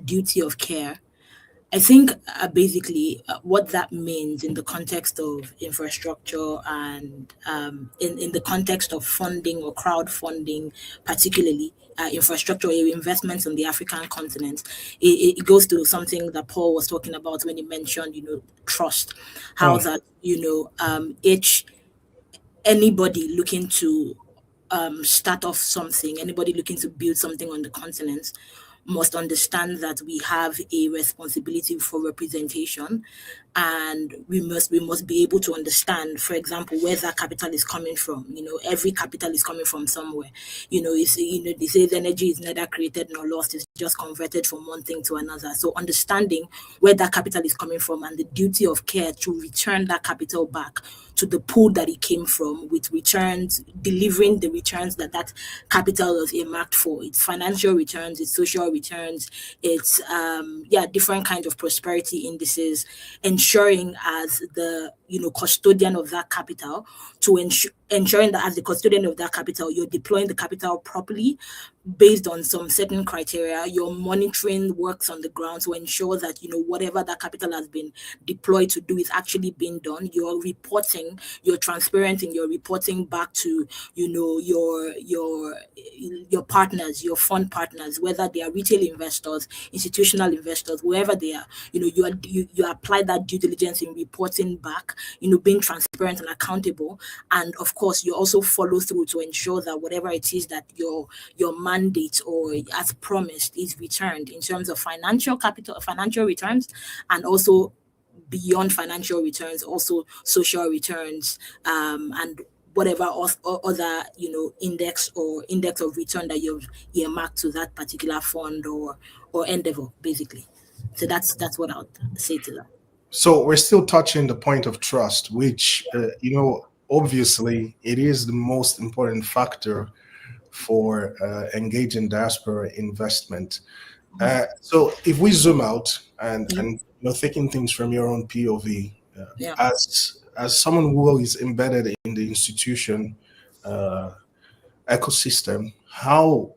duty of care. I think basically what that means in the context of infrastructure and in the context of funding or crowdfunding, particularly infrastructure or investments on the African continent, it goes to something that Paul was talking about when he mentioned, trust, how that, each anybody looking to start off something, anybody looking to build something on the continent must understand that we have a responsibility for representation, and we must be able to understand, for example, where that capital is coming from. Every capital is coming from somewhere. They say energy is neither created nor lost, it's just converted from one thing to another. So understanding where that capital is coming from and the duty of care to return that capital back to the pool that it came from, with returns, delivering the returns that capital was earmarked for. It's financial returns, it's social returns, it's different kinds of prosperity indices, ensuring as the custodian of that capital, to ensuring that as the custodian of that capital, you're deploying the capital properly based on some certain criteria. Your monitoring works on the ground to ensure that whatever that capital has been deployed to do is actually being done. You're reporting, you're transparent in your reporting back to your partners, your fund partners, whether they are retail investors, institutional investors, whoever they are. You apply that due diligence in reporting back, being transparent and accountable, and of course you also follow through to ensure that whatever it is that your mandate or as promised is returned in terms of financial returns, and also beyond financial returns, also social returns, and whatever other index of return that you've earmarked to that particular fund or endeavor, basically. So that's what I'll say to that. So we're still touching the point of trust, which obviously it is the most important factor for engaging diaspora investment. So if we zoom out and taking things from your own POV, as someone who is embedded in the institution ecosystem, how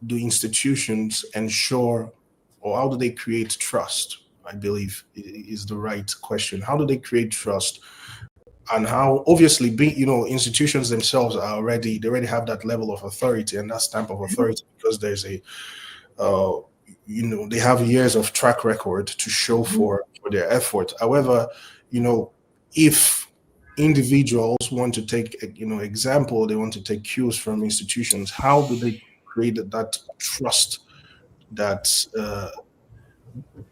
do institutions ensure, or how do they create trust? I believe is the right question. How do they create trust? And how, obviously, institutions themselves they already have that level of authority and that stamp of authority, because there's they have years of track record to show for their effort. However, if individuals want to take example, they want to take cues from institutions, how do they create that trust that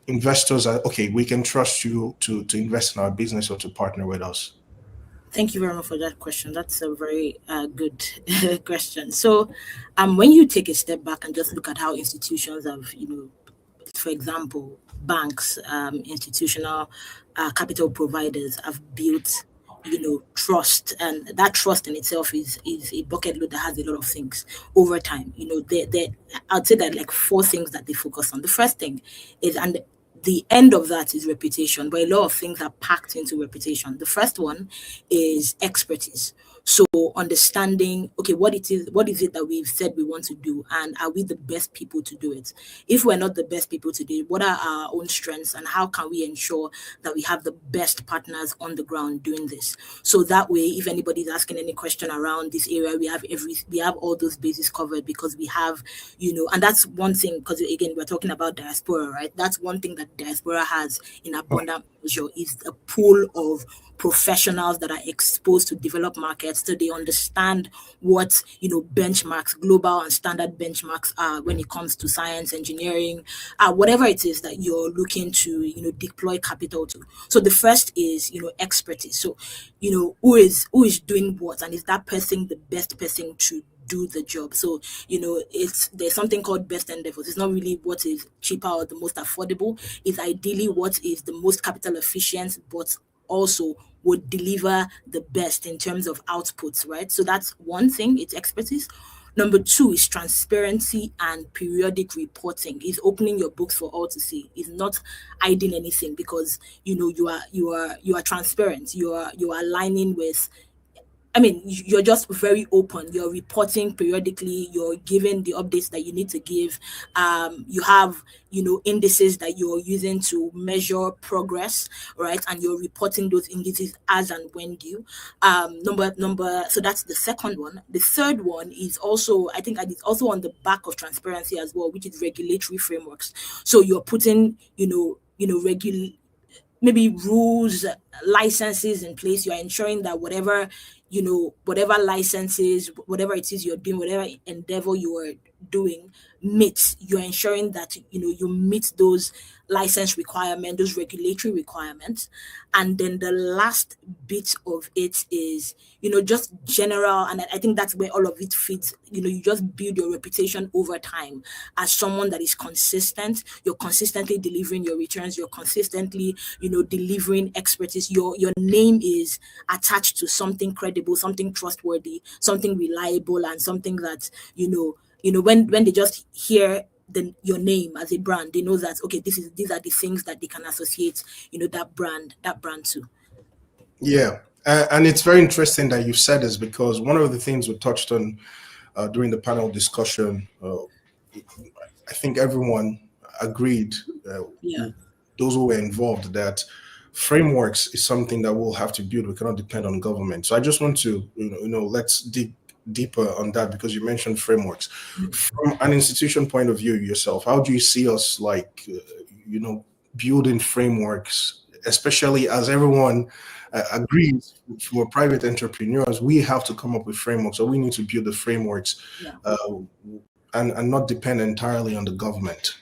investors are, okay, we can trust you to invest in our business or to partner with us? Thank you very much for that question. That's a very good question. So when you take a step back and just look at how institutions have, for example, banks, institutional capital providers have built, trust, and that trust in itself is a bucket load that has a lot of things over time. I'd say that like 4 things that they focus on. The first thing is, and the end of that is reputation, but a lot of things are packed into reputation. The first one is expertise. So understanding, okay, what is it that we've said we want to do, and are we the best people to do it? If we're not the best people to do it, what are our own strengths, and how can we ensure that we have the best partners on the ground doing this? So that way, if anybody's asking any question around this area, we have all those bases covered, because we have, and that's one thing, because again, we're talking about diaspora, right? That's one thing that diaspora has in abundant measure, is a pool of professionals that are exposed to developed markets, so they understand what benchmarks, global and standard benchmarks are when it comes to science, engineering, whatever it is that you're looking to deploy capital to. So the first is expertise. So who is doing what, and is that person the best person to do the job. So, there's something called best endeavors. It's not really what is cheaper or the most affordable. It's ideally what is the most capital efficient, but also would deliver the best in terms of outputs, right? So that's one thing, it's expertise. Number two is transparency and periodic reporting. Is opening your books for all to see. Is not hiding anything, because you are transparent. You are aligning with. You're just very open. You're reporting periodically. You're giving the updates that you need to give. You have, indices that you're using to measure progress, right? And you're reporting those indices as and when due. So that's the second one. The third one is also, I think, it's also on the back of transparency as well, which is regulatory frameworks. So you're putting, maybe rules, licenses in place. You are ensuring that whatever licenses, whatever it is you're doing, whatever endeavor you are doing meets, you're ensuring that you meet those license requirements, those regulatory requirements. And then the last bit of it is just general, and I think that's where all of it fits. You just build your reputation over time as someone that is consistent. You're consistently delivering your returns. You're consistently delivering expertise. Your name is attached to something credible, something trustworthy, something reliable, and something that when they just hear your name as a brand, they know that, okay, these are the things that they can associate that brand to. Yeah, and it's very interesting that you said this, because one of the things we touched on during the panel discussion, I think everyone agreed, those who were involved, that frameworks is something that we'll have to build. We cannot depend on government. So I just want to let's dig deeper on that, because you mentioned frameworks. From an institution point of view yourself, how do you see us building frameworks, especially as everyone agrees, for private entrepreneurs, we have to come up with frameworks, so we need to build the frameworks and not depend entirely on the government.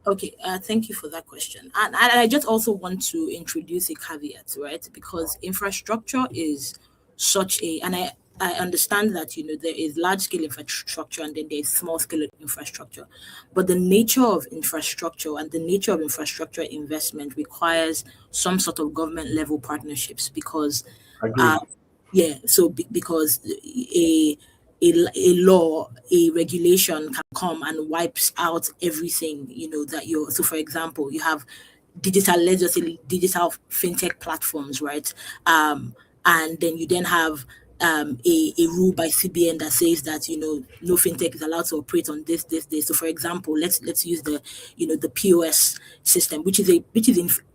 Okay, thank you for that question. And I just also want to introduce a caveat, right? Because infrastructure is such and I understand that there is large-scale infrastructure and then there is small-scale infrastructure, but the nature of infrastructure and the nature of infrastructure investment requires some sort of government-level partnerships, because because a law, a regulation can come and wipes out everything, so for example, you have let's just say digital fintech platforms, right? And then you then have a rule by CBN that says that no fintech is allowed to operate on this day. So for example, let's use the POS system, which is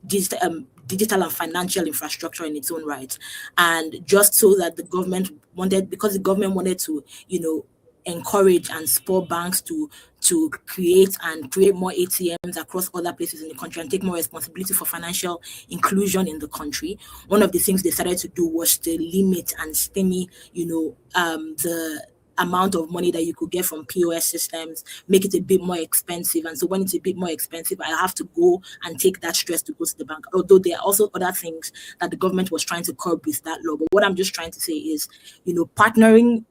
digital and financial infrastructure in its own right. And just so that the government wanted to encourage and spur banks to create more ATMs across other places in the country and take more responsibility for financial inclusion in the country. One of the things they started to do was to limit and stymie, the amount of money that you could get from POS systems, make it a bit more expensive. And so when it's a bit more expensive, I have to go and take that stress to go to the bank. Although there are also other things that the government was trying to curb with that law. But what I'm just trying to say is, partnering,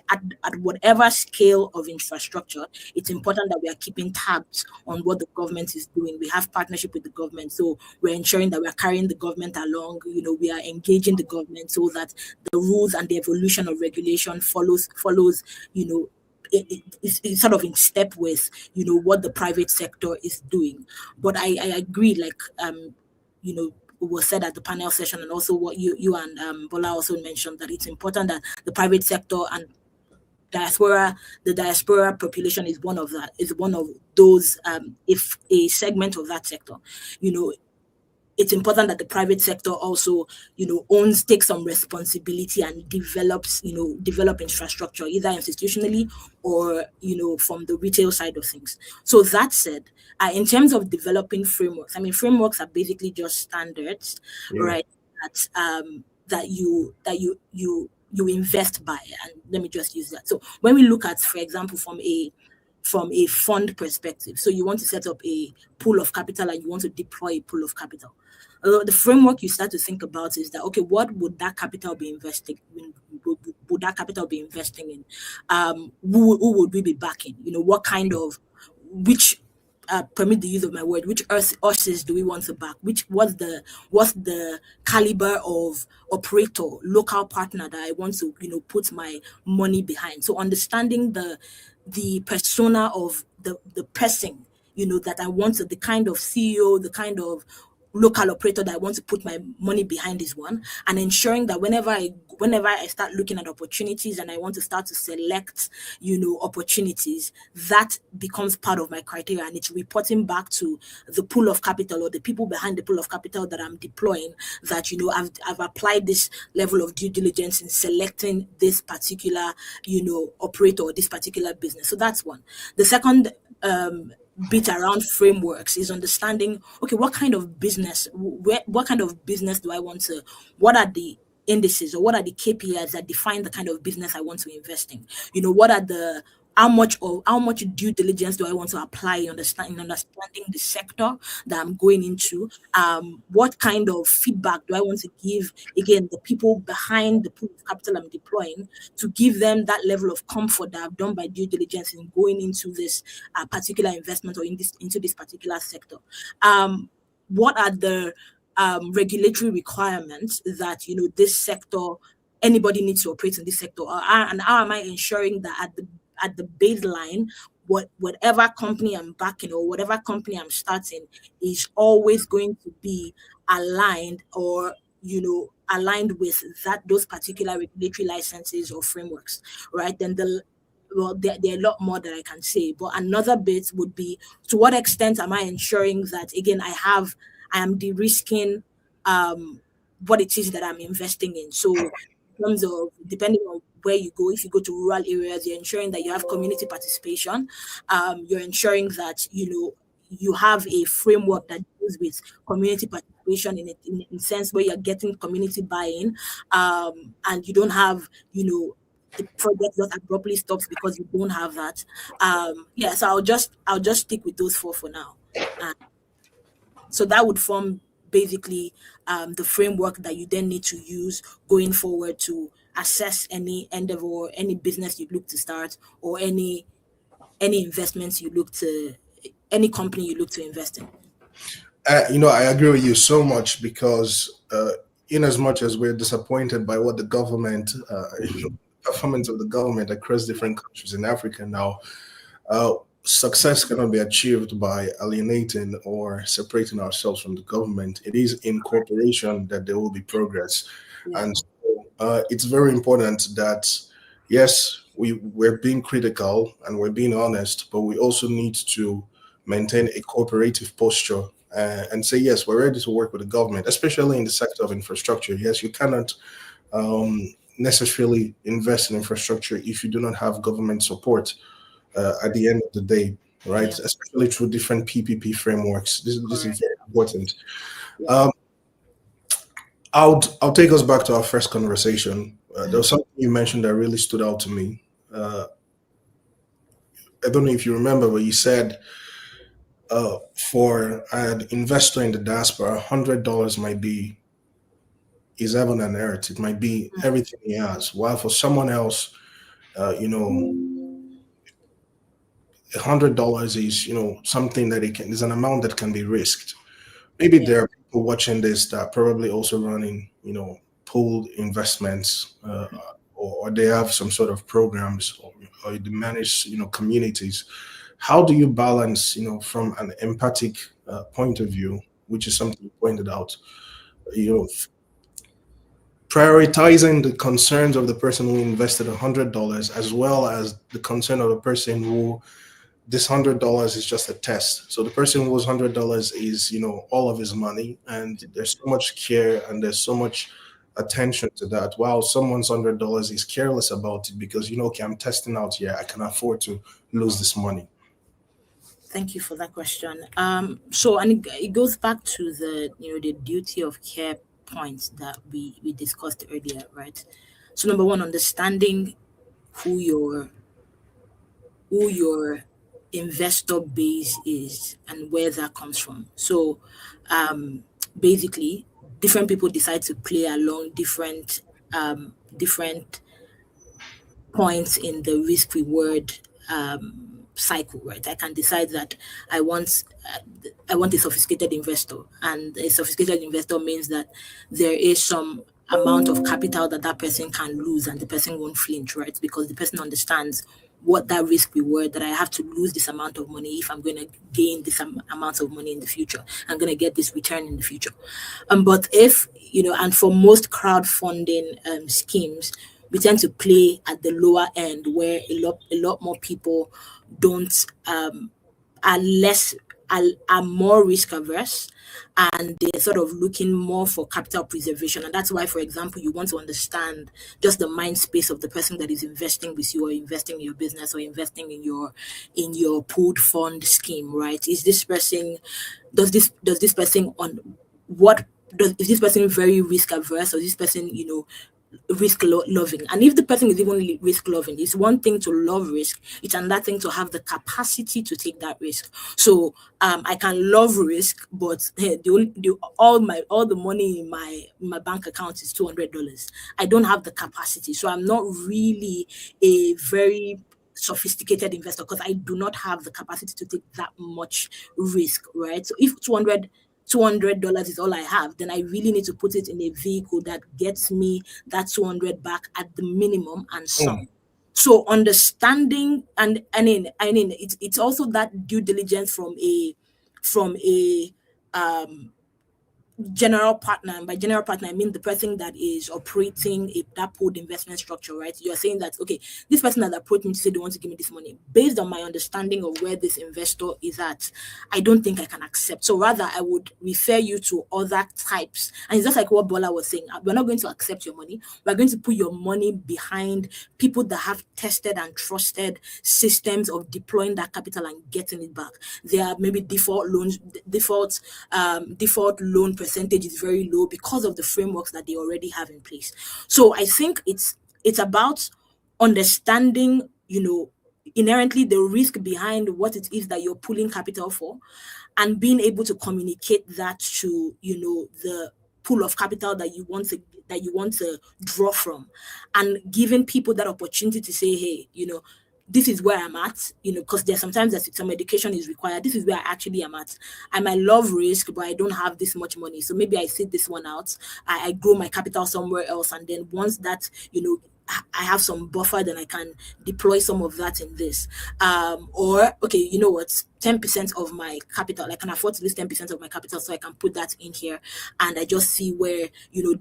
at whatever scale of infrastructure, it's important that we are keeping tabs on what the government is doing. We have partnership with the government, so we're ensuring that we are carrying the government along. We are engaging the government so that the rules and the evolution of regulation follows. It's sort of in step with what the private sector is doing. But I agree, was said at the panel session, and also what you and Bola also mentioned, that it's important that the private sector and the diaspora population is one of those. If a segment of that sector, it's important that the private sector also, takes some responsibility and develop infrastructure, either institutionally or, from the retail side of things. So that said, in terms of developing frameworks, frameworks are basically just standards, right? That you invest by. And let me just use that. So when we look at, for example, from a from a fund perspective. So you want to set up a pool of capital and you want to deploy a pool of capital. The framework you start to think about is that, okay, what would that capital be investing in? Would that capital be investing in? Who would we be backing? What kind of, which permit the use of my word, which horses do we want to back? What's the caliber of operator, local partner that I want to put my money behind? So understanding the persona of the person that I want to, the kind of CEO, the kind of local operator that I want to put my money behind is one, and ensuring that whenever I start looking at opportunities and I want to start to select, opportunities, that becomes part of my criteria, and it's reporting back to the pool of capital or the people behind the pool of capital that I'm deploying that, I've applied this level of due diligence in selecting this particular, operator or this particular business. So that's one. The second, bit around frameworks is understanding, okay, what kind of business do I want to, what are the indices or what are the KPIs that define the kind of business I want to invest in? What are how much due diligence do I want to apply in understanding the sector that I'm going into? What kind of feedback do I want to give, again, the people behind the pool of capital I'm deploying, to give them that level of comfort that I've done by due diligence in going into this particular investment or into this particular sector? What are the regulatory requirements that this sector, anybody needs to operate in this sector, and how am I ensuring that at the baseline, whatever company I'm backing or whatever company I'm starting is always going to be aligned or aligned with those particular regulatory licenses or frameworks, right? Then there are a lot more that I can say, but another bit would be, to what extent am I ensuring that, again, I am de-risking what it is that I'm investing in. So in terms of, depending on where you go, if you go to rural areas, you're ensuring that you have community participation. You're ensuring that you have a framework that deals with community participation in a sense where you're getting community buy-in, and you don't have the project that abruptly stops because you don't have that. So I'll just stick with those four for now. So that would form basically the framework that you then need to use going forward to assess any endeavor or any business you look to start, or any investments any company you look to invest in. I agree with you so much, because in as much as we're disappointed by what the government, performance of the government across different countries in Africa now, success cannot be achieved by alienating or separating ourselves from the government. It is in cooperation that there will be progress. And so it's very important that, yes, we're being critical and we're being honest, but we also need to maintain a cooperative posture and say, yes, we're ready to work with the government, especially in the sector of infrastructure. Yes, you cannot necessarily invest in infrastructure if you do not have government support at the end of the day, right? Yeah. Especially through different PPP frameworks. This is very important. I'll take us back to our first conversation. There was something you mentioned that really stood out to me. I don't know if you remember, but you said for an investor in the diaspora, $100 might be his heaven and earth. It might be everything he has. While for someone else, $100 is, something that is an amount that can be risked. Maybe there are people watching this that are probably also running, pooled investments, or they have some sort of programs, or they manage, communities. How do you balance, from an empathic point of view, which is something you pointed out, prioritizing the concerns of the person who invested $100 as well as the concern of the person who this $100 is just a test. So the person whose $100 is, all of his money, and there's so much care and there's so much attention to that. While someone's $100 is careless about it because, okay, I'm testing out here. I can afford to lose this money. Thank you for that question. So, and it goes back to the duty of care points that we discussed earlier, right? So number one, understanding who your investor base is and where that comes from. So basically, different people decide to play along different points in the risk reward cycle, right? I can decide that I want a sophisticated investor, and a sophisticated investor means that there is some amount of capital that person can lose, and the person won't flinch, right? Because the person understands what that risk reward, that I have to lose this amount of money if I'm going to gain this amount of money in the future. I'm going to get this return in the future. But if, and for most crowdfunding schemes, we tend to play at the lower end, where a lot more people don't are more risk averse, and they're sort of looking more for capital preservation. And that's why, for example, you want to understand just the mind space of the person that is investing with you, or investing in your business, or investing in your pooled fund scheme, right? Is this person is this person very risk averse, or is this person risk loving? And if the person is even risk loving, it's one thing to love risk, it's another thing to have the capacity to take that risk. So I can love risk, but all the money in my bank account is $200. I don't have the capacity, so I'm not really a very sophisticated investor, because I do not have the capacity to take that much risk, right? So if $200 is all I have, then I really need to put it in a vehicle that gets me that 200 back at the minimum and some. So understanding and it's also that due diligence from a general partner. And by general partner, I mean the person that is operating that pooled investment structure, right? You're saying that, okay, this person has approached me to say they want to give me this money. Based on my understanding of where this investor is at, I don't think I can accept. So rather, I would refer you to other types. And it's just like what Bola was saying. We're not going to accept your money. We're going to put your money behind people that have tested and trusted systems of deploying that capital and getting it back. There are maybe default loan percentage is very low because of the frameworks that they already have in place. So I think it's about understanding, inherently the risk behind what it is that you're pulling capital for, and being able to communicate that to, the pool of capital that you want to draw from, and giving people that opportunity to say, hey, this is where I'm at, because there's sometimes that some education is required. This is where I actually am at. I might love risk, but I don't have this much money. So maybe I sit this one out. I grow my capital somewhere else. And then once that, I have some buffer, then I can deploy some of that in this. Or, okay, you know what, 10% of my capital, I can afford to lose 10% of my capital, so I can put that in here, and I just see where,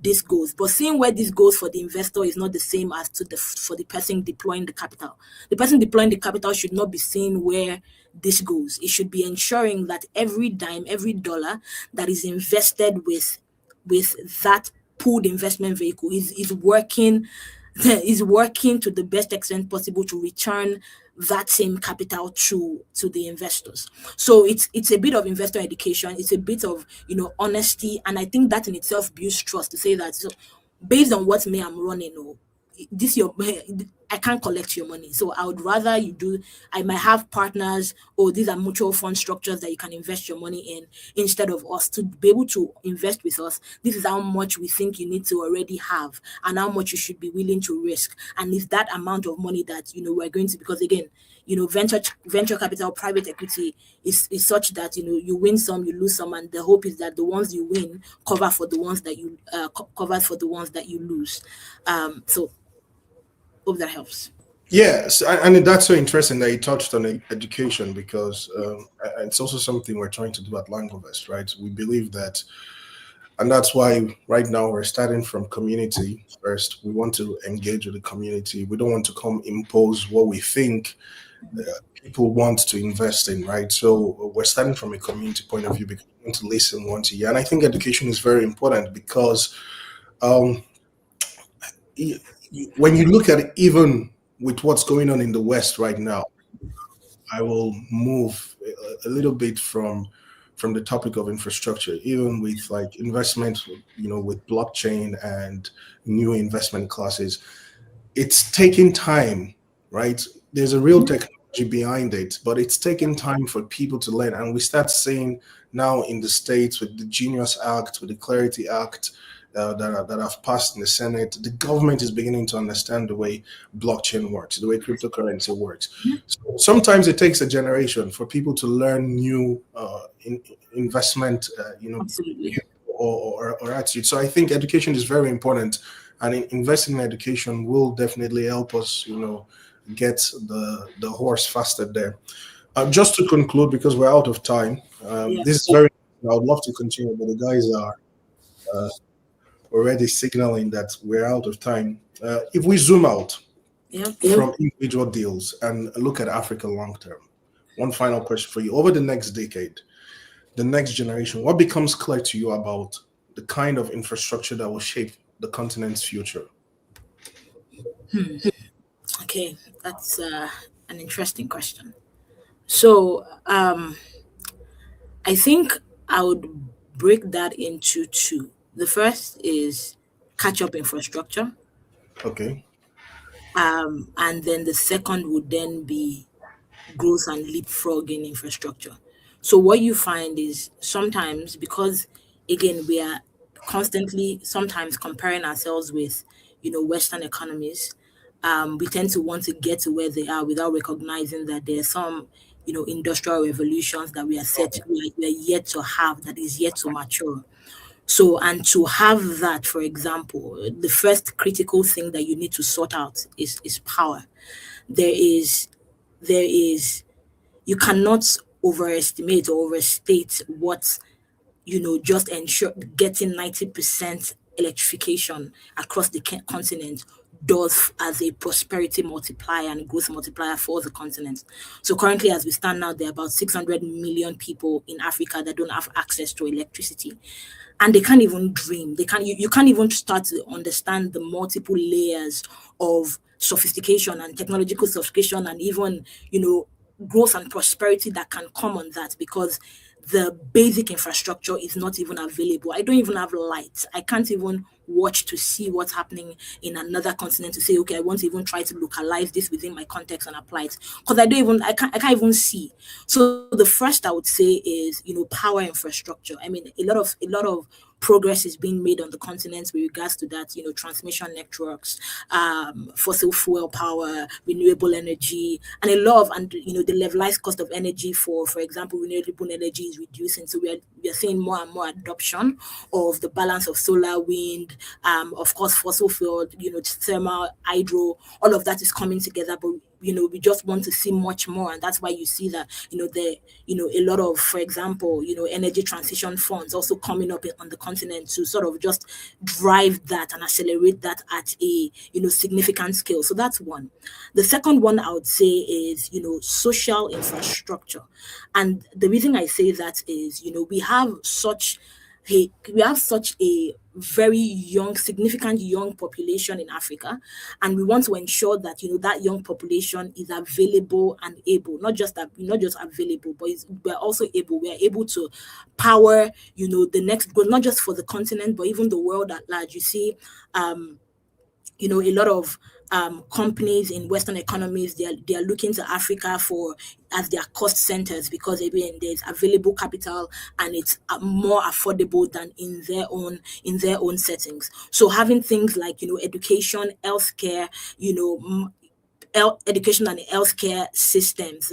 this goes. But seeing where this goes for the investor is not the same as for the person deploying the capital. The person deploying the capital should not be seeing where this goes. It should be ensuring that every dime, every dollar that is invested with that pooled investment vehicle is working to the best extent possible to return that same capital to the investors. So it's a bit of investor education, it's a bit of honesty, and I think that in itself builds trust, to say that, so based on what I'm running, I can't collect your money. So I would rather I might have partners, or these are mutual fund structures that you can invest your money in, instead of us to be able to invest with us. This is how much we think you need to already have, and how much you should be willing to risk. And it's that amount of money that, we're going to, because again, venture capital, private equity is such that, you win some, you lose some, and the hope is that the ones you win covers for the ones that you lose. So hope that helps. Yes, and that's so interesting that you touched on education, because it's also something we're trying to do at Langovest, right? We believe that, and that's why right now we're starting from community first. We want to engage with the community. We don't want to impose what we think people want to invest in, right? So we're starting from a community point of view, because we want to listen once a year. And I think education is very important, because when you look at it, even with what's going on in the West right now, I will move a little bit from the topic of infrastructure, even with like investment, with blockchain and new investment classes. It's taking time, right? There's a real technology behind it, but it's taking time for people to learn. And we start seeing now in the States with the Genius Act, with the Clarity Act that have passed in the Senate, the government is beginning to understand the way blockchain works, the way cryptocurrency works. So sometimes it takes a generation for people to learn new investment, Absolutely. or attitude. So I think education is very important, and investing in education will definitely help us, get the horse faster there. Just to conclude, because we're out of time, this is very. I would love to continue, but the guys are already signaling that we're out of time. If we zoom out from individual deals and look at Africa long term, one final question for you: over the next decade, the next generation, what becomes clear to you about the kind of infrastructure that will shape the continent's future? Okay, that's an interesting question. So I think I would break that into two. The first is catch-up infrastructure. Okay. And then the second would then be growth and leapfrogging infrastructure. So what you find is sometimes, because again, we are constantly sometimes comparing ourselves with, Western economies, we tend to want to get to where they are without recognizing that there are some, industrial revolutions that we are yet to have, that is yet to mature. So, and to have that, for example, the first critical thing that you need to sort out is power. There is, you cannot overestimate or overstate what, just ensure getting 90% electrification across the continent does as a prosperity multiplier and growth multiplier for the continent. So currently, as we stand now, there are about 600 million people in Africa that don't have access to electricity. And they can't even dream. You can't even start to understand the multiple layers of sophistication and technological sophistication and even, growth and prosperity that can come on that, because the basic infrastructure is not even available. I don't even have lights. I can't even watch to see what's happening in another continent to say, okay, I want to even try to localize this within my context and apply it, because I can't even see. So the first I would say is, power infrastructure. I mean, a lot of progress is being made on the continent with regards to that, transmission networks, fossil fuel power, renewable energy, and the levelized cost of energy for example, renewable energy is reducing. So we are seeing more and more adoption of the balance of solar, wind, of course, fossil fuel, thermal, hydro, all of that is coming together, but we just want to see much more, and that's why you see that a lot of, for example, energy transition funds also coming up on the continent to sort of just drive that and accelerate that at a significant scale. So that's one. The second one I would say is social infrastructure, and the reason I say that is we have such a very young, significant young population in Africa, and we want to ensure that that young population is available and able, not just available, but we're also able. We are able to power the next growth, not just for the continent, but even the world at large. You see, a lot of companies in Western economies, they are looking to Africa as their cost centers, because again, there's available capital and it's more affordable than in their own settings. So having things like education, healthcare, education and healthcare systems.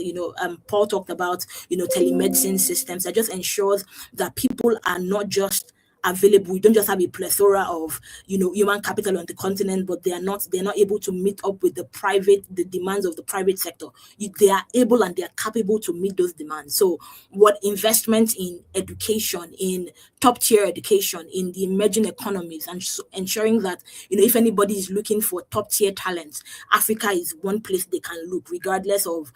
Paul talked about telemedicine systems that just ensures that people are not just available. We don't just have a plethora of human capital on the continent, but they're not able to meet up with the demands of the private sector. They are able and they are capable to meet those demands. So what investment in education, in top tier education, in the emerging economies, and ensuring that if anybody is looking for top tier talent, Africa is one place they can look, regardless of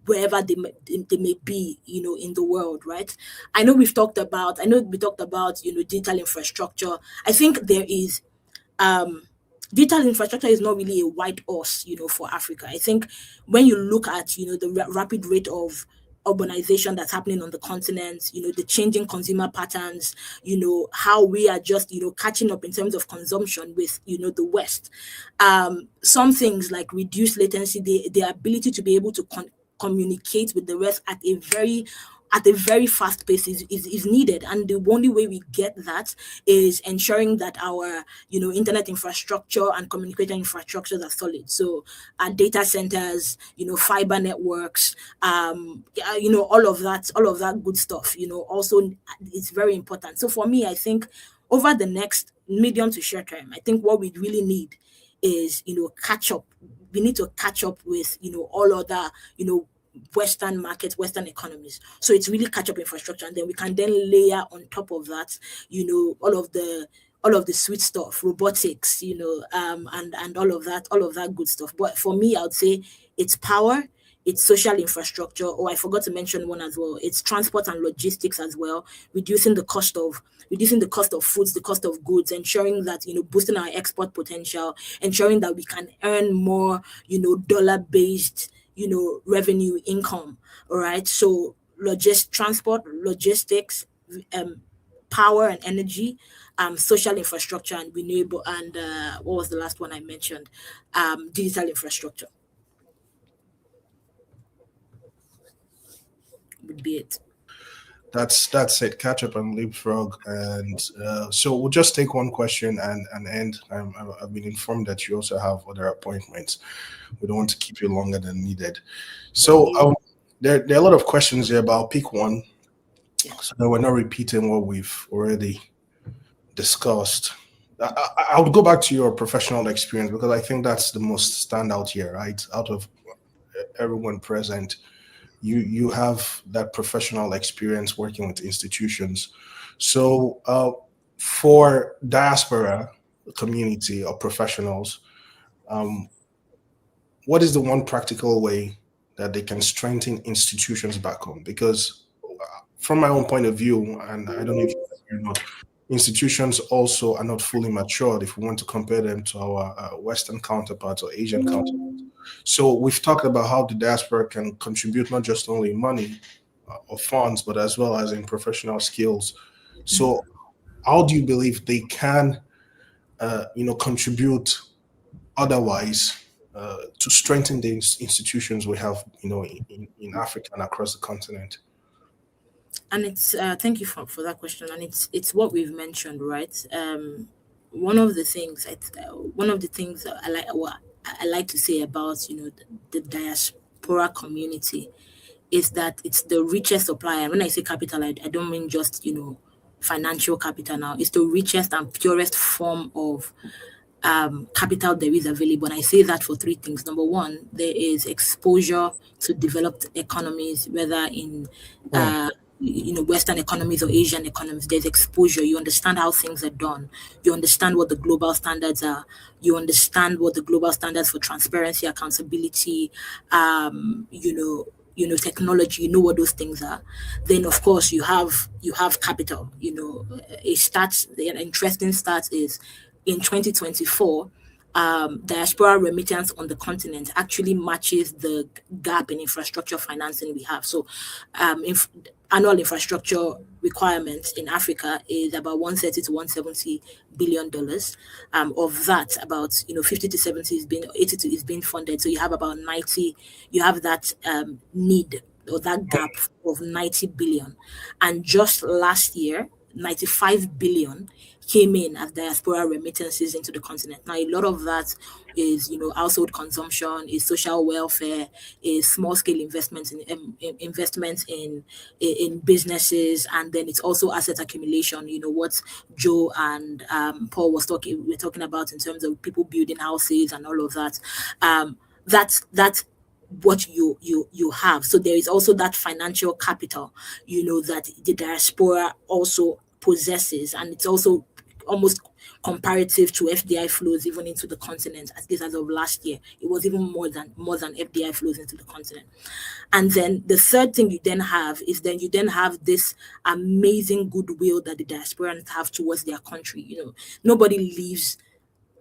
wherever they may be, in the world, right? I know we talked about digital infrastructure. I think there is digital infrastructure is not really a white horse, for Africa. I think when you look at the rapid rate of urbanization that's happening on the continent, the changing consumer patterns, how we are just, catching up in terms of consumption with, the West. Some things like reduced latency, the ability to be able to communicate with the West at a very fast pace is needed. And the only way we get that is ensuring that our, internet infrastructure and communication infrastructures are solid. So our data centers, fiber networks, all of that good stuff, also it's very important. So for me, I think over the next medium to short term, I think what we really need is, catch up. We need to catch up with, all other, Western markets, Western economies. So it's really catch up infrastructure, and then we can then layer on top of that, all of the sweet stuff, robotics, and all of that good stuff. But for me, I would say it's power, it's social infrastructure. Oh, I forgot to mention one as well. It's transport and logistics as well, reducing the cost of foods, the cost of goods, ensuring that, boosting our export potential, ensuring that we can earn more, dollar-based, revenue income. All right. So transport, logistics, power and energy, social infrastructure and renewable, and what was the last one I mentioned? Digital infrastructure would be it. That's it. Catch up and leapfrog. And so we'll just take one question and end. I've been informed that you also have other appointments. We don't want to keep you longer than needed. So there are a lot of questions here, but I'll pick one so that we're not repeating what we've already discussed. I would go back to your professional experience, because I think that's the most standout here, right? Out of everyone present, you have that professional experience working with institutions. So for diaspora community or professionals, what is the one practical way that they can strengthen institutions back home? Because from my own point of view, and I don't know if you know, institutions also are not fully matured if we want to compare them to our Western counterparts or Asian counterparts. So we've talked about how the diaspora can contribute not just only money or funds, but as well as in professional skills. So how do you believe they can, contribute otherwise to strengthen the institutions we have, in Africa and across the continent? And it's thank you for that question. And it's what we've mentioned, right? One of the things I like to say about the diaspora community is that it's the richest supplier. And when I say capital, I don't mean just financial capital. Now it's the richest and purest form of capital there is available. And I say that for three things. Number one, there is exposure to developed economies, whether in Western economies or Asian economies. There's exposure. You understand how things are done. You understand what the global standards are. You understand what the global standards for transparency, accountability, technology. You know what those things are. Then of course you have capital. An interesting stat is in 2024. Diaspora remittance on the continent actually matches the gap in infrastructure financing we have. So annual infrastructure requirements in Africa is about $130 to $170 billion. Of that, about 50 to 70 is being funded. So you have about 90. You have that need or that gap of 90 billion. And just last year, 95 billion came in as diaspora remittances into the continent. Now, a lot of that is, household consumption, is social welfare, is small-scale investments in businesses, and then it's also asset accumulation. What Joe and Paul were talking about in terms of people building houses and all of that. That's what you have. So there is also that financial capital, that the diaspora also possesses, and it's also almost comparative to FDI flows even into the continent. At least as of last year, it was even more than FDI flows into the continent. And then the third thing you then have is this amazing goodwill that the diasporans have towards their country. Nobody leaves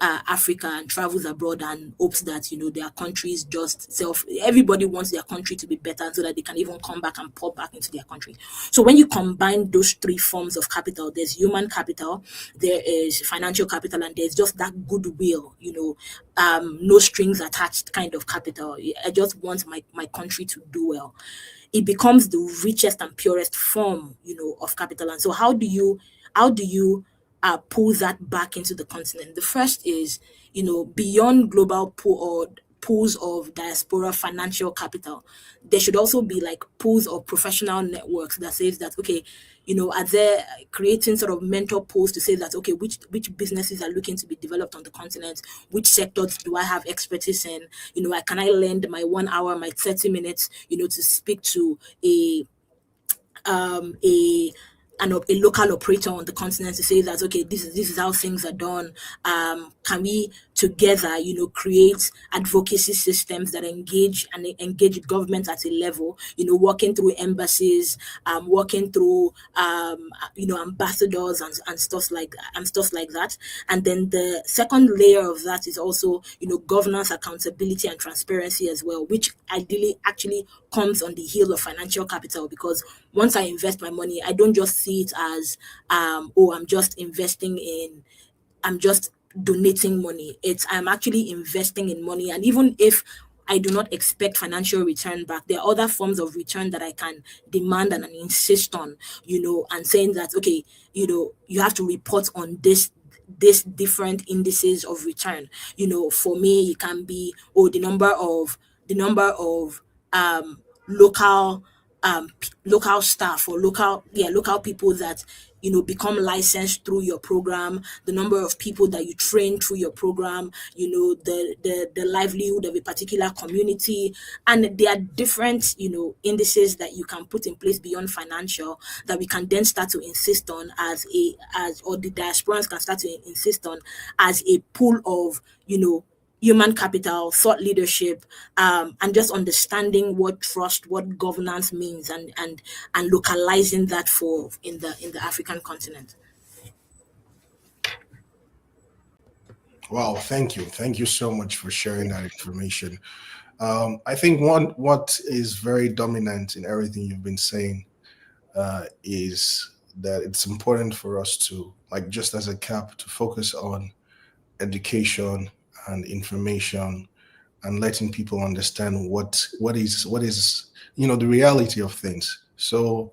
Africa and travels abroad and hopes that, you know, their country is just everybody wants their country to be better so that they can even come back and pour back into their country. So when you combine those three forms of capital, there's human capital, there is financial capital, and there's just that goodwill, you know, no strings attached kind of capital. I just want my country to do well. It becomes the richest and purest form, you know, of capital. And so how do you pull that back into the continent? The first is, you know, beyond global pools of diaspora financial capital, there should also be like pools of professional networks that says that, okay, you know, are there creating sort of mentor pools to say that, okay, which businesses are looking to be developed on the continent, which sectors do I have expertise in, you know, can I lend my 1 hour, my 30 minutes, you know, to speak to a local operator on the continent to say that, okay, this is how things are done. Can we together, you know, create advocacy systems that engage government at a level, you know, working through embassies, working through you know, ambassadors and stuff like that. And then the second layer of that is also, you know, governance, accountability, and transparency as well, which ideally actually comes on the heel of financial capital, because once I invest my money, I don't just see it as I'm just donating money. I'm actually investing in money. And even if I do not expect financial return back, there are other forms of return that I can demand and insist on, you know, and saying that, okay, you know, you have to report on this different indices of return. You know, for me, it can be, the number of local staff or local people that, you know, become licensed through your program, the number of people that you train through your program, you know, the livelihood of a particular community. And there are different, you know, indices that you can put in place beyond financial that we can then start to insist on or the diasporans can start to insist on as a pool of, you know, human capital, thought leadership, and just understanding what trust, what governance means, and localizing that in the African continent. Wow, thank you so much for sharing that information. I think what is very dominant in everything you've been saying is that it's important for us to, like, just as a cap, to focus on education and information and letting people understand what is, you know, the reality of things. So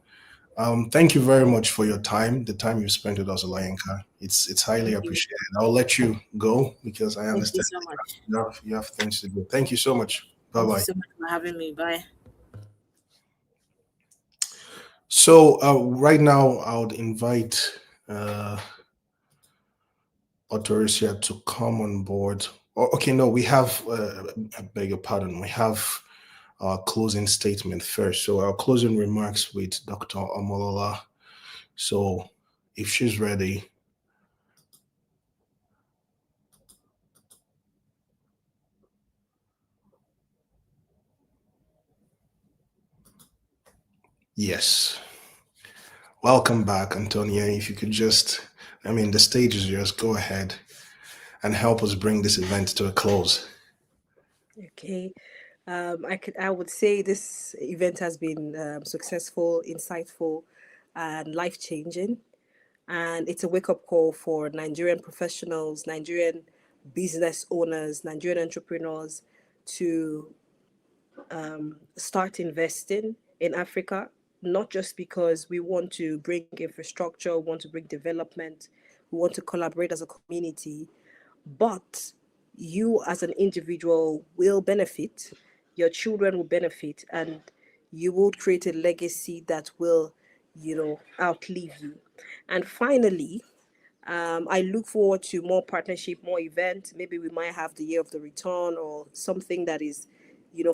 thank you very much for your time, the time you spent with us, Olayenka. It's highly appreciated. I'll let you go because I understand Thank you so much. you have things to do. Thank you so much. Bye-bye. Thank you so much for having me. Bye. So right now I would invite Autoricia to come on board. Okay, no, we have, I beg your pardon, we have our closing statement first. So our closing remarks with Dr. Omolola. So if she's ready. Yes. Welcome back, Antonia. If you could just, the stage is yours. Go ahead and help us bring this event to a close. Okay. I would say this event has been successful, insightful, and life-changing. And it's a wake-up call for Nigerian professionals, Nigerian business owners, Nigerian entrepreneurs to start investing in Africa, not just because we want to bring infrastructure, we want to bring development, we want to collaborate as a community, but you as an individual will benefit, your children will benefit, and you will create a legacy that will, outlive you. And finally, I look forward to more partnership, more events. Maybe we might have the year of the return or something that is,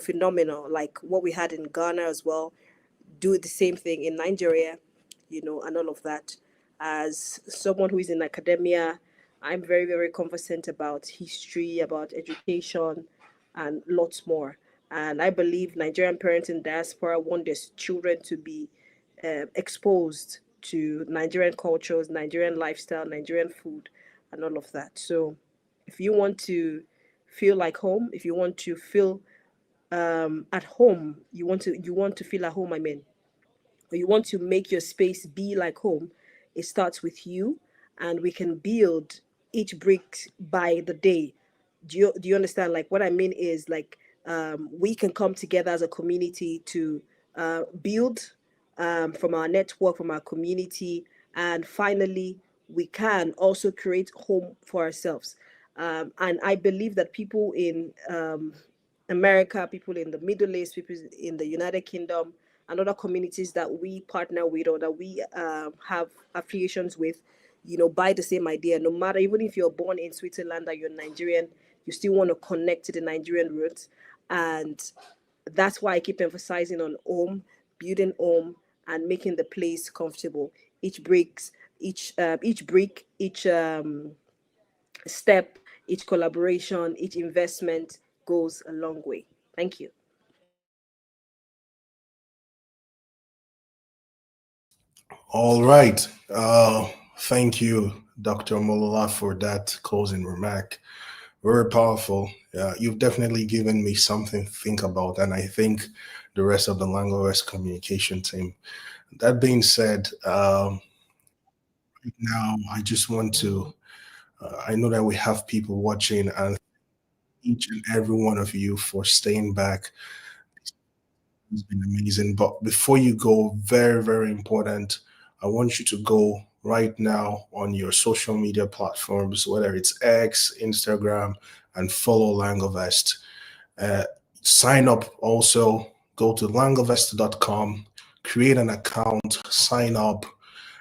phenomenal, like what we had in Ghana as well. Do the same thing in Nigeria, and all of that. As someone who is in academia, I'm very, very conversant about history, about education, and lots more. And I believe Nigerian parents in diaspora want their children to be exposed to Nigerian cultures, Nigerian lifestyle, Nigerian food, and all of that. So If you want to feel like home, if you want to feel at home, you want to feel at home, I mean, or you want to make your space be like home, it starts with you, and we can build each brick by the day. Do you understand? Like, what I mean is, like, we can come together as a community to build from our network, from our community, and finally we can also create home for ourselves. And I believe that people in America, people in the Middle East, people in the United Kingdom, and other communities that we partner with or that we have affiliations with, buy the same idea. No matter, even if you're born in Switzerland or you're Nigerian, you still want to connect to the Nigerian roots. And that's why I keep emphasizing on home, building home, and making the place comfortable. Each brick, each step, each collaboration, each investment goes a long way. Thank you. All right. Thank you, Dr. Molola, for that closing remark. Very powerful. You've definitely given me something to think about, and I think the rest of the Langovest communication team. That being said, now I just want to, I know that we have people watching, and each and every one of you for staying back. It's been amazing. But before you go, very, very important, I want you to go right now on your social media platforms, whether it's X, Instagram, and follow Langovest. Sign up also, go to langovest.com, create an account, sign up,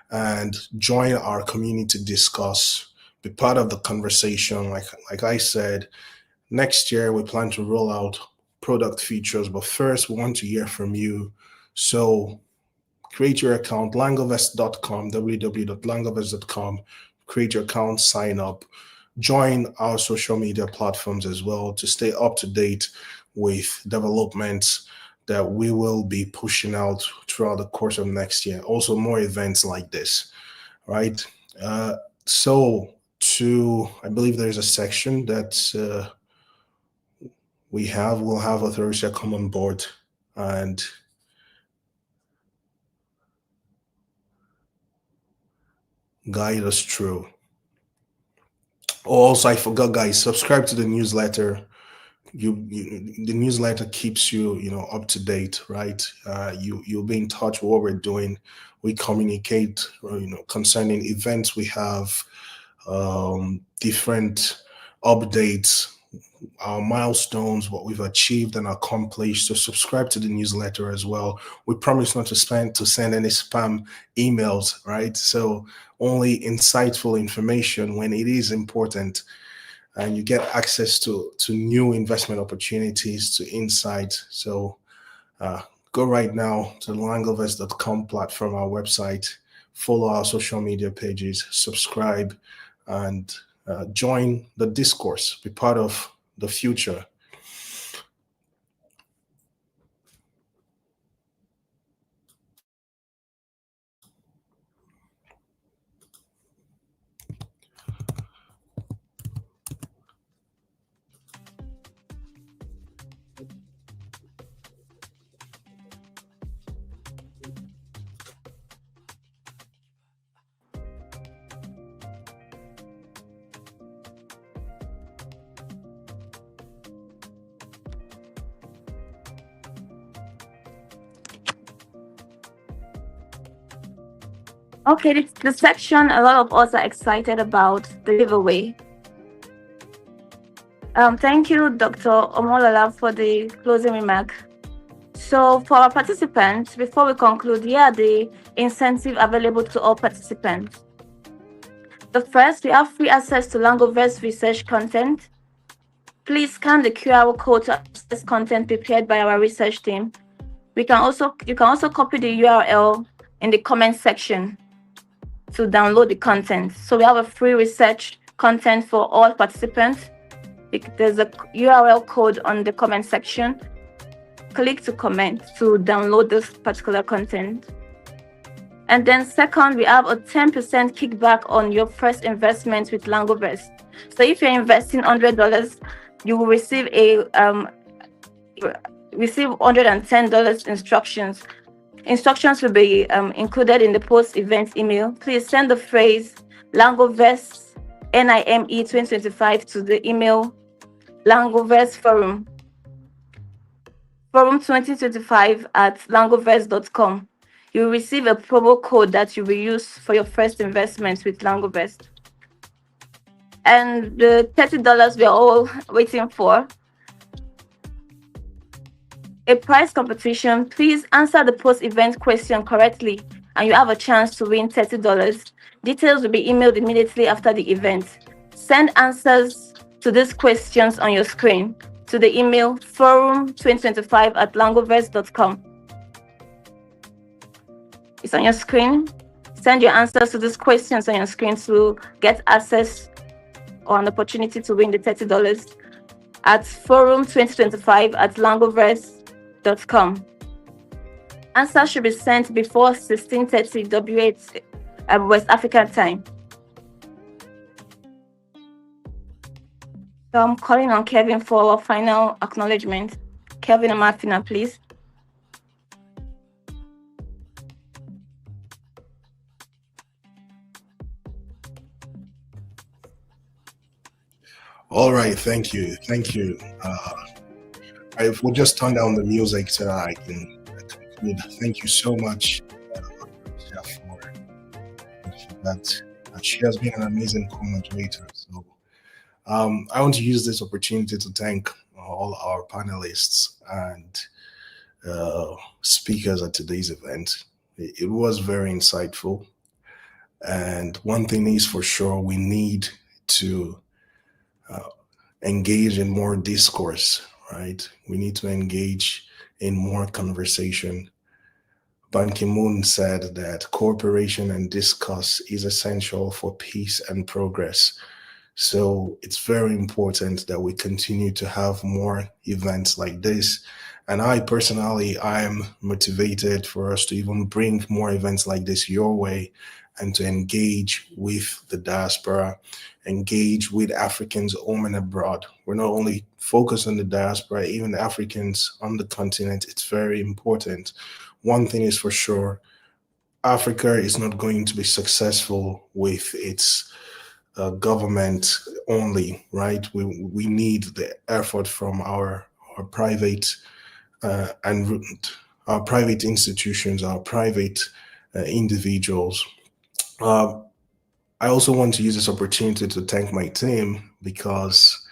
and join our community to discuss. Be part of the conversation. Like I said, next year we plan to roll out product features, but first we want to hear from you. So create your account, langovest.com, www.langovest.com, create your account, sign up, join our social media platforms as well to stay up to date with developments that we will be pushing out throughout the course of next year. Also more events like this, right? So I believe there's a section that we'll have Authority come on board and guide us through. Also, I forgot, guys, subscribe to the newsletter. The newsletter keeps you, up to date, right? You'll be in touch with what we're doing. We communicate, concerning events we have, different updates, our milestones, what we've achieved and accomplished. So subscribe to the newsletter as well. We promise not to send any spam emails, right? So only insightful information when it is important, and you get access to new investment opportunities, to insights. So go right now to the langovest.com platform, our website, follow our social media pages, subscribe, and join the discourse, be part of the future. Okay, the section a lot of us are excited about, the giveaway. Thank you, Dr. Omolola, for the closing remark. So for our participants, before we conclude, here are the incentives available to all participants. The first, we have free access to Langovest research content. Please scan the QR code to access content prepared by our research team. You can also copy the URL in the comment section to download the content. So we have a free research content for all participants. There's a URL code on the comment section. Click to comment to download this particular content. And then second, we have a 10% kickback on your first investment with Langovest. So if you're investing $100, you will receive $110 instructions. Instructions will be included in the post-event email. Please send the phrase Langovest NIME 2025 to the email Langovest Forum 2025@langovest.com. You will receive a promo code that you will use for your first investment with Langovest. And the $30 we're all waiting for, a prize competition. Please answer the post-event question correctly and you have a chance to win $30. Details will be emailed immediately after the event. Send answers to these questions on your screen to the email forum2025@langovest.com. It's on your screen. Send your answers to these questions on your screen to get access or an opportunity to win the $30 at forum2025@langovest.com. Answers should be sent before 16:30 W8 West African time. So I'm calling on Kevin for our final acknowledgement. Kevin Amafina, please. All right, thank you. If we'll just turn down the music so I can conclude. Thank you so much for that. She has been an amazing co-moderator. So I want to use this opportunity to thank all our panelists and speakers at today's event. It was very insightful. And one thing is for sure, we need to engage in more discourse, right? We need to engage in more conversation. Ban Ki-moon said that cooperation and discourse is essential for peace and progress. So it's very important that we continue to have more events like this. And I personally, I am motivated for us to even bring more events like this your way and to engage with the diaspora, engage with Africans home and abroad. We're not only focused on the diaspora, even the Africans on the continent. It's very important. One thing is for sure, Africa is not going to be successful with its government only, right? We need the effort from our private and our private institutions, our private individuals. I also want to use this opportunity to thank my team because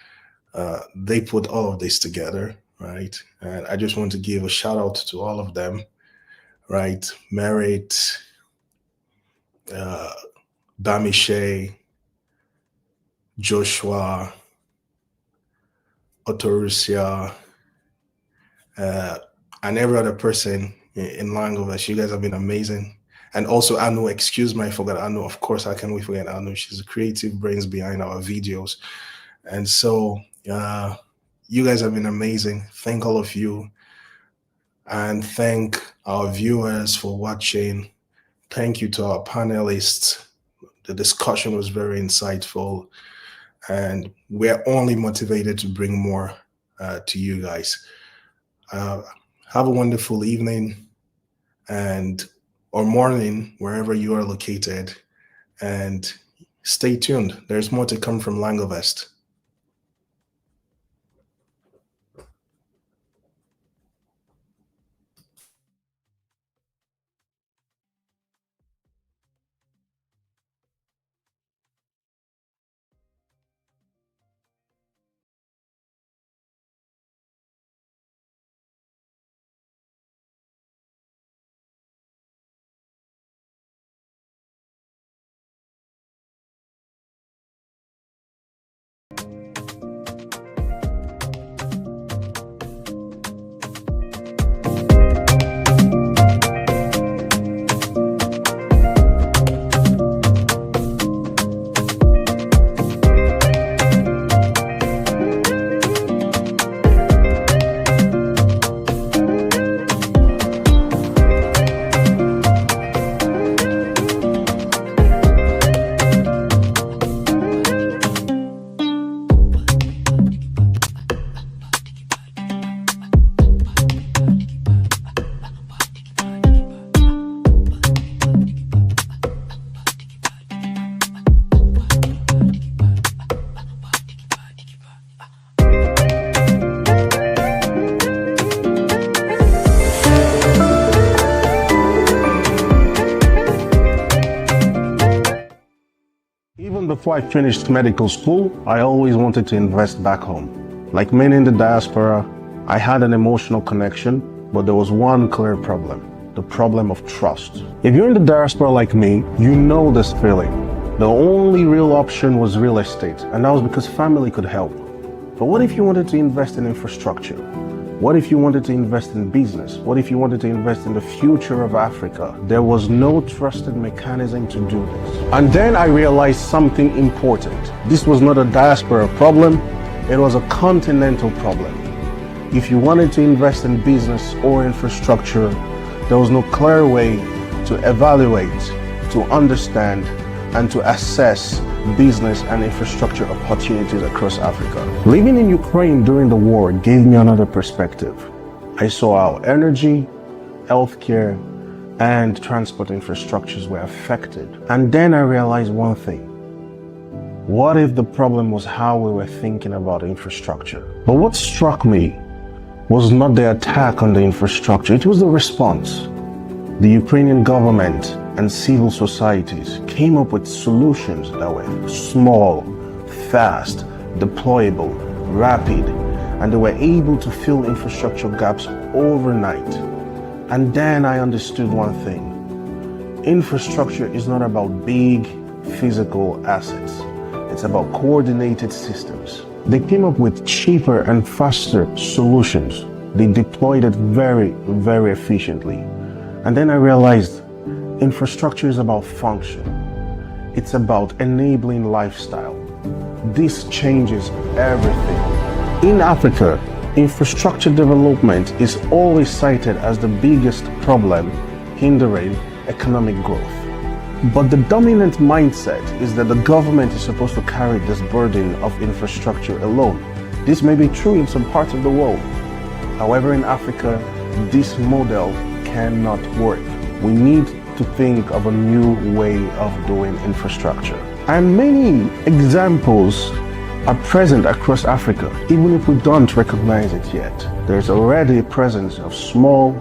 they put all of this together, right? And I just want to give a shout out to all of them, right? Merit, Bamishay, Joshua, Otorusia, and every other person in Langovest. You guys have been amazing. And also Anu, excuse me, I forgot Anu. Of course, how can we forget Anu? She's the creative brains behind our videos. And so you guys have been amazing. Thank all of you. And thank our viewers for watching. Thank you to our panelists. The discussion was very insightful. And we're only motivated to bring more to you guys. Have a wonderful evening or morning, wherever you are located. And stay tuned. There's more to come from Langovest. Before I finished medical school, I always wanted to invest back home. Like many in the diaspora, I had an emotional connection, but there was one clear problem: the problem of trust. If you're in the diaspora like me, you know this feeling. The only real option was real estate, and that was because family could help. But what if you wanted to invest in infrastructure? What if you wanted to invest in business? What if you wanted to invest in the future of Africa? There was no trusted mechanism to do this. And then I realized something important. This was not a diaspora problem, it was a continental problem. If you wanted to invest in business or infrastructure, there was no clear way to evaluate, to understand, and to assess business and infrastructure opportunities across Africa. Living in Ukraine during the war gave me another perspective. I saw how energy, healthcare, and transport infrastructures were affected. And then I realized one thing. What if the problem was how we were thinking about infrastructure? But what struck me was not the attack on the infrastructure, it was the response. The Ukrainian government and civil societies came up with solutions that were small, fast, deployable, rapid, and they were able to fill infrastructure gaps overnight. And then I understood one thing. Infrastructure is not about big physical assets. It's about coordinated systems. They came up with cheaper and faster solutions. They deployed it very, very efficiently. And then I realized infrastructure is about function. It's about enabling lifestyle. This changes everything. In Africa, infrastructure development is always cited as the biggest problem hindering economic growth. But the dominant mindset is that the government is supposed to carry this burden of infrastructure alone. This may be true in some parts of the world. However, in Africa, this model cannot work. We need to think of a new way of doing infrastructure. And many examples are present across Africa, even if we don't recognize it yet. There's already a presence of small,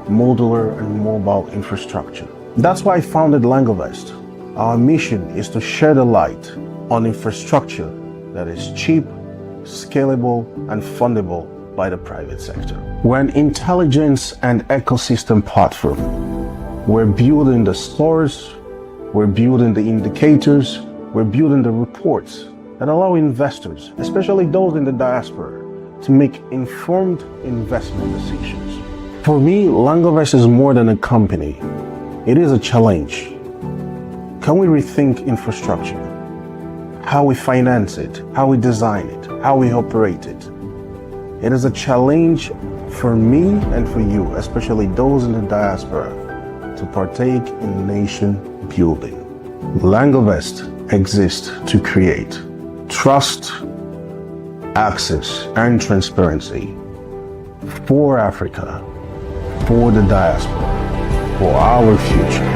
modular, and mobile infrastructure. That's why I founded Langovest. Our mission is to shed a light on infrastructure that is cheap, scalable, and fundable by the private sector. We're an intelligence and ecosystem platform. We're building the stores, we're building the indicators, we're building the reports that allow investors, especially those in the diaspora, to make informed investment decisions. For me, Langovest is more than a company. It is a challenge. Can we rethink infrastructure? How we finance it, how we design it, how we operate it? It is a challenge for me and for you, especially those in the diaspora, to partake in nation building. Langovest exists to create trust, access, and transparency for Africa, for the diaspora, for our future.